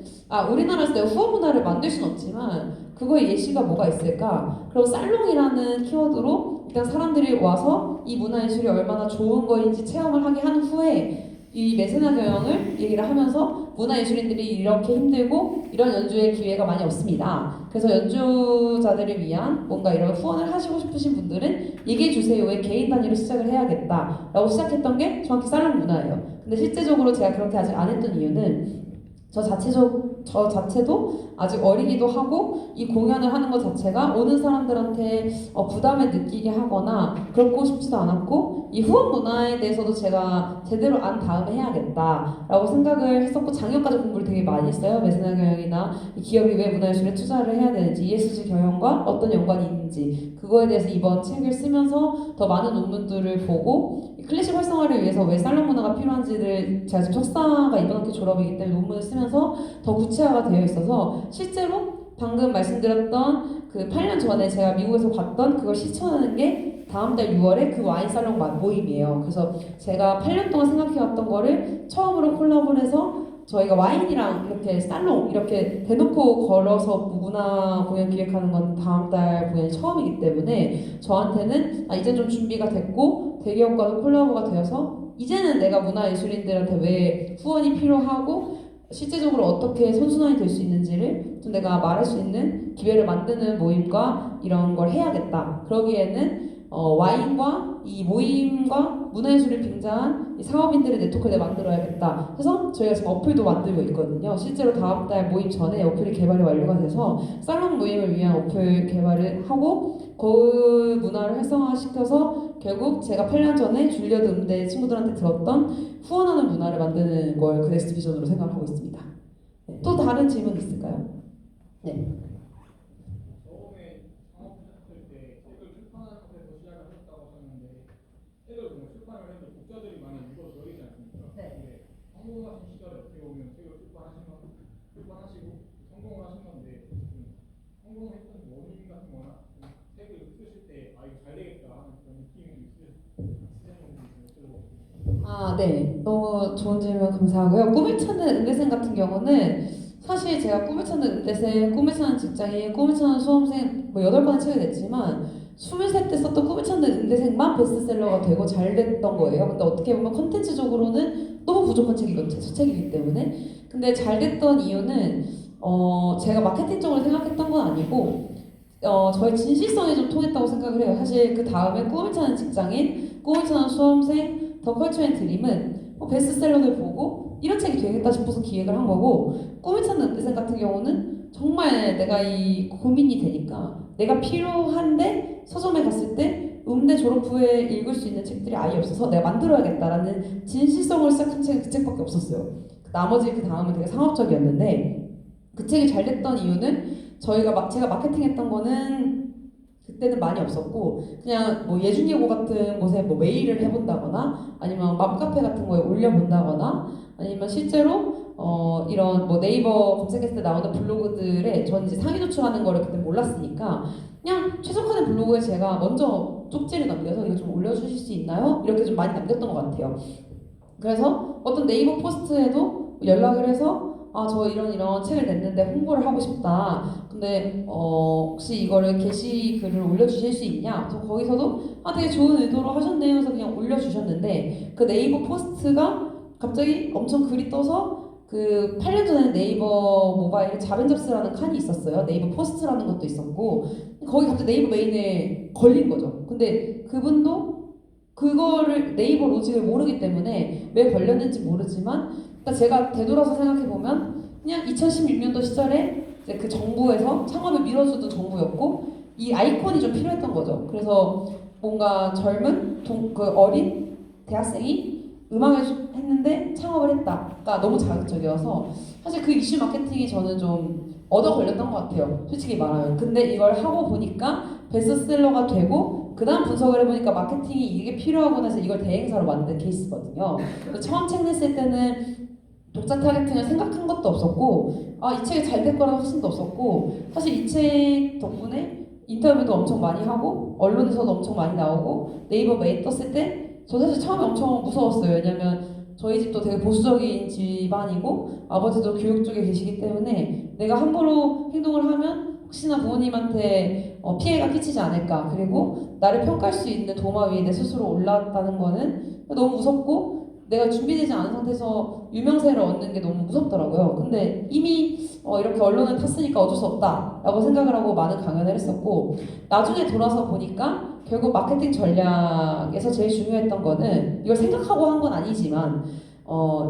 우리나라에서 내가 후원 문화를 만들 수는 없지만 그거의 예시가 뭐가 있을까? 그리고 살롱이라는 키워드로 일단 사람들이 와서 이 문화예술이 얼마나 좋은 거인지 체험을 하게 한 후에 이 메세나 경영을 얘기를 하면서 문화예술인들이 이렇게 힘들고 이런 연주의 기회가 많이 없습니다. 그래서 연주자들을 위한 뭔가 이런 후원을 하시고 싶으신 분들은 얘기해 주세요의 개인 단위로 시작을 해야겠다라고 시작했던 게 정확히 살롱 문화예요. 근데 실제적으로 제가 그렇게 아직 안 했던 이유는 저 자체도 아직 어리기도 하고 이 공연을 하는 것 자체가 오는 사람들한테 부담을 느끼게 하거나 그렇고 싶지도 않았고 이 후원 문화에 대해서도 제가 제대로 안 다음에 해야겠다라고 생각을 했었고 작년까지 공부를 되게 많이 했어요. 메세나 경영이나 이 기업이 왜 문화예술에 투자를 해야 되는지 ESG 경영과 어떤 연관이 있는지 그거에 대해서 이번 책을 쓰면서 더 많은 논문들을 보고 클래식 활성화를 위해서 왜 살롱 문화가 필요한지를 제가 지금 석사가 이번 학기 졸업이기 때문에 논문을 쓰면서 더 구체화가 되어 있어서 실제로 방금 말씀드렸던 그 8년 전에 제가 미국에서 봤던 그걸 실천하는 게 다음 달 6월에 그 와인 살롱 모임이에요. 그래서 제가 8년 동안 생각해왔던 거를 처음으로 콜라보를 해서 저희가 와인이랑 이렇게 살롱 이렇게 대놓고 걸어서 문화 공연 기획하는 건 다음 달 공연이 처음이기 때문에 저한테는 이제 좀 준비가 됐고 대기업과도 콜라보가 되어서 이제는 내가 문화예술인들한테 왜 후원이 필요하고 실제적으로 어떻게 선순환이 될 수 있는지를 좀 내가 말할 수 있는 기회를 만드는 모임과 이런 걸 해야겠다. 그러기에는 와인과 이 모임과 문화예술을 빙자한 이 사업인들의 네트워크를 만들어야겠다. 그래서 저희가 지금 어플도 만들고 있거든요. 실제로 다음 달 모임 전에 어플이 개발이 완료가 돼서 살롱 모임을 위한 어플 개발을 하고 그 문화를 활성화시켜서 결국 제가 8년 전에 줄리어드 음대 친구들한테 들었던 후원하는 문화를 만드는 걸 그 넥스트 비전으로 생각하고 있습니다. 네, 또 다른 질문 있을까요? 네. 처음에 창업하셨을 때 책을 출판하셔서 시작을 하셨다고 하셨는데 책을 보면 출판을 해도 독자들이 많이 읽어줘야 되지 않습니까? 네. 근데 성공하신 시절에 어떻게 보면 책을 출판하시고 성공을 하신 건데 성공했던 원인 같은 거나 책을 쓰실 때 이거 잘 되겠다 하는 그런 느낌이 있으셨는지 네. 너무 좋은 질문 감사하고요. 꿈을 찾는 응대생 같은 경우는 사실 제가 꿈을 찾는 응대생, 꿈을 찾는 직장인, 꿈을 찾는 수험생 8권의 책을 냈지만 23때 썼던 꿈을 찾는 응대생만 베스트셀러가 되고 잘 됐던 거예요. 근데 어떻게 보면 컨텐츠적으로는 너무 부족한 책이거든요. 첫 책이기 때문에. 근데 잘 됐던 이유는 제가 마케팅적으로 생각했던 건 아니고 저의 진실성이 좀 통했다고 생각을 해요. 사실 그 다음에 꿈을 찾는 직장인, 꿈을 찾는 수험생, 더 컬처 앤 드림은 베스트셀러를 보고 이런 책이 되겠다 싶어서 기획을 한 거고 꿈을 찾는 응대생 같은 경우는 정말 내가 이 고민이 되니까 내가 필요한데 서점에 갔을 때 음대 졸업 후에 읽을 수 있는 책들이 아예 없어서 내가 만들어야겠다라는 진실성을 시작한 책은 그 책밖에 없었어요. 나머지 그 다음은 되게 상업적이었는데 그 책이 잘 됐던 이유는 제가 마케팅했던 거는 그때는 많이 없었고 그냥 뭐 예준예고 같은 곳에 뭐 메일을 해본다거나 아니면 맘카페 같은 거에 올려본다거나 아니면 실제로 이런 뭐 네이버 검색했을 때 나오는 블로그들에 전 이제 상위 노출하는 거를 그때 몰랐으니까 그냥 최적화된 블로그에 제가 먼저 쪽지를 남겨서 이거 좀 올려주실 수 있나요? 이렇게 좀 많이 남겼던 것 같아요. 그래서 어떤 네이버 포스트에도 연락을 해서 저 이런 책을 냈는데 홍보를 하고 싶다. 근데 혹시 이거를 게시글을 올려주실 수 있냐? 그래서 거기서도 되게 좋은 의도로 하셨네요. 그래서 그냥 올려주셨는데 그 네이버 포스트가 갑자기 엄청 글이 떠서 그 8년 전에 네이버 모바일에 자벤잡스라는 칸이 있었어요. 네이버 포스트라는 것도 있었고 거기 갑자기 네이버 메인에 걸린 거죠. 근데 그분도 그거를 네이버 로직을 모르기 때문에 왜 걸렸는지 모르지만 그러니까 제가 되돌아서 생각해보면 그냥 2016년도 시절에 이제 그 정부에서 창업을 밀어주던 정부였고 이 아이콘이 좀 필요했던 거죠. 그래서 뭔가 젊은 그 어린 대학생이 음악을 했는데 창업을 했다가 너무 자극적이어서 사실 그 이슈 마케팅이 저는 좀 얻어 걸렸던 것 같아요. 솔직히 말하면. 근데 이걸 하고 보니까 베스트셀러가 되고 그 다음 분석을 해보니까 마케팅이 이게 필요하구나 해서 이걸 대행사로 만든 케이스거든요. 처음 책 냈을 때는 독자 타겟팅을 생각한 것도 없었고 이 책이 잘 될 거라는 확신도 없었고 사실 이 책 덕분에 인터뷰도 엄청 많이 하고 언론에서도 엄청 많이 나오고 네이버 메인 떴을 때 저 사실 처음에 엄청 무서웠어요. 왜냐면 저희 집도 되게 보수적인 집안이고 아버지도 교육 쪽에 계시기 때문에 내가 함부로 행동을 하면 혹시나 부모님한테 피해가 끼치지 않을까. 그리고 나를 평가할 수 있는 도마 위에 내 스스로 올라왔다는 거는 너무 무섭고 내가 준비되지 않은 상태에서 유명세를 얻는 게 너무 무섭더라고요. 근데 이미 이렇게 언론을 탔으니까 어쩔 수 없다라고 생각을 하고 많은 강연을 했었고 나중에 돌아서 보니까 결국 마케팅 전략에서 제일 중요했던 거는 이걸 생각하고 한 건 아니지만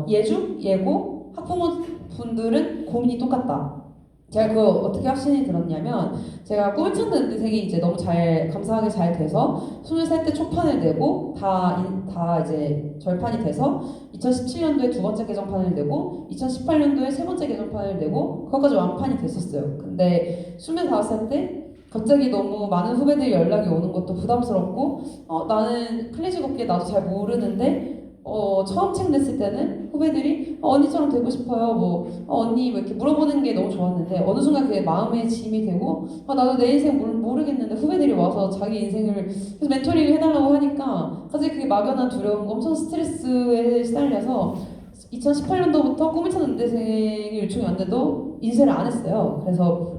예중, 예고, 학부모분들은 고민이 똑같다. 제가 그거 어떻게 확신이 들었냐면 제가 꿈을 찾는 인생이 이제 너무 감사하게 잘 돼서 23대 초판을 내고 다 이제 절판이 돼서 2017년도에 두 번째 개정판을 내고 2018년도에 세 번째 개정판을 내고 그것까지 완판이 됐었어요. 근데 25살 때 갑자기 너무 많은 후배들이 연락이 오는 것도 부담스럽고 나는 클래식 업계 나도 잘 모르는데 처음 책 냈을 때는 후배들이 언니처럼 되고 싶어요. 언니 뭐 이렇게 물어보는 게 너무 좋았는데 어느 순간 그게 마음의 짐이 되고 나도 내 인생 모르겠는데 후배들이 와서 자기 인생을 그래서 멘토링을 해달라고 하니까 사실 그게 막연한 두려움과 엄청 스트레스에 시달려서 2018년도부터 꿈을 찾는 인생이 요청이 왔는데도 인쇄를 안 했어요. 그래서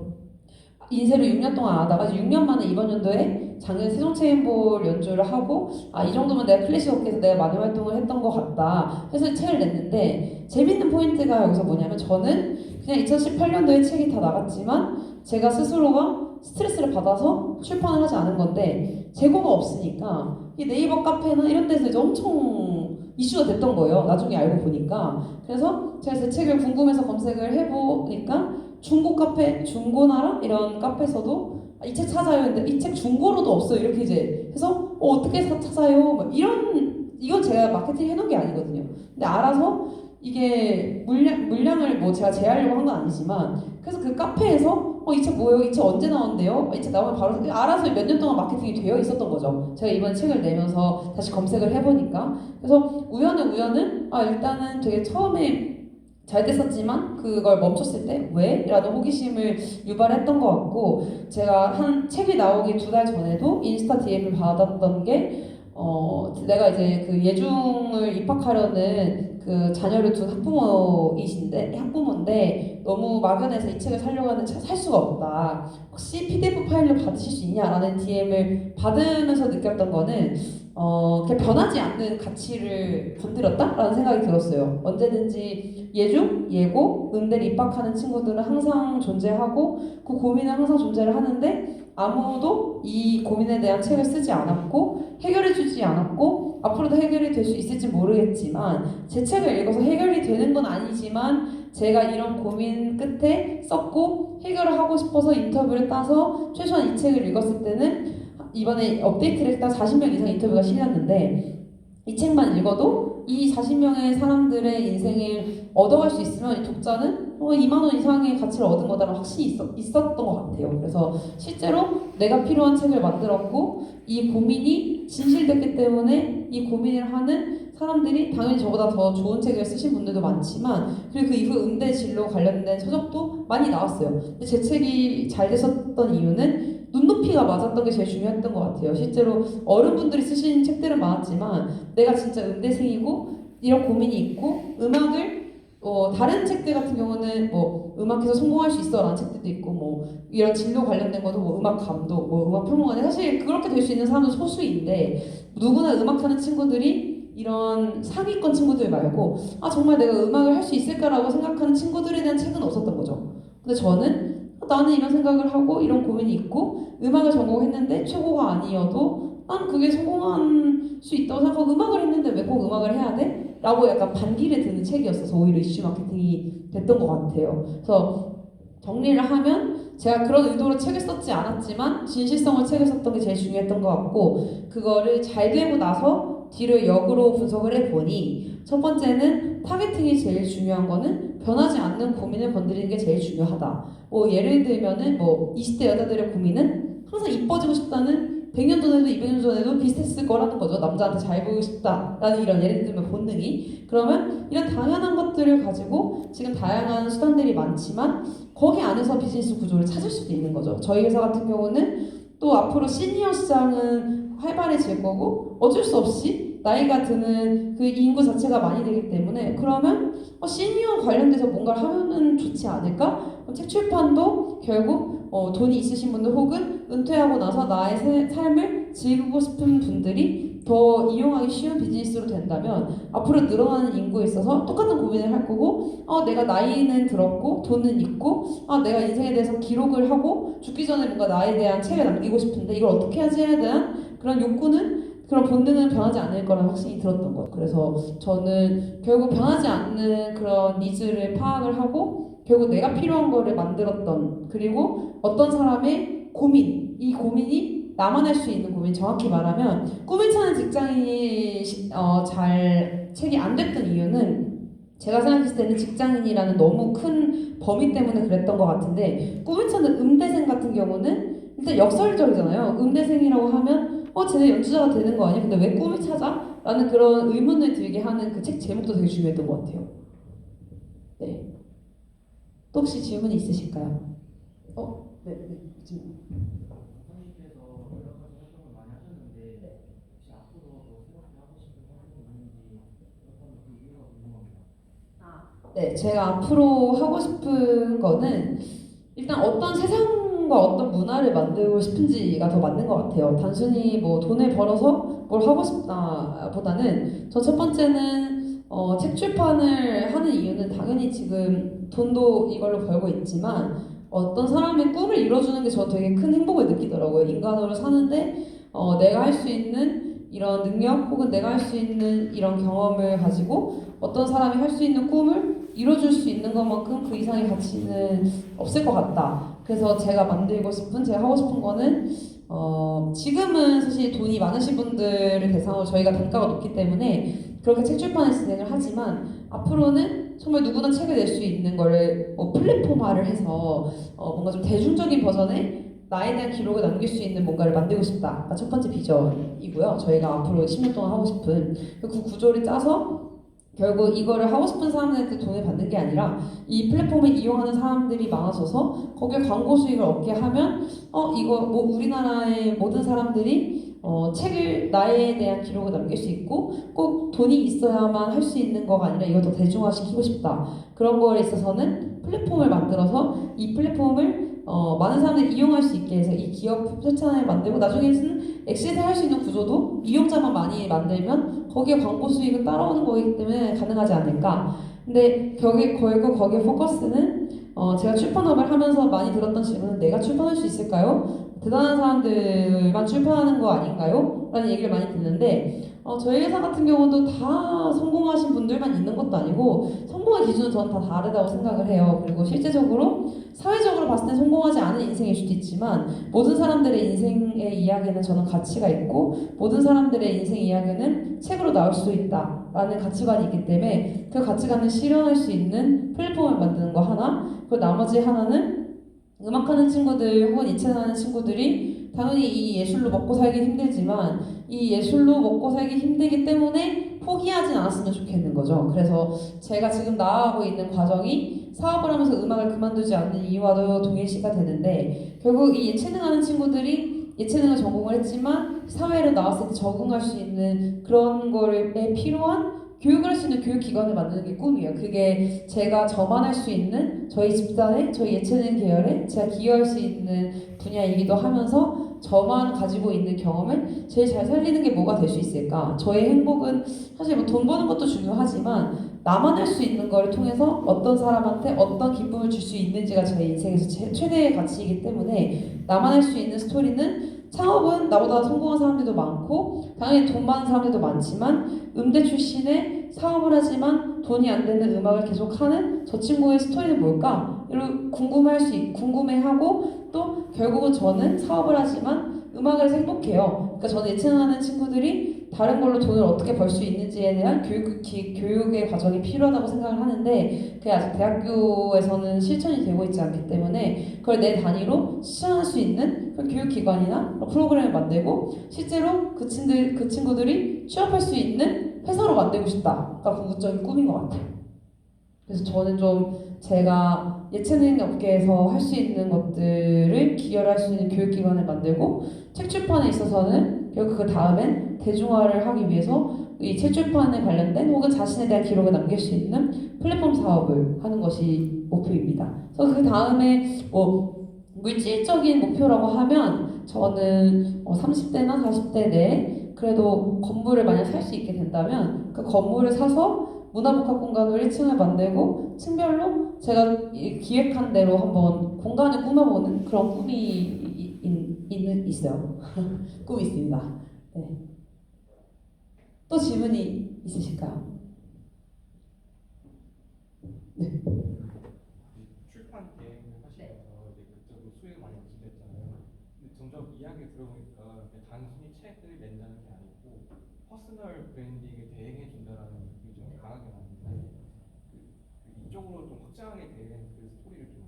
인쇄를 6년 동안 하다가 6년 만에 이번 연도에 작년 세종체인볼 연주를 하고 이 정도면 내가 클래식 업계에서 내가 많이 활동을 했던 것 같다 해서 책을 냈는데 재밌는 포인트가 여기서 뭐냐면 저는 그냥 2018년도에 책이 다 나갔지만 제가 스스로가 스트레스를 받아서 출판을 하지 않은 건데 재고가 없으니까 이 네이버 카페나 이런 데서 이제 엄청 이슈가 됐던 거예요. 나중에 알고 보니까. 그래서 제가 제 책을 궁금해서 검색을 해보니까 중고 카페, 중고나라 이런 카페에서도 이 책 찾아요 했는데 이 책 중고로도 없어요. 이렇게 이제 해서 어떻게 찾아요? 이건 제가 마케팅 해놓은 게 아니거든요. 근데 알아서 이게 물량을 뭐 제가 제하려고 한 건 아니지만 그래서 그 카페에서 이 책 뭐예요? 이 책 언제 나온대요? 이 책 나오면 바로 알아서 몇 년 동안 마케팅이 되어 있었던 거죠. 제가 이번 책을 내면서 다시 검색을 해보니까 그래서 우연은 일단은 되게 처음에 잘 됐었지만 그걸 멈췄을 때 왜? 라는 호기심을 유발했던 것 같고 제가 한 책이 나오기 2달 전에도 인스타 DM을 받았던 게 내가 이제 그 예중을 입학하려는 그 자녀를 둔 학부모인데 너무 막연해서 이 책을 사려고 하는데 살 수가 없다. 혹시 PDF 파일로 받으실 수 있냐라는 DM을 받으면서 느꼈던 거는 그냥 변하지 않는 가치를 건드렸다라는 생각이 들었어요. 언제든지 예중, 예고, 음대를 입학하는 친구들은 항상 존재하고 그 고민은 항상 존재를 하는데 아무도 이 고민에 대한 책을 쓰지 않았고 해결해주지 않았고 앞으로도 해결이 될 수 있을지 모르겠지만 제 책을 읽어서 해결이 되는 건 아니지만 제가 이런 고민 끝에 썼고 해결을 하고 싶어서 인터뷰를 따서 최소한 이 책을 읽었을 때는 이번에 업데이트를 했다 40명 이상 인터뷰가 실렸는데 이 책만 읽어도 이 40명의 사람들의 인생을 얻어갈 수 있으면 이 독자는 2만 원 이상의 가치를 얻은 거다라는 확신이 있었던 것 같아요. 그래서 실제로 내가 필요한 책을 만들었고 이 고민이 진실됐기 때문에 이 고민을 하는 사람들이 당연히 저보다 더 좋은 책을 쓰신 분들도 많지만 그리고 그 이후 음대 진로 관련된 서적도 많이 나왔어요. 근데 제 책이 잘 됐었던 이유는 눈높이가 맞았던 게 제일 중요했던 것 같아요. 실제로 어른분들이 쓰신 책들은 많았지만 내가 진짜 음대생이고 이런 고민이 있고 음악을 다른 책들 같은 경우는 뭐 음악해서 성공할 수 있어라는 책들도 있고 뭐 이런 진로 관련된 것도 뭐 음악 감독, 뭐 음악 평론가 사실 그렇게 될 수 있는 사람도 소수인데 누구나 음악하는 친구들이 이런 상위권 친구들 말고 정말 내가 음악을 할 수 있을까라고 생각하는 친구들에 대한 책은 없었던 거죠. 근데 저는 나는 이런 생각을 하고 이런 고민이 있고 음악을 전공했는데 최고가 아니어도 난 그게 성공할 수 있다고 생각하고 음악을 했는데 왜 꼭 음악을 해야 돼? 라고 약간 반기를 드는 책이었어서 오히려 이슈 마케팅이 됐던 것 같아요. 그래서 정리를 하면 제가 그런 의도로 책을 썼지 않았지만 진실성을 책을 썼던 게 제일 중요했던 것 같고 그거를 잘 되고 나서 뒤를 역으로 분석을 해보니 첫 번째는 타겟팅이 제일 중요한 거는 변하지 않는 고민을 건드리는 게 제일 중요하다. 뭐 예를 들면은 뭐 20대 여자들의 고민은 항상 이뻐지고 싶다는 100년 전에도 200년 전에도 비슷했을 거라는 거죠. 남자한테 잘 보이고 싶다라는 이런 예를 들면 본능이. 그러면 이런 당연한 것들을 가지고 지금 다양한 수단들이 많지만 거기 안에서 비즈니스 구조를 찾을 수도 있는 거죠. 저희 회사 같은 경우는 또 앞으로 시니어 시장은 활발해질 거고 어쩔 수 없이 나이가 드는 그 인구 자체가 많이 되기 때문에 그러면 시니어 관련돼서 뭔가를 하면은 좋지 않을까? 책 출판도 결국 돈이 있으신 분들 혹은 은퇴하고 나서 나의 삶을 즐기고 싶은 분들이 더 이용하기 쉬운 비즈니스로 된다면 앞으로 늘어나는 인구에 있어서 똑같은 고민을 할 거고 내가 나이는 들었고 돈은 있고 내가 인생에 대해서 기록을 하고 죽기 전에 뭔가 나에 대한 책을 남기고 싶은데 이걸 어떻게 해야지에 대한 그런 욕구는 그런 본능은 변하지 않을 거라는 확신이 들었던 거예요. 그래서 저는 결국 변하지 않는 그런 니즈를 파악을 하고 결국 내가 필요한 거를 만들었던 그리고 어떤 사람의 고민, 이 고민이 나만 할 수 있는 고민, 정확히 말하면 꿈을 찾는 직장인이 잘 책이 안 됐던 이유는 제가 생각했을 때는 직장인이라는 너무 큰 범위 때문에 그랬던 것 같은데 꿈을 찾는 음대생 같은 경우는 일단 역설적이잖아요. 음대생이라고 하면 쟤네 연주자가 되는 거 아니야? 근데 왜 꿈을 찾아? 라는 그런 의문을 들게 하는 그 책 제목도 되게 중요했던 것 같아요. 네. 또 혹시 질문이 있으실까요? 네. 질문. 선생님께서 여러 가지 활동을 많이 하셨는데 혹시 앞으로 더 새롭게 하고 싶은 활동이 있는지 그렇다면 그 이유가 궁금합니다. 네, 제가 앞으로 하고 싶은 거는 일단 어떤 세상과 어떤 문화를 만들고 싶은지가 더 맞는 것 같아요. 단순히 뭐 돈을 벌어서 뭘 하고 싶다 보다는 저 첫 번째는 책 출판을 하는 이유는 당연히 지금 돈도 이걸로 벌고 있지만 어떤 사람의 꿈을 이뤄주는 게 저 되게 큰 행복을 느끼더라고요. 인간으로 사는데 내가 할 수 있는 이런 능력 혹은 내가 할 수 있는 이런 경험을 가지고 어떤 사람이 할 수 있는 꿈을 이뤄줄 수 있는 것만큼 그 이상의 가치는 없을 것 같다. 그래서 제가 만들고 싶은, 제가 하고 싶은 거는 지금은 사실 돈이 많으신 분들을 대상으로 저희가 단가가 높기 때문에 그렇게 책 출판을 진행을 하지만 앞으로는 정말 누구나 책을 낼 수 있는 거를 플랫폼화를 해서 뭔가 좀 대중적인 버전의 나에 대한 기록을 남길 수 있는 뭔가를 만들고 싶다. 첫 번째 비전이고요. 저희가 앞으로 10년 동안 하고 싶은 그 구조를 짜서 결국 이거를 하고 싶은 사람들한테 돈을 받는 게 아니라 이 플랫폼을 이용하는 사람들이 많아져서 거기에 광고 수익을 얻게 하면 이거 뭐 우리나라의 모든 사람들이 책을 나에 대한 기록을 남길 수 있고 꼭 돈이 있어야만 할 수 있는 거가 아니라 이걸 더 대중화시키고 싶다. 그런 거에 있어서는 플랫폼을 만들어서 이 플랫폼을 많은 사람들이 이용할 수 있게 해서 이 기업 협찬을 만들고 나중에는 엑시트 할 수 있는 구조도 이용자만 많이 만들면 거기에 광고 수익은 따라오는 거기 때문에 가능하지 않을까. 근데 결국 거기에 포커스는 제가 출판업을 하면서 많이 들었던 질문은 내가 출판할 수 있을까요? 대단한 사람들만 출판하는 거 아닌가요? 라는 얘기를 많이 듣는데 저희 회사 같은 경우도 다 성공하신 분들만 있는 것도 아니고 성공의 기준은 저는 다 다르다고 생각을 해요. 그리고 실제적으로 사회적으로 봤을 때 성공하지 않은 인생일 수도 있지만 모든 사람들의 인생의 이야기는 저는 가치가 있고 모든 사람들의 인생 이야기는 책으로 나올 수도 있다 된다라는 가치관이 있기 때문에 그 가치관을 실현할 수 있는 플랫폼을 만드는 거 하나, 그리고 나머지 하나는 음악하는 친구들 혹은 예체능하는 친구들이 당연히 이 예술로 먹고 살기 힘들지만 이 예술로 먹고 살기 힘들기 때문에 포기하진 않았으면 좋겠는 거죠. 그래서 제가 지금 나아가고 있는 과정이 사업을 하면서 음악을 그만두지 않는 이유와도 동일시가 되는데, 결국 이 예체능하는 친구들이 예체능을 전공을 했지만 사회로 나왔을 때 적응할 수 있는 그런 거에 필요한 교육을 할 수 있는 교육기관을 만드는 게 꿈이에요. 그게 제가 저만 할 수 있는 저희 집단에, 저희 예체능 계열에 제가 기여할 수 있는 분야이기도 하면서 저만 가지고 있는 경험을 제일 잘 살리는 게 뭐가 될 수 있을까? 저의 행복은 사실 뭐 돈 버는 것도 중요하지만 나만 할 수 있는 거를 통해서 어떤 사람한테 어떤 기쁨을 줄 수 있는지가 저의 인생에서 최대의 가치이기 때문에 나만 할 수 있는 스토리는, 창업은 나보다 성공한 사람들도 많고 당연히 돈 많은 사람들도 많지만 음대 출신의 사업을 하지만 돈이 안 되는 음악을 계속하는 저 친구의 스토리는 뭘까? 이런 궁금해하고, 또 결국은 저는 사업을 하지만 음악을 해서 행복해요. 그러니까 저는 예체능하는 친구들이 다른 걸로 돈을 어떻게 벌 수 있는지에 대한 교육의 과정이 필요하다고 생각을 하는데 그게 아직 대학교에서는 실천이 되고 있지 않기 때문에 그걸 내 단위로 실천할 수 있는 그런 교육기관이나 프로그램을 만들고 실제로 그 친구들이 취업할 수 있는 회사로 만들고 싶다가 궁극적인 꿈인 것 같아요. 그래서 저는 좀 제가 예체능 업계에서 할 수 있는 것들을 기여를 할 수 있는 교육기관을 만들고, 책 출판에 있어서는 결국 그 다음엔 대중화를 하기 위해서 이 책 출판에 관련된 혹은 자신에 대한 기록을 남길 수 있는 플랫폼 사업을 하는 것이 목표입니다. 그래서 그 다음에 뭐 물질적인 목표라고 하면 저는 30대나 40대 내에 그래도 건물을 만약 살 수 있게 된다면 그 건물을 사서 문화복합 공간을 1층을 만들고 층별로 제가 기획한 대로 한번 공간을 꾸며보는 그런 꿈이 있어요. 꿈이 있습니다. 네. 또 질문이 있으실까요? 네. 출판 계획을 하시면서 이제 그쪽으로 수익을 많이 얻으셨잖아요. 근데 점점 이야기 들어보니까 그냥 단순히 책을 낸다는 게 아니고 퍼스널 브랜딩을 대행해 준다라는 느낌이 좀 강하게 나는데 이쪽으로 좀 확장하게 된 그 스토리를 좀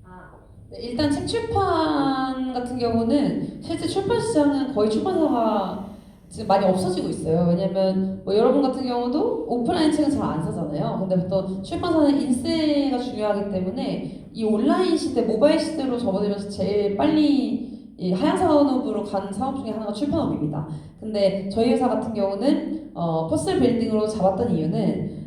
알려주세요. 네, 일단 책 출판 같은 경우는 실제 출판 시장은 거의 출판사가 지금 많이 없어지고 있어요. 왜냐면 뭐 여러분 같은 경우도 오프라인 책은 잘 안 사잖아요. 근데 또 출판사는 인쇄가 중요하기 때문에 이 온라인 시대, 모바일 시대로 접어들면서 제일 빨리 이 하향 산업으로 간 사업 중에 하나가 출판업입니다. 근데 저희 회사 같은 경우는 퍼스널 브랜딩으로 잡았던 이유는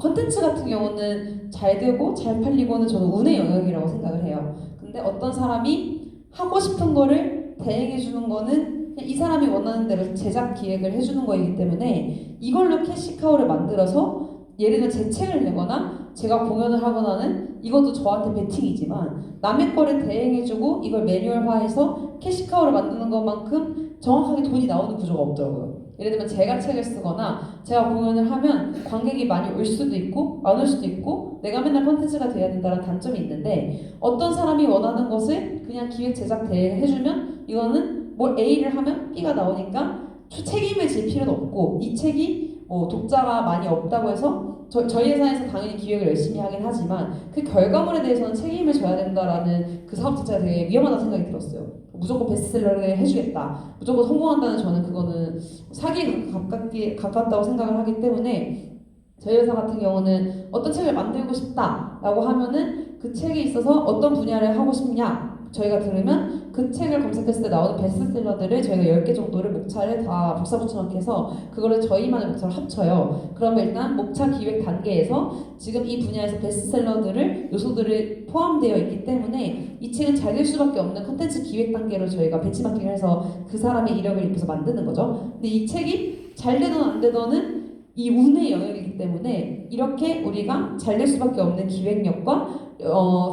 컨텐츠 같은 경우는 잘 되고 잘 팔리고는 저는 운의 영역이라고 생각을 해요. 근데 어떤 사람이 하고 싶은 거를 대행해 주는 거는 그냥 이 사람이 원하는 대로 제작 기획을 해주는 거이기 때문에 이걸로 캐시카우를 만들어서 예를 들면 제 책을 내거나 제가 공연을 하거나는 이것도 저한테 베팅이지만 남의 거를 대행해주고 이걸 매뉴얼화해서 캐시카우를 만드는 것만큼 정확하게 돈이 나오는 구조가 없더라고요. 예를 들면 제가 책을 쓰거나 제가 공연을 하면 관객이 많이 올 수도 있고 안 올 수도 있고 내가 맨날 콘텐츠가 돼야 된다는 단점이 있는데 어떤 사람이 원하는 것을 그냥 기획 제작 대행해주면 이거는 뭘 A를 하면 B가 나오니까 책임을 질 필요도 없고 이 책이 뭐 독자가 많이 없다고 해서 저희 회사에서 당연히 기획을 열심히 하긴 하지만 그 결과물에 대해서는 책임을 져야 된다라는 그 사업 자체가 되게 위험하다는 생각이 들었어요. 무조건 베스트셀러를 해주겠다, 무조건 성공한다는 저는 그거는 사기에 가깝다고 생각을 하기 때문에 저희 회사 같은 경우는 어떤 책을 만들고 싶다라고 하면은 그 책에 있어서 어떤 분야를 하고 싶냐 저희가 들으면 그 책을 검색했을 때 나오는 베스트셀러들을 저희가 10개 정도를 목차를 다 복사붙여넣기해서 그거를 저희만의 목차로 합쳐요. 그러면 일단 목차 기획 단계에서 지금 이 분야에서 베스트셀러들을 요소들을 포함되어 있기 때문에 이 책은 잘 될 수밖에 없는 컨텐츠 기획 단계로 저희가 배치마킹을 해서 그 사람의 이력을 입혀서 만드는 거죠. 근데 이 책이 잘 되든 안 되든은 이 운의 영역이기 때문에 이렇게 우리가 잘 될 수밖에 없는 기획력과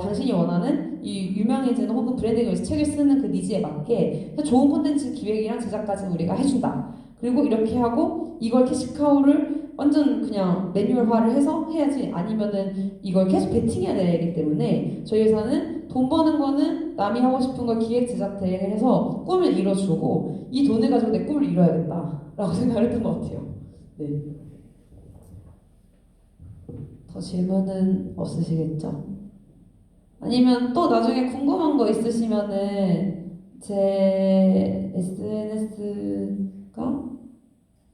당신이 원하는 이 유명해지는 혹은 브랜딩을 위해서 책을 쓰는 그 니즈에 맞게 좋은 콘텐츠 기획이랑 제작까지 우리가 해준다. 그리고 이렇게 하고 이걸 캐시카우를 완전 그냥 매뉴얼화를 해서 해야지 아니면은 이걸 계속 베팅해야 되기 때문에 저희 회사는 돈 버는 거는 남이 하고 싶은 걸 기획 제작 대행을 해서 꿈을 이뤄주고 이 돈을 가지고 내 꿈을 이뤄야겠다라고 생각을 했던 것 같아요. 네. 더 질문은 없으시겠죠? 아니면 또 나중에 궁금한 거 있으시면은 제 SNS가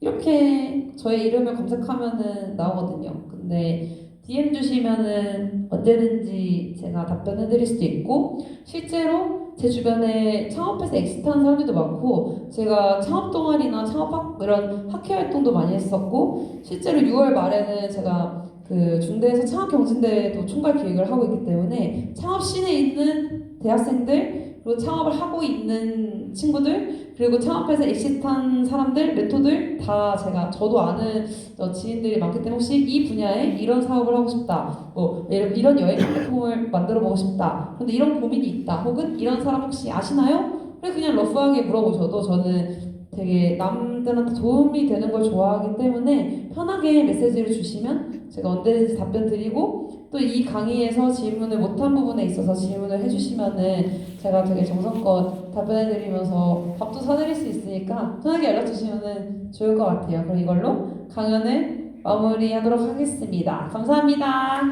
이렇게 저의 이름을 검색하면은 나오거든요. 근데 DM 주시면은 언제든지 제가 답변해 드릴 수도 있고, 실제로 제 주변에 창업해서 엑시트한 사람들도 많고, 제가 창업 동아리나 창업학 이런 학회 활동도 많이 했었고, 실제로 6월 말에는 제가 그 중대에서 창업 경진대회도 총괄 기획을 하고 있기 때문에 창업 씬에 있는 대학생들, 그리고 창업을 하고 있는 친구들, 그리고 창업해서 엑시트한 사람들, 멘토들 다 저도 아는 지인들이 많기 때문에, 혹시 이 분야에 이런 사업을 하고 싶다, 뭐 이런 여행 플랫폼을 만들어 보고 싶다, 근데 이런 고민이 있다, 혹은 이런 사람 혹시 아시나요? 그냥 러프하게 물어보셔도 저는 되게 남들한테 도움이 되는 걸 좋아하기 때문에 편하게 메시지를 주시면 제가 언제든지 답변 드리고, 또 이 강의에서 질문을 못한 부분에 있어서 질문을 해주시면은 제가 되게 정성껏 답변해드리면서 밥도 사드릴 수 있으니까 편하게 연락주시면은 좋을 것 같아요. 그럼 이걸로 강연을 마무리하도록 하겠습니다. 감사합니다.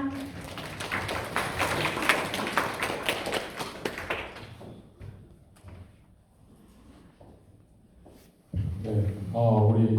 네, 우리